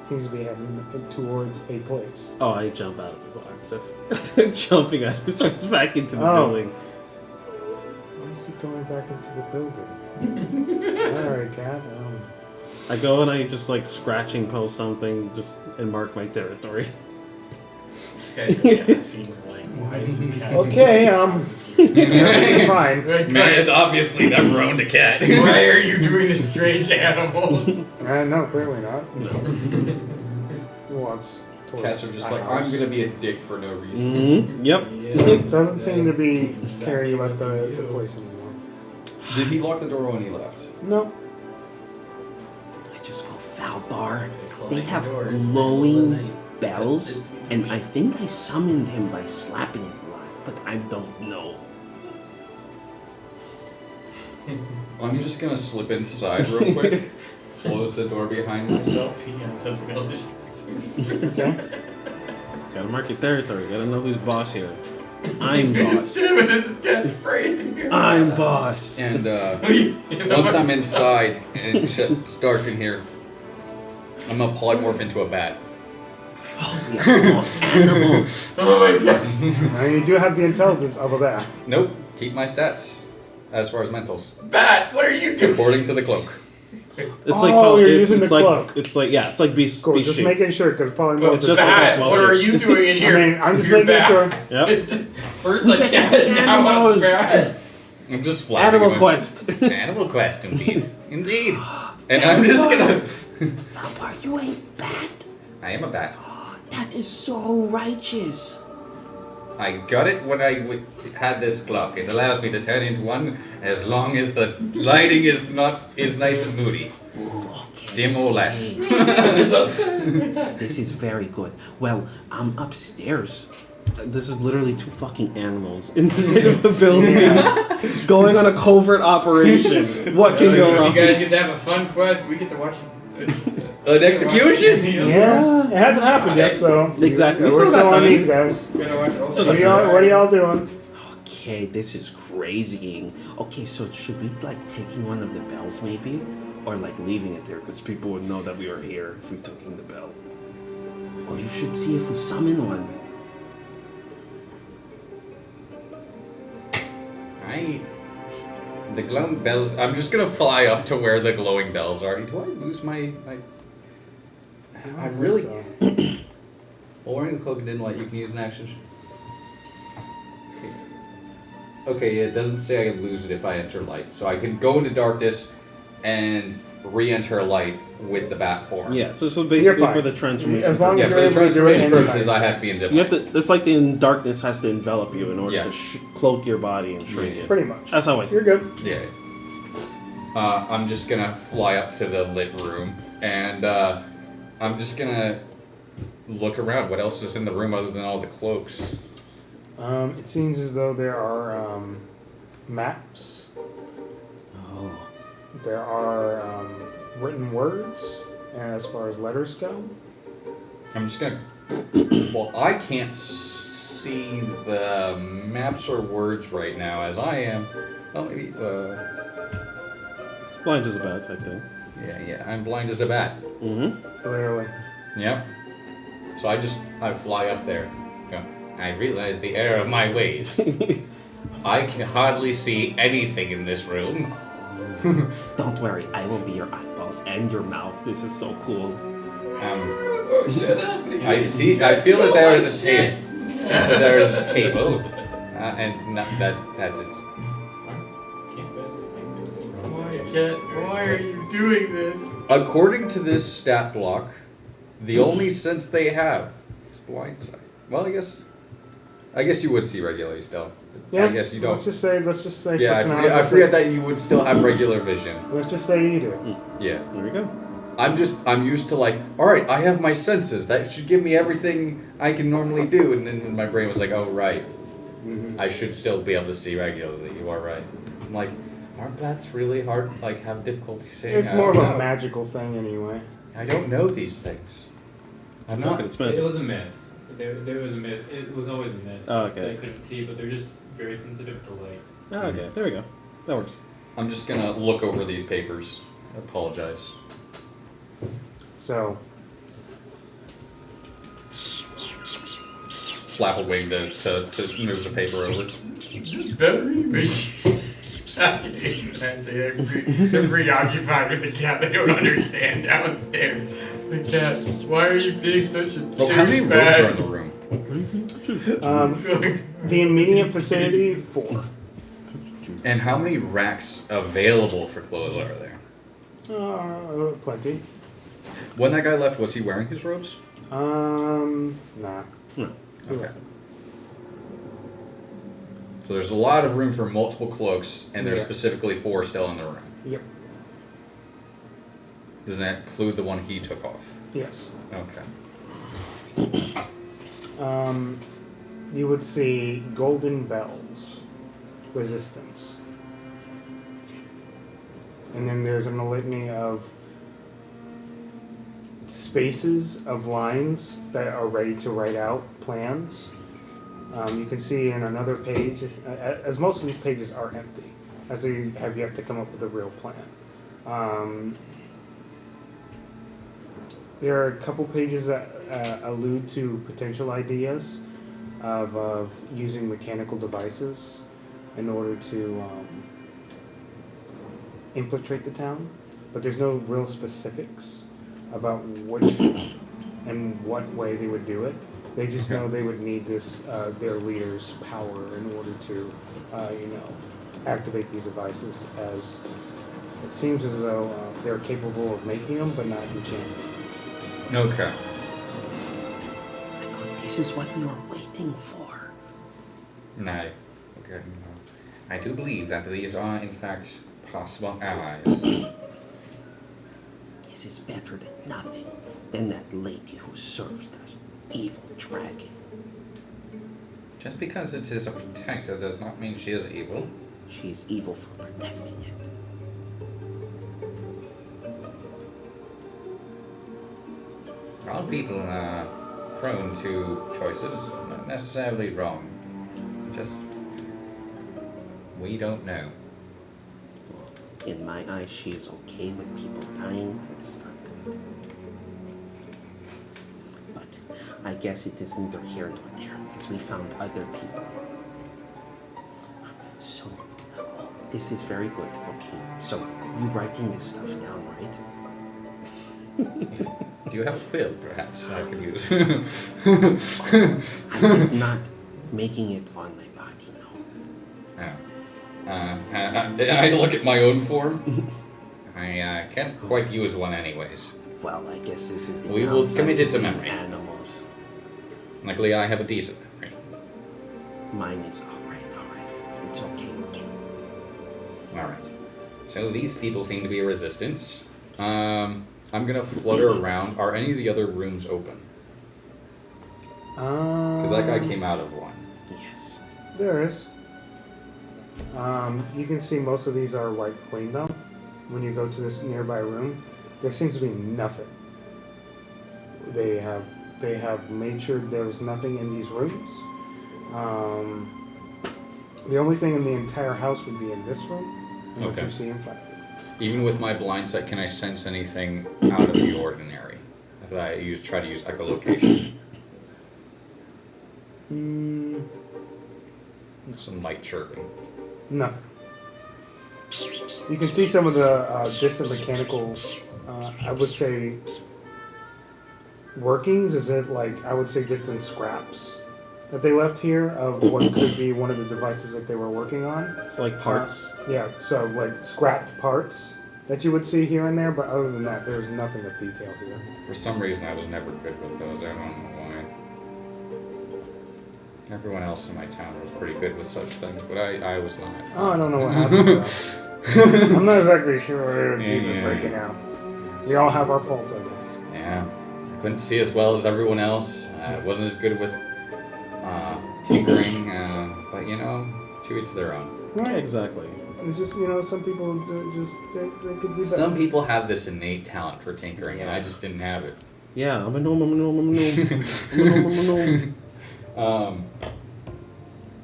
Seems to be heading towards a place. Oh, I jump out of his arms. I'm jumping out of his arms back into the Oh. building. Why is he going back into the building? Alright, cat. I go and I just like scratching post something just and mark my territory. This guy's got his fever. Like, why is this cat? Okay, fine. Man has obviously never owned a cat. Why are you doing this strange animal? No, clearly not. He wants towards Cats are just a like, house. I'm gonna be a dick for no reason. Mm-hmm. Yep. It doesn't seem to be caring about the place anymore. Did he lock the door when he left? No. I just go Valbar. They have glowing bells, and I think I summoned him by slapping it a lot, but I don't know. I'm just gonna slip inside real quick, close the door behind myself. Yeah, something else. Okay. Gotta mark your territory. Gotta know who's boss here. I'm boss. Damn it, this is cat's brain in here. I'm boss. And once I'm inside and it's dark in here, I'm gonna polymorph into a bat. Oh, we are all animals. Oh my god. I mean, you do have the intelligence of a bat. Nope, keep my stats as far as mentals, Bat, what are you doing? according to the cloak. It's Oh, you're using it's the like cloak. it's like yeah, it's like beast Cool, beast just shape. making sure, because probably But It's just like bat, a small what ship. are you doing in here? I mean, I'm just You're making bat. sure. Yep. First a cat, now a Animals. bat. I'm just flapping. Animal my- Quest. Animal Quest, indeed. Indeed. And I'm just gonna... Valbar, you ain't bad. I am a bat. That is so righteous. I got it when I had this clock. It allows me to turn into one as long as the lighting is nice and moody. Okay. Dim or less. This is very good. Well, I'm upstairs. This is literally two fucking animals inside of the building, going on a covert operation. What can go You wrong? guys get to have a fun quest. We get to watch An execution? Yeah, it hasn't happened yet, so. Exactly. We're We still still got on time. these guys. We're gonna watch So What are y'all doing? Okay, this is crazying. Okay, so should we like taking one of the bells maybe, or like leaving it there because people would know that we were here if we took in the bell. Or you should see if we summon one. The glowing bells... I'm just gonna fly up to where the glowing bells are. Do I lose my... I'm really... Well, wearing the cloak and dim light, you can use an action... Okay, it doesn't say I lose it if I enter light. So I can go into darkness and re-enter light with the bat form. Yeah, so basically fine. for the transformation. As long Yeah, as for you're the able to do it transformation anytime. purposes, I have to be in dim you light. have to. It's like the darkness has to envelop you in order Yeah. to cloak your body and shrink Yeah. it. Pretty much. That's how I see You're it. good. Yeah. I'm just gonna fly up to the lit room and I'm just gonna look around. What else is in the room other than all the cloaks? It seems as though there are maps. Oh. There are written words, and as far as letters go. I'm just gonna. Well, I can't see the maps or words right now as I am. Well, maybe. Blind as a bat type thing. Yeah. I'm blind as a bat. Mm-hmm. Clearly. Yep. So I fly up there. Go, I realize the error of my ways. I can hardly see anything in this room. Don't worry, I will be your eyeballs and your mouth. This is so cool. Oh, shut up. I feel that there is a table. Since that there is a table, and not that is. Why are you doing this? According to this stat block, the only sense they have is blind sight. Well, I guess you would see regularly still. Yeah. I guess you don't. Let's just say. Yeah, I forget that you would still have regular vision. Let's just say you do. Yeah. There we go. I'm used to like, alright, I have my senses. That should give me everything I can normally do. And then my brain was like, oh, right. I should still be able to see regularly. You are right. I'm like, aren't bats really hard, like, have difficulty seeing? It's I more of don't a know. magical thing anyway. I don't know these things. I'm Fuck not. it, it's It meant. was a myth. There was a myth. It was always a myth. Oh, okay. They couldn't see, but they're just very sensitive to light. Oh, okay, there we go. That works. I'm just gonna look over these papers. I apologize. So, Flap a wing to move the paper over. Very They're preoccupied with the cat they don't understand downstairs. The cat, why are you being such a Well, how many rooms are in the room? the immediate vicinity, 4. And how many racks available for clothes are there? Plenty. When that guy left, was he wearing his robes? Nah. Okay. So there's a lot of room for multiple cloaks, and there's Yeah. specifically 4 still in the room. Yep. Does that include the one he took off? Yes. Okay. You would see golden bells, resistance. And then there's a litany of spaces of lines that are ready to write out plans. You can see in another page, as most of these pages are empty, as they have yet to come up with a real plan. There are a couple pages that allude to potential ideas of using mechanical devices in order to infiltrate the town, but there's no real specifics about which and what way they would do it. They just know they would need this their leader's power in order to, activate these devices. As it seems as though they're capable of making them, but not enchanting. Okay. This is what we were waiting for. No. Okay. No. I do believe that these are, in fact, possible allies. This is better than nothing. Than that lady who serves that evil dragon. Just because it is a protector does not mean she is evil. She is evil for protecting it. All people are prone to choices, not necessarily wrong. Just, we don't know. In my eyes, she is okay with people dying. That is not good. But I guess it is neither here nor there, because we found other people. So, this is very good. Okay, so you writing this stuff down, right? Do you have a quill, perhaps, I could use? I did not making it on my body, no. I look at my own form. I can't quite use one anyways. Well, I guess this is the We will downside commit it of to being memory. Animals. Luckily, I have a decent memory. Mine is alright. It's okay. Alright. So these people seem to be a resistance. I'm gonna flutter around. Are any of the other rooms open? Because that guy came out of one. Yes. There is. You can see most of these are white cleaned up. When you go to this nearby room, there seems to be nothing. They have made sure there was nothing in these rooms. The only thing in the entire house would be in this room, and what Okay. you see in front of you. Even with my blind sight, can I sense anything out of the ordinary? If I try to use echolocation. Some light chirping. Nothing. You can see some of the distant mechanical, I would say, workings. Is it like, I would say, distant scraps that they left here of what could be one of the devices that they were working on? Like parts. Yeah, so like scrapped parts that you would see here and there, but other than that, there's nothing of detail here. For some reason, I was never good with those. I don't know why. Everyone else in my town was pretty good with such things, but I was not. Oh, I don't know what happened to that. I'm not exactly sure what keeps it breaking out. We all have our faults, I guess. Yeah. I couldn't see as well as everyone else. I wasn't as good with tinkering, but to each their own. Right. Exactly. It's just, some people they could do that. Some people have this innate talent for tinkering, and I just didn't have it. Yeah, I'm a gnome.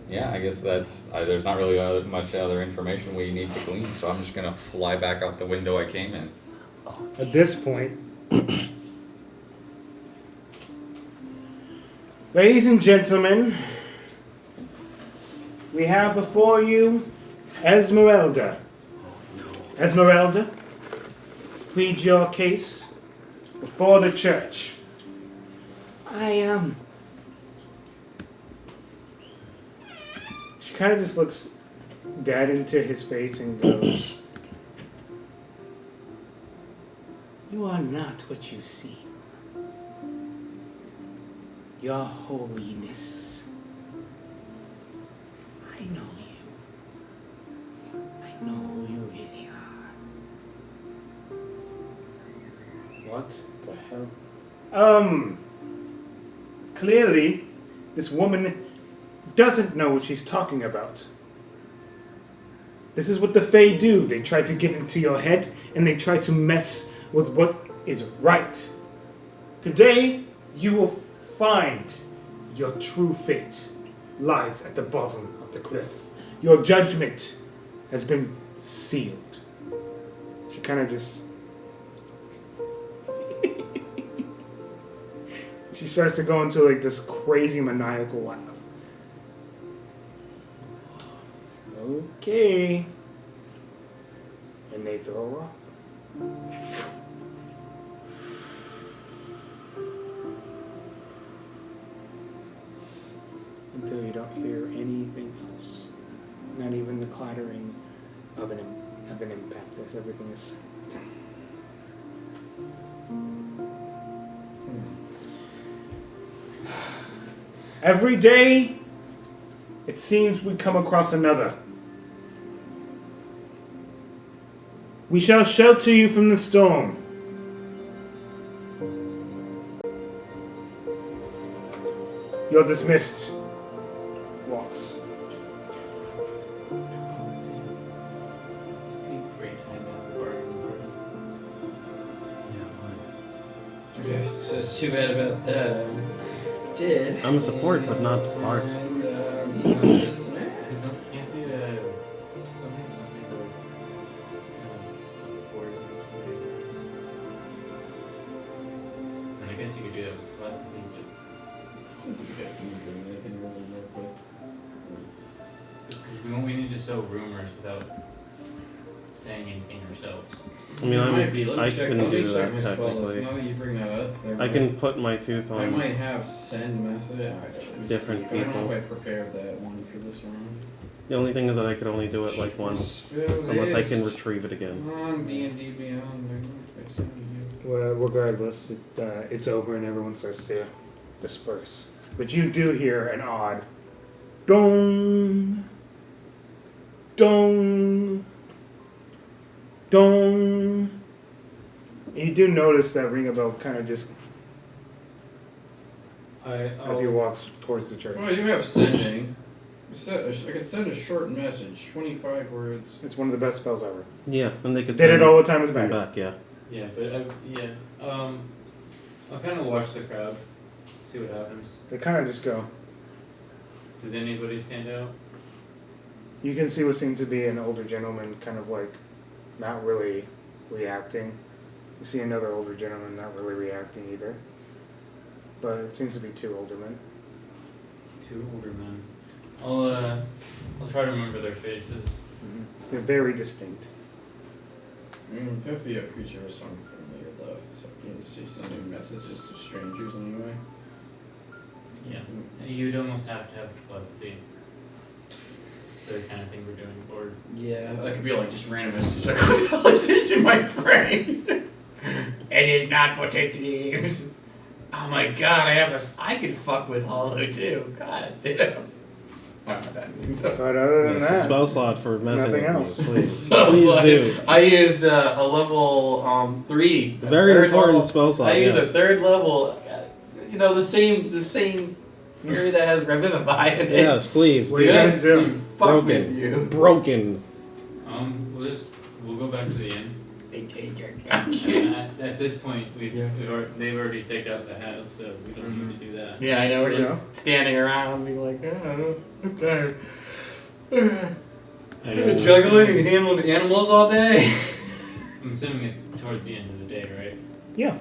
Yeah, I guess that's. There's not really much other information we need to glean, so I'm just gonna fly back out the window I came in. At this point, ladies and gentlemen, we have before you Esmeralda. Esmeralda, plead your case before the church. She kind of just looks dead into his face and goes, "You are not what you seem. Your holiness. I know you. I know who you really are." What the hell? Clearly, this woman doesn't know what she's talking about. This is what the Fae do. They try to get into your head, and they try to mess with what is right. Today, you will find your true fate lies at the bottom of the cliff. Your judgment has been sealed. She kind of just... she starts to go into like this crazy maniacal laugh. Okay. And they throw her off. Until you don't hear anything else. Not even the clattering of an impact, as everything is silent. Every day, it seems we come across another. We shall shelter you from the storm. You're dismissed. Walks. So it's too bad about that. Did. I'm a support, but not art. And, he knows his man. Can't do something and I guess you could do that with telepathy, I don't think that anything they can really work with. because we need to sow rumors without saying anything ourselves. I mean, Might be. Let I me check. can Let me do check that my spell list. technically. Now that you bring that up, I can put my tooth I on. might have send message. Different I don't know people. if I prepared that one for this round. The only thing is that I could only do it like once, unless I can retrieve it again. On D&D Beyond. Well, regardless, it's over and everyone starts to disperse. But you do hear an odd dong, dong, dong. And you do notice that ring a bell kind of just as he walks towards the church. Oh, you have sending. I could send a short message, 25 words. It's one of the best spells ever. Yeah, and they could Did send it all the time as come bad. back. Yeah. Yeah, but I'll kind of watch the crowd, see what happens. They kind of just go. Does anybody stand out? You can see what seemed to be an older gentleman kind of like not really reacting. You see another older gentleman not really reacting either. But it seems to be two older men. Two older men. I'll try to remember their faces. They're very distinct. It does be a creature of some familiar though, so you need to see sending messages to strangers anyway. Yeah. You'd almost have to have telepathy. The kind of thing we're doing for. Yeah, that could be like just random message. Like, what the hell is this in my brain? It is not what it seems. Oh my god, I could fuck with Hollow too. God damn. But other than Yes, a that, spell slot for messing nothing with else. you, please. So Please like, do. I used a level 3. Very third important level, spell slot. I used a Yes. third level. The same area that has Revivify in it. Yes, please. What do you guys do? To fuck with Broken. you. Broken. We'll go back to the inn. They take your At this point, they've already staked out the house, so we don't need to do that. Yeah, I know. We're Yeah. just standing around being like, oh, I'm tired. I I've been juggling and handling animals all day. I'm assuming it's towards the end of the day, right? Yeah,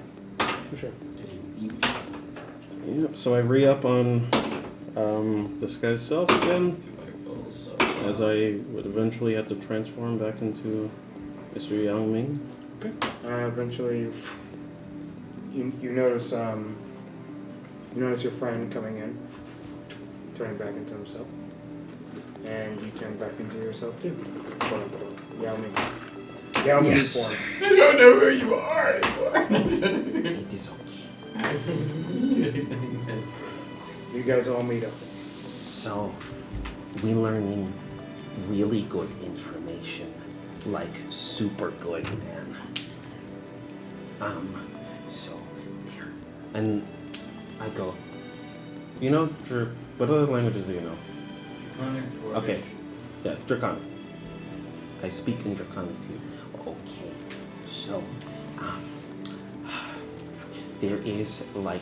for sure. Yep, so I re-up on Disguise Self again, as I would eventually have to transform back into Mr. Yang Ming. Okay. Eventually, you notice your friend coming in, turning back into himself, and you turn back into yourself too. Quote unquote. Yao Ming. Yao Ming form. I don't know who you are anymore. It is okay. You guys all meet up. So, we learning really good information, like super good, man. So there, and I go. You know, what other languages do you know? Okay, yeah, Draconic. I speak in Draconic too. Okay, so there is like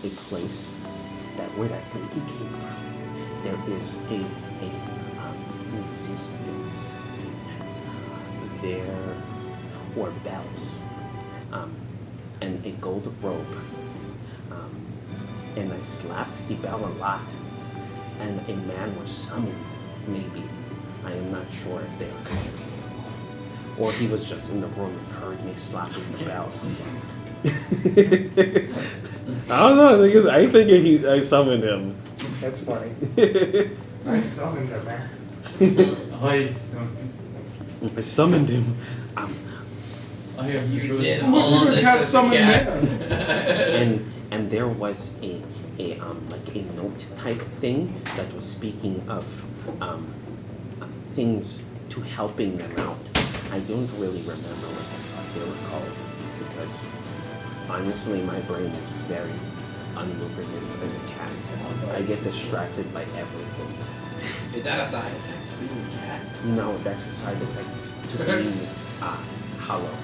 a place where that lady came from. There is a resistance there, or bells, and a gold robe. And I slapped the bell a lot, and a man was summoned. Maybe, I am not sure if they are coming, or he was just in the room and heard me slapping the bells. I don't know. I figured I summoned him. That's funny. I summoned him, man. I summoned him. I have You chosen- did all this Have as a someone cat. And there was a like a note type thing that was speaking of things to helping them out. I don't really remember what the fuck they were called, because honestly my brain is very unlucrative as a cat. I get distracted by everything. Is that a side effect to being a cat? No, that's a side effect to being hollow.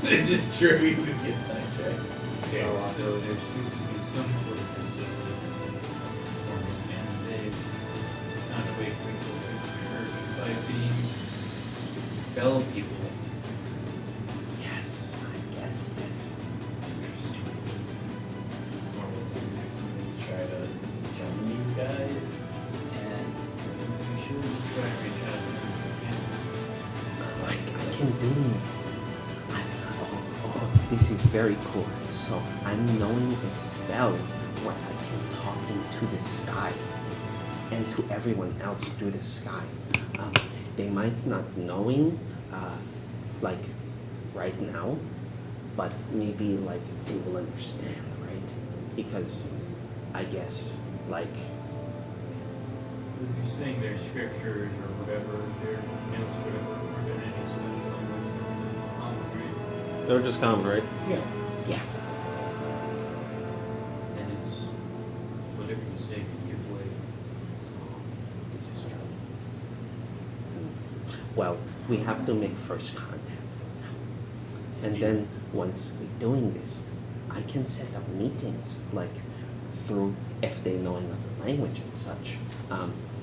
This is true. You could get sidetracked. Okay, so there seems to be some sort of resistance, and they've found a way to infiltrate the church by being bell people. Yes, I guess, yes. Interesting. Somebody try to jump these guys. And we should try and reach out to them if we can. I can do it. This is very cool. So I'm knowing a spell where I can talk into the sky and to everyone else through the sky. They might not knowing, like right now, but maybe like they will understand, right? Because I guess like You're saying their scriptures or whatever, their notes, whatever, are there any special? Right? they're just common, right? Yeah. Yeah. And it's whatever you say can give way. This is true. Well, we have to make first contact. And then once we're doing this, I can set up meetings like through, if they know another language and such,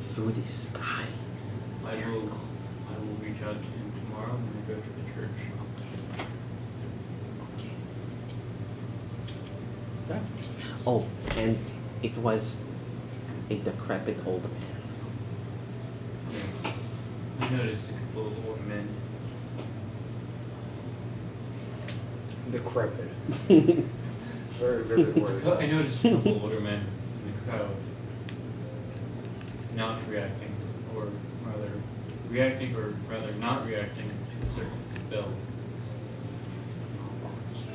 through the sky. I will reach out to him tomorrow when I go to the church. Okay. Oh, and it was a decrepit old man. Yes. I noticed a couple of old men. Decrepit. Very vivid word. I noticed a couple of older men in the crowd not reacting, or rather reacting, or rather not reacting to a certain bell.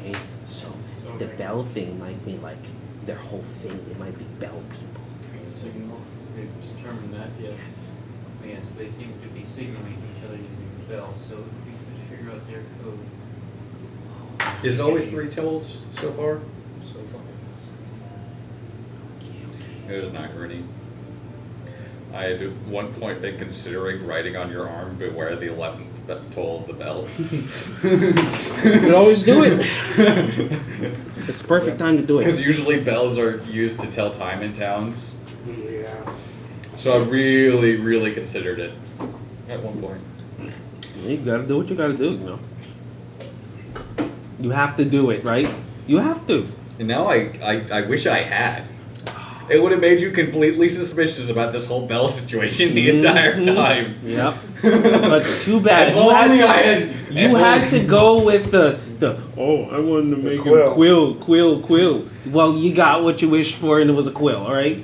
Okay, so So the bell thing might be like their whole thing. They might be bell people. signal. We've determined that, yes. Yes, they seem to be signaling each other using the bell, so if we could figure out their code. Is it always 3 tells so far? So far. It was not ready. I had at one point been considering writing on your arm, beware the 11th toll of the bell. You can always do it. It's the perfect time to do Because it. usually bells are used to tell time in towns. Yeah. So I really, really considered it at one point. You gotta do what you gotta do, you know. You have to do it, right? You have to. And now I wish I had. It would have made you completely suspicious about this whole bell situation the entire time. Yep. But too bad. If only I had. You had to go with the I wanted to make a quill. Well, you got what you wished for, and it was a quill, all right?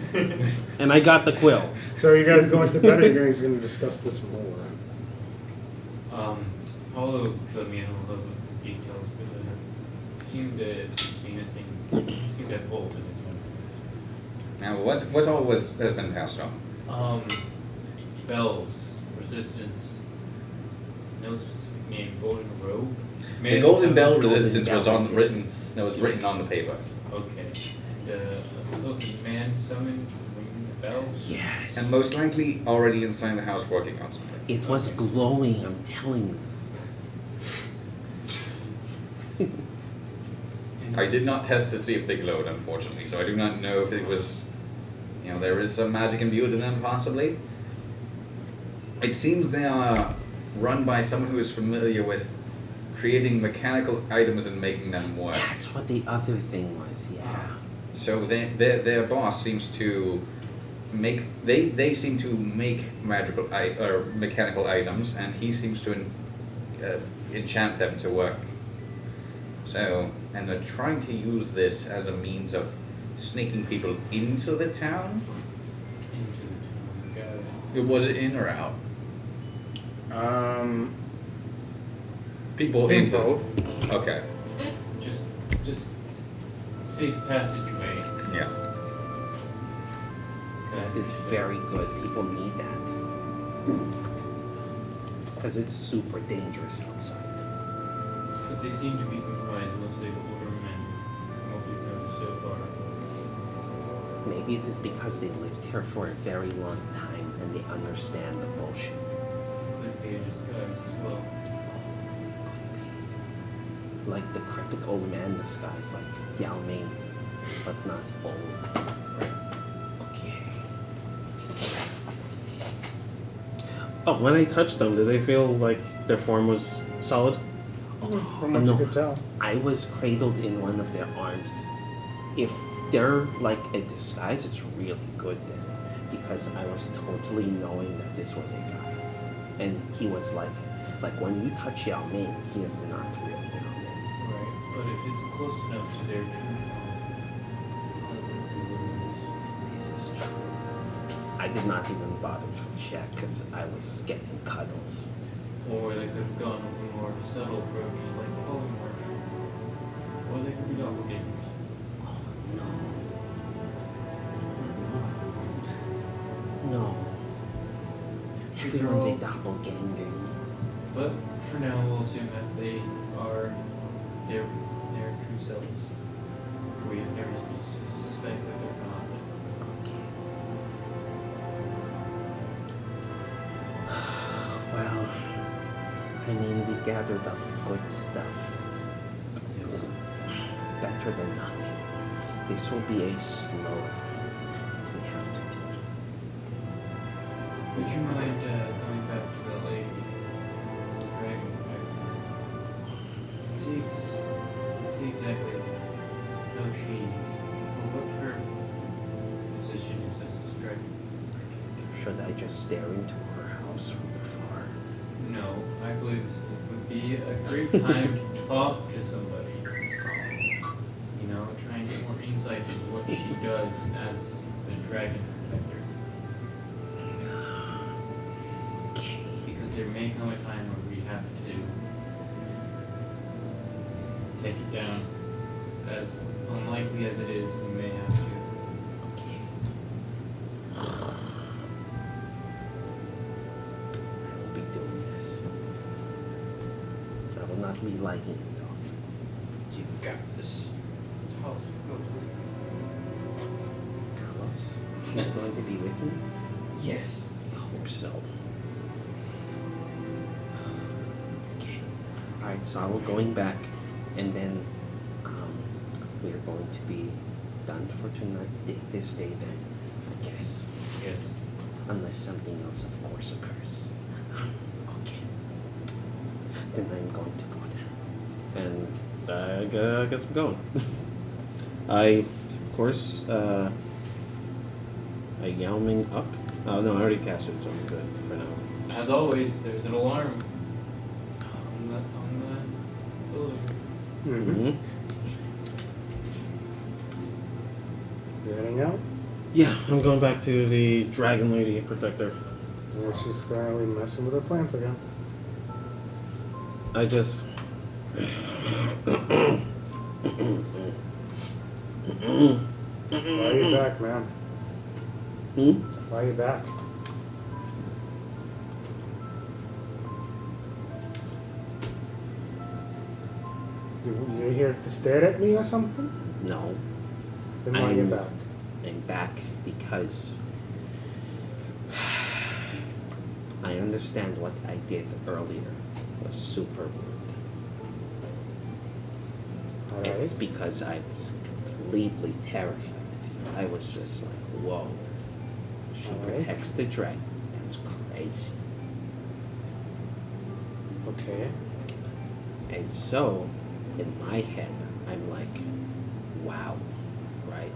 And I got the quill. So are you guys going to bed, or you guys going to discuss this more? Paulo filled me in a little bit of details, but seemed to be missing. Seemed to have holes in his memory. Now, what all has been passed on? Bells, resistance, no specific name, golden robe. The golden bell Golden resistance bell was written. resistance. That was written Yes. on the paper. Okay, and a supposed man summoned ringing the bell. Yes. And most likely already inside the house working on something. It was glowing, I'm telling you. And I did not test to see if they glowed, unfortunately, so I do not know if it was, there is some magic imbued in them, possibly. It seems they are run by someone who is familiar with creating mechanical items and making them work. That's what the other thing was, yeah. So their boss seems to they seem to make magical or mechanical items, and he seems to enchant them to work. So, and they're trying to use this as a means of sneaking people into the town. into the town. Was it in or out? People Seen into both. Okay. Just safe passageway. Yeah. That is very good. People need that. Because it's super dangerous outside. But they seem to be comprised mostly of older men, from what we've noticed so far. Maybe it is because they lived here for a very long time and they understand the bullshit. Could be a disguise as well. Like the crooked old man disguise, like Yao Ming, but not old. Okay. Oh, when I touched them, did they feel like their form was solid? From what no. you could tell. I was cradled in one of their arms. If they're like a disguise, it's really good then. Because I was totally knowing that this was a guy. And he was like when you touch Yao Ming, he is not real Yao Ming. Right. But if it's close enough to their true form, I don't know what it is. This is true. I did not even bother to check because I was getting cuddles. Or they could have gone with a more subtle approach, like polymorph. Or they could be doppelgangers. Oh, no. Everyone's a doppelganger. But for now, we'll assume that they are their true selves. We have never reason to suspect that they're not. Okay. Well, I mean, we gathered up good stuff. Yes. Better than nothing. This will be a slow thing we have to do. Would you mind going back to the lady, the dragon? See exactly how she, or what her position is as this dragon. Should I just stare into her house from afar? No, I believe this would be a great time to talk to somebody. You know, try and get more insight into what she does as the dragon protector. Okay. Because there may come a time where we have to take it down. As unlikely as it is, we may have to. Okay. I will be doing this. I will not be liking it though. You got this. It's house. Go. Carlos, he's going to be with me. Yes. I hope so. Okay. Alright, so I will going back, and then we are going to be done for tonight, this day then, I guess. Yes. Unless something else, of course, occurs. Okay. Then I'm going to go then. And I guess I'm going. I, of course, I yelming up. Oh no, I already cast it, so I'm good for now. As always, there's an alarm on the building. Mm-hmm. Mm-hmm. You heading out? Yeah, I'm going back to the Dragon Lady Protector. Yeah, she's currently messing with her plants again. I just. Why are you back, man? Why are you back? You here to stare at me or something? No, Then why are you I'm- back? I'm back because I understand what I did earlier was super rude. Alright. It's because I was completely terrified of you. I was just like, whoa. She Alright. protects the dragon. That's crazy. Okay. And so, in my head, I'm like, wow, right?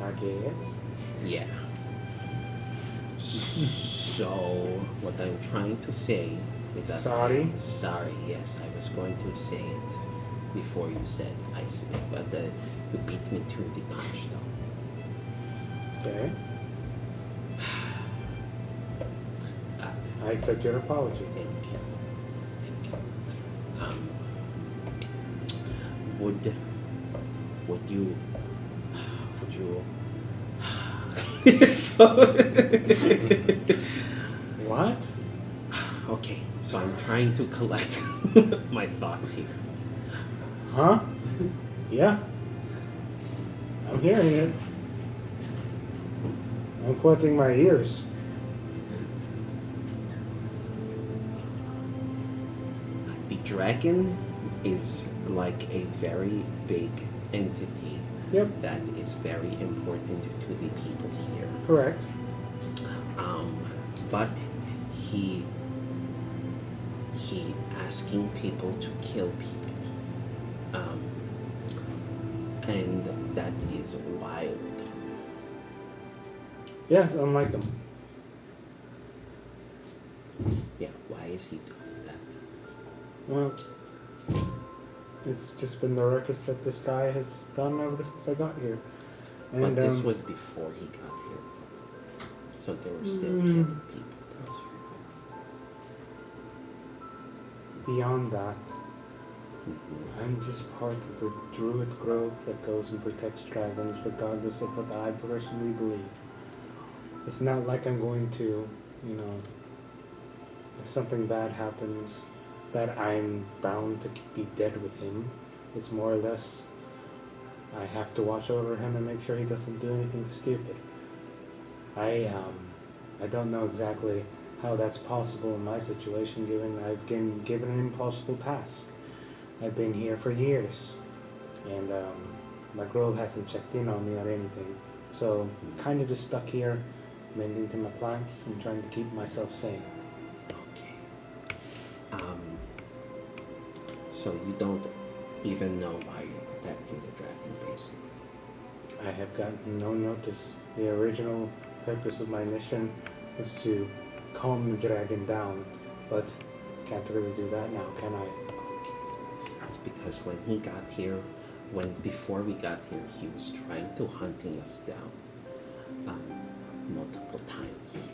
I guess. Yeah. So, what I'm trying to say is that Sorry? I'm sorry, yes, I was going to say it before you said I said it, but you beat me to the punch though. Okay. I accept your apology. Thank you. Thank you. Would you so What? okay, so I'm trying to collect my thoughts here. Huh? Yeah. I'm hearing it. I'm collecting my ears. The dragon is like a very big entity Yep. that is very important to the people here. Correct. But he asking people to kill people. And that is wild. Yes, unlike him. Yeah, why is he doing that? Well, it's just been the records that this guy has done ever since I got here. And But this was before he got here. So they were still killing people. That's beyond that, Mhm. I'm just part of the Druid grove that goes and protects dragons regardless of what I personally believe. It's not like I'm going to, if something bad happens, that I'm bound to be dead with him. It's more or less, I have to watch over him and make sure he doesn't do anything stupid. I don't know exactly how that's possible in my situation, given I've been given an impossible task. I've been here for years, and my grove hasn't checked in on me or anything. So, kind of just stuck here, mending to my plants and trying to keep myself sane. Okay. So you don't even know why you're protecting the dragon, basically. I have gotten no notice. The original purpose of my mission was to calm the dragon down, but can't really do that now, can I? Okay. It's because when he got here, before we got here, he was trying to hunting us down multiple times.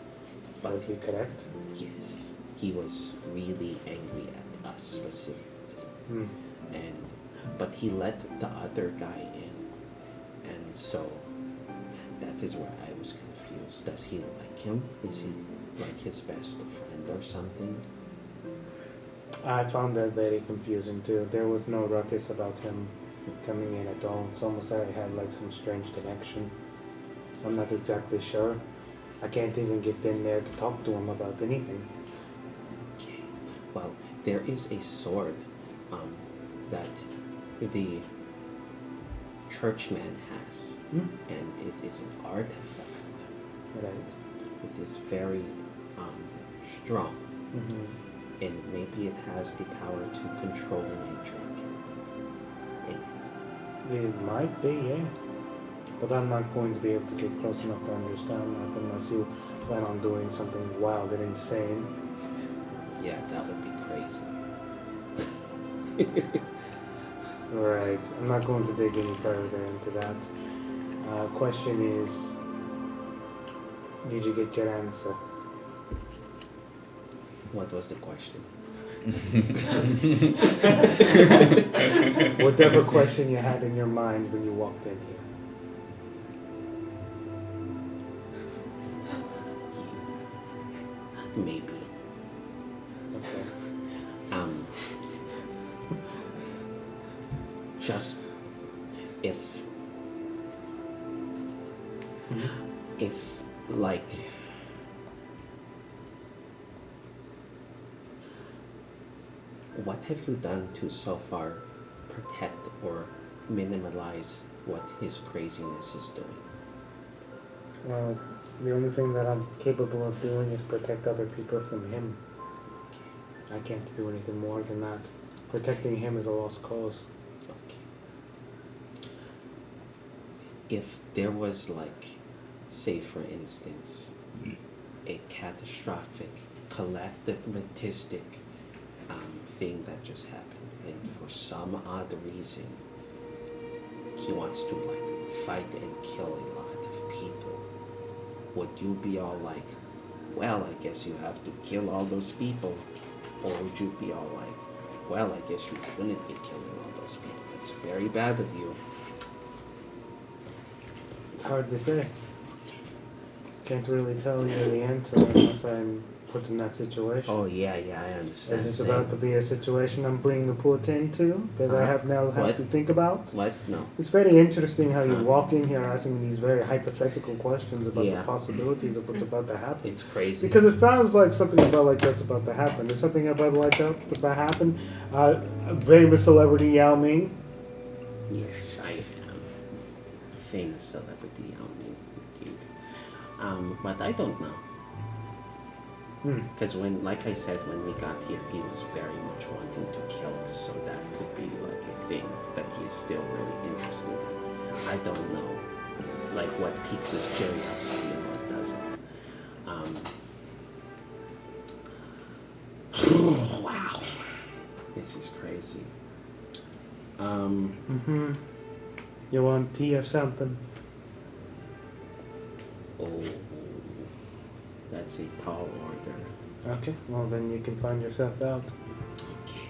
But Would you correct? yes, he was really angry at us specifically. But he let the other guy in, and so that is where I was confused. Does he like him? Is he like his best friend or something? I found that very confusing too. There was no ruckus about him coming in at all. It's almost like I had like some strange connection. I'm not exactly sure. I can't even get in there to talk to him about anything. Okay. Well, there is a sword that the churchman has, and it is an artifact. Right. It is very strong, Mm-hmm. and maybe it has the power to control a night dragon. It might be, yeah. But I'm not going to be able to get close enough to understand that unless you plan on doing something wild and insane. Yeah, that would be crazy. Right. I'm not going to dig any further into that. Question is, did you get your answer? What was the question? Whatever question you had in your mind when you walked in here. Maybe. Okay. Just if like what have you done to so far protect or minimize what his craziness is doing? Well, the only thing that I'm capable of doing is protect other people from him. I can't do anything more than that. Protecting him is a lost cause. Okay. If there was like, say for instance, a catastrophic, collectivistic thing that just happened, and for some odd reason, he wants to like fight and kill a lot of people, would you be all like, well, I guess you have to kill all those people? Or would you be all like, well, I guess you shouldn't be killing all those people? That's very bad of you. It's hard to say. Can't really tell you the answer unless I'm put in that situation. Oh, yeah, I understand. Is this Same. about to be a situation I'm being put into that I have now What? to think about? What? No. It's very interesting how you Huh? walk in here asking these very hypothetical questions about Yeah. the possibilities of what's about to happen. It's crazy. Because it sounds like something about like that's about to happen. There's something about like that's about to happen. A famous celebrity Yao Ming. Yes, I am. Famous celebrity, indeed. But I don't know. Because when, like I said, when we got here, he was very much wanting to kill us, so that could be like a thing that he is still really interested in. I don't know, like what piques his curiosity and what doesn't. Wow, this is crazy. You want tea or something? Oh, that's a tall order. Okay, well then you can find yourself out. Okay.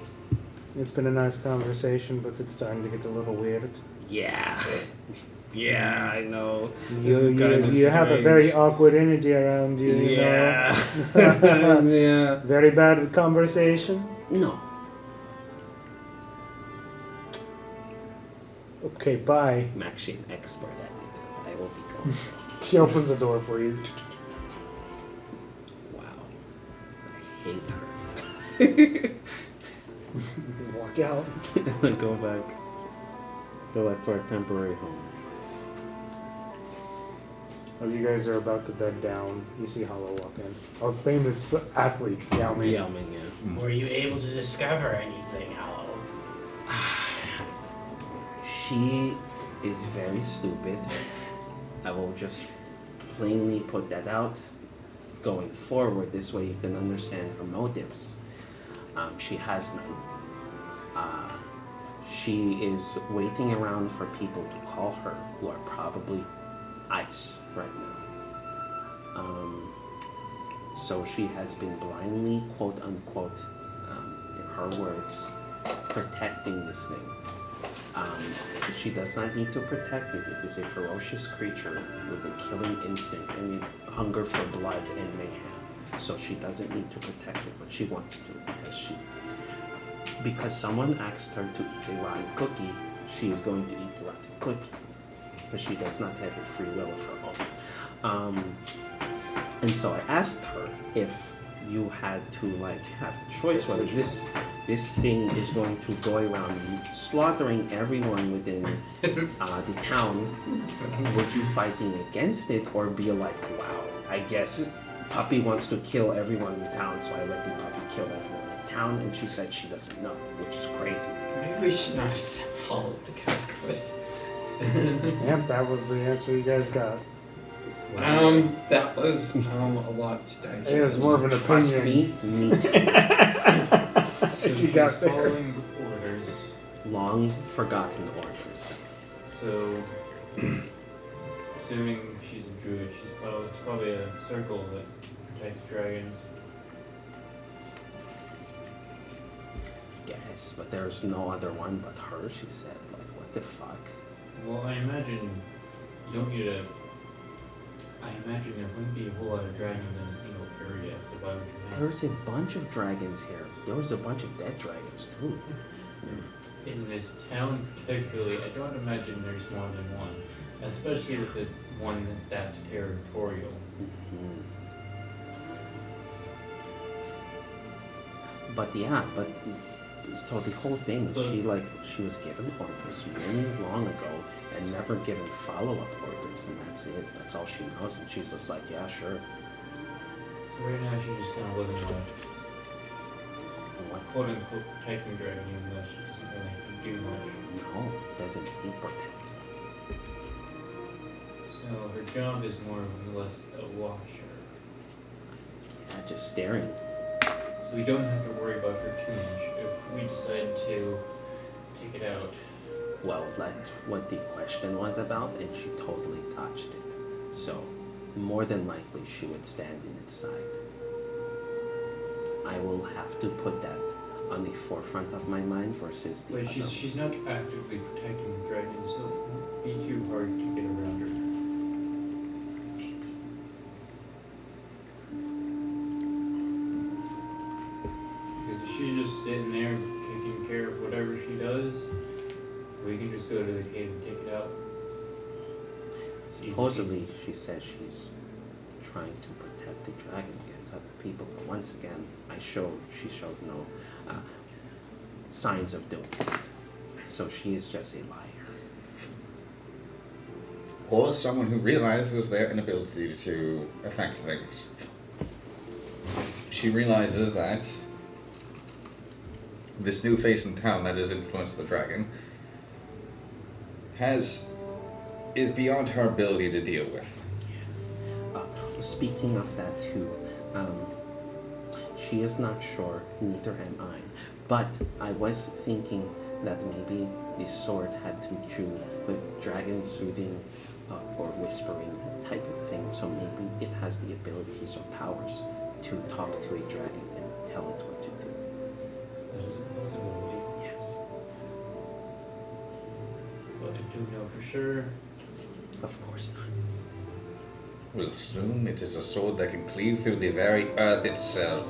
It's been a nice conversation, but it's starting to get a little weird. Yeah. Yeah, I know. You have a very awkward energy around you, you know? Yeah. Very bad with conversation? No. Okay, bye. I'm actually an expert at it. I will be going. She opens the door for you. Wow. I hate her. Walk out. Go back to our temporary home. As you guys are about to bed down, you see Hollow walk in. A famous athlete, Yao Ming. Yao Ming, yeah. Were you able to discover anything, Hollow? She is very stupid. I will just plainly put that out. Going forward, this way you can understand her motives. She has none. She is waiting around for people to call her, who are probably ice right now. So she has been blindly, quote unquote, in her words, protecting this thing. She does not need to protect it. It is a ferocious creature with a killing instinct and a hunger for blood and mayhem. So she doesn't need to protect it, but she wants to because someone asked her to eat a rotten cookie, she is going to eat the rotten cookie. Because she does not have a free will of her own. And so I asked her if you had to like have a choice whether this thing is going to go around slaughtering everyone within the town. Would you fighting against it or be like, wow, I guess Puppy wants to kill everyone in town, so I let the puppy kill everyone in town? And she said she doesn't know, which is crazy. Maybe we should not assemble all of the cast questions. Yep, that was the answer you guys got. That was a lot to digest. It was more of an Trust opinion. me, me too. So You she's got there. following orders. Long forgotten orders. So, assuming she's a druid, it's probably a circle that protects dragons. Yes, but there's no other one but her, she said. Like, what the fuck? Well, I imagine you don't need a. I imagine there wouldn't be a whole lot of dragons in a single area, so why would you have? There's a bunch of dragons here. There was a bunch of dead dragons, too. In this town particularly, I don't imagine there's more than one, especially with the one that territorial. Mhm. But yeah, so the whole thing, she was given orders many long ago and never given follow-up orders, and that's it. That's all she knows, and she's just like, yeah, sure. So right now she's just kind of living life, What? quote unquote protecting dragon, even though she doesn't really do much. No, doesn't need protect. So her job is more or less a watcher. Yeah, just staring. So we don't have to worry about her too much if we decide to take it out. Well, that's what the question was about, and she totally dodged it. So, more than likely, she would stand in its side. I will have to put that on the forefront of my mind versus the But other. she's not actively protecting the dragon, so it won't be too hard to get around her. Maybe. Because if she's just sitting there taking care of whatever she does, we can just go to the cave and take it out. It's easy Supposedly, peasy. she says she's trying to protect the dragon against other people, but once again, she showed no signs of doing it. So she is just a liar. Or someone who realizes their inability to affect things. She realizes that this new face in town that has influenced the dragon is beyond her ability to deal with. Speaking of that too, she is not sure, neither am I. But I was thinking that maybe the sword had to do with dragon soothing or whispering type of thing. So maybe it has the abilities or powers to talk to a dragon and tell it what to do. That is a possibility. Yes. But I do know for sure. Of course not. We'll assume it is a sword that can cleave through the very earth itself.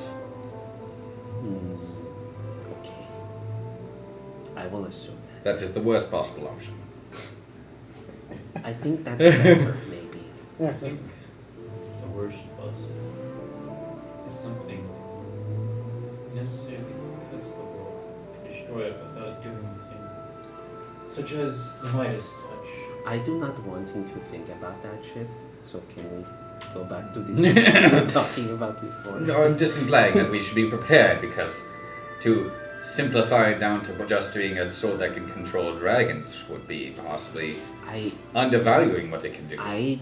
Okay. I will assume that. That is the worst possible option. I think that's better, maybe. Yeah, I think the worst possible is something necessarily cuts the world, to destroy it without doing anything, such as the Midas touch. I do not wanting to think about that shit, so can we go back to this we were talking about before? No, I'm just implying that we should be prepared because to simplify it down to just being a sword that can control dragons would be possibly undervaluing what it can do. I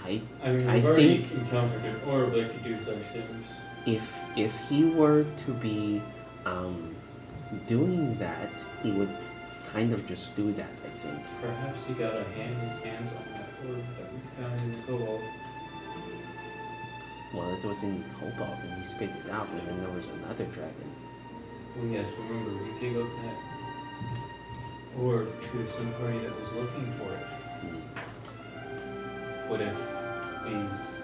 mean, I we've already think- encountered an orb that could do such things. If he were to be doing that, he would kind of just do that, I think. Perhaps he got his hands on that orb that we found in the cobalt. Well, it was in the cobalt and he spit it out, and then there was another dragon. Well, yes, remember, we gave up that orb to some party that was looking for it. What if these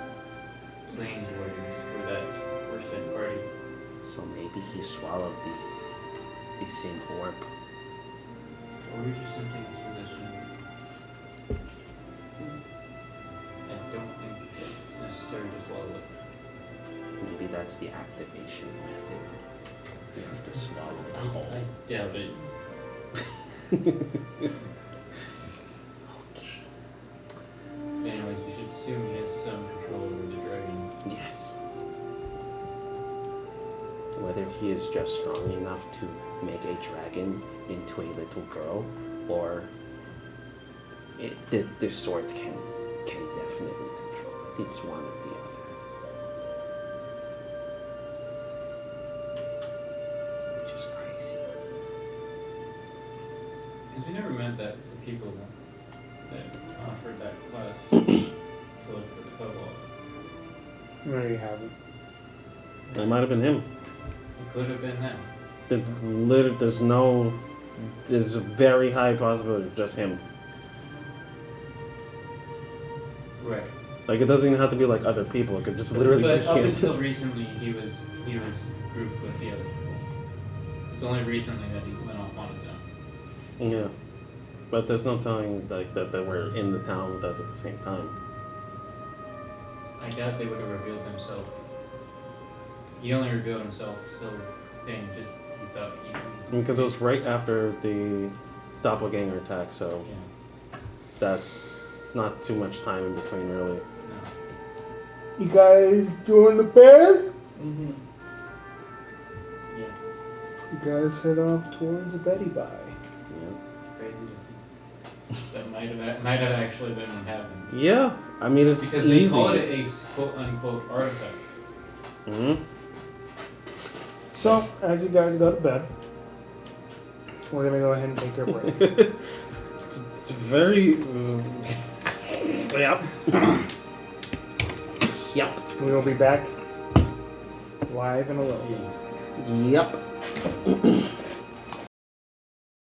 plains wardens were that sent party? So maybe he swallowed the same orb. Or just simply his position. I don't think necessary to swallow it. Maybe that's the activation method. You have to swallow the whole. I doubt it. Okay. Anyways, we should assume he has some control over the dragon. Yes. Whether he is just strong enough to make a dragon into a little girl, or the sword can definitely control it. It's one or the other. Which is crazy. Because we never met the people that offered that quest to look for the kobold. No, you haven't. It might have been him. It could have been them. There's a very high possibility of just him. Right. Like, it doesn't even have to be like other people. It could just literally But be up him. until recently, he was grouped with the other people. It's only recently that he went off on his own. Yeah. But there's no telling like that they were in the town with us at the same time. I doubt they would have revealed themselves. He only revealed himself so then he thought Because it was right after the doppelganger attack, so yeah. that's not too much time in between, really. No. You guys doing the bed? Mm-hmm. Yeah. You guys head off towards Betty Bye. Crazy to think. That might have actually been what happened. Yeah, I mean it's Because easy. they call it a quote unquote artifact. Mm-hmm. So, as you guys go to bed, we're gonna go ahead and take a break. It's very. Yep. Yep. We will be back live in a little bit. Yep.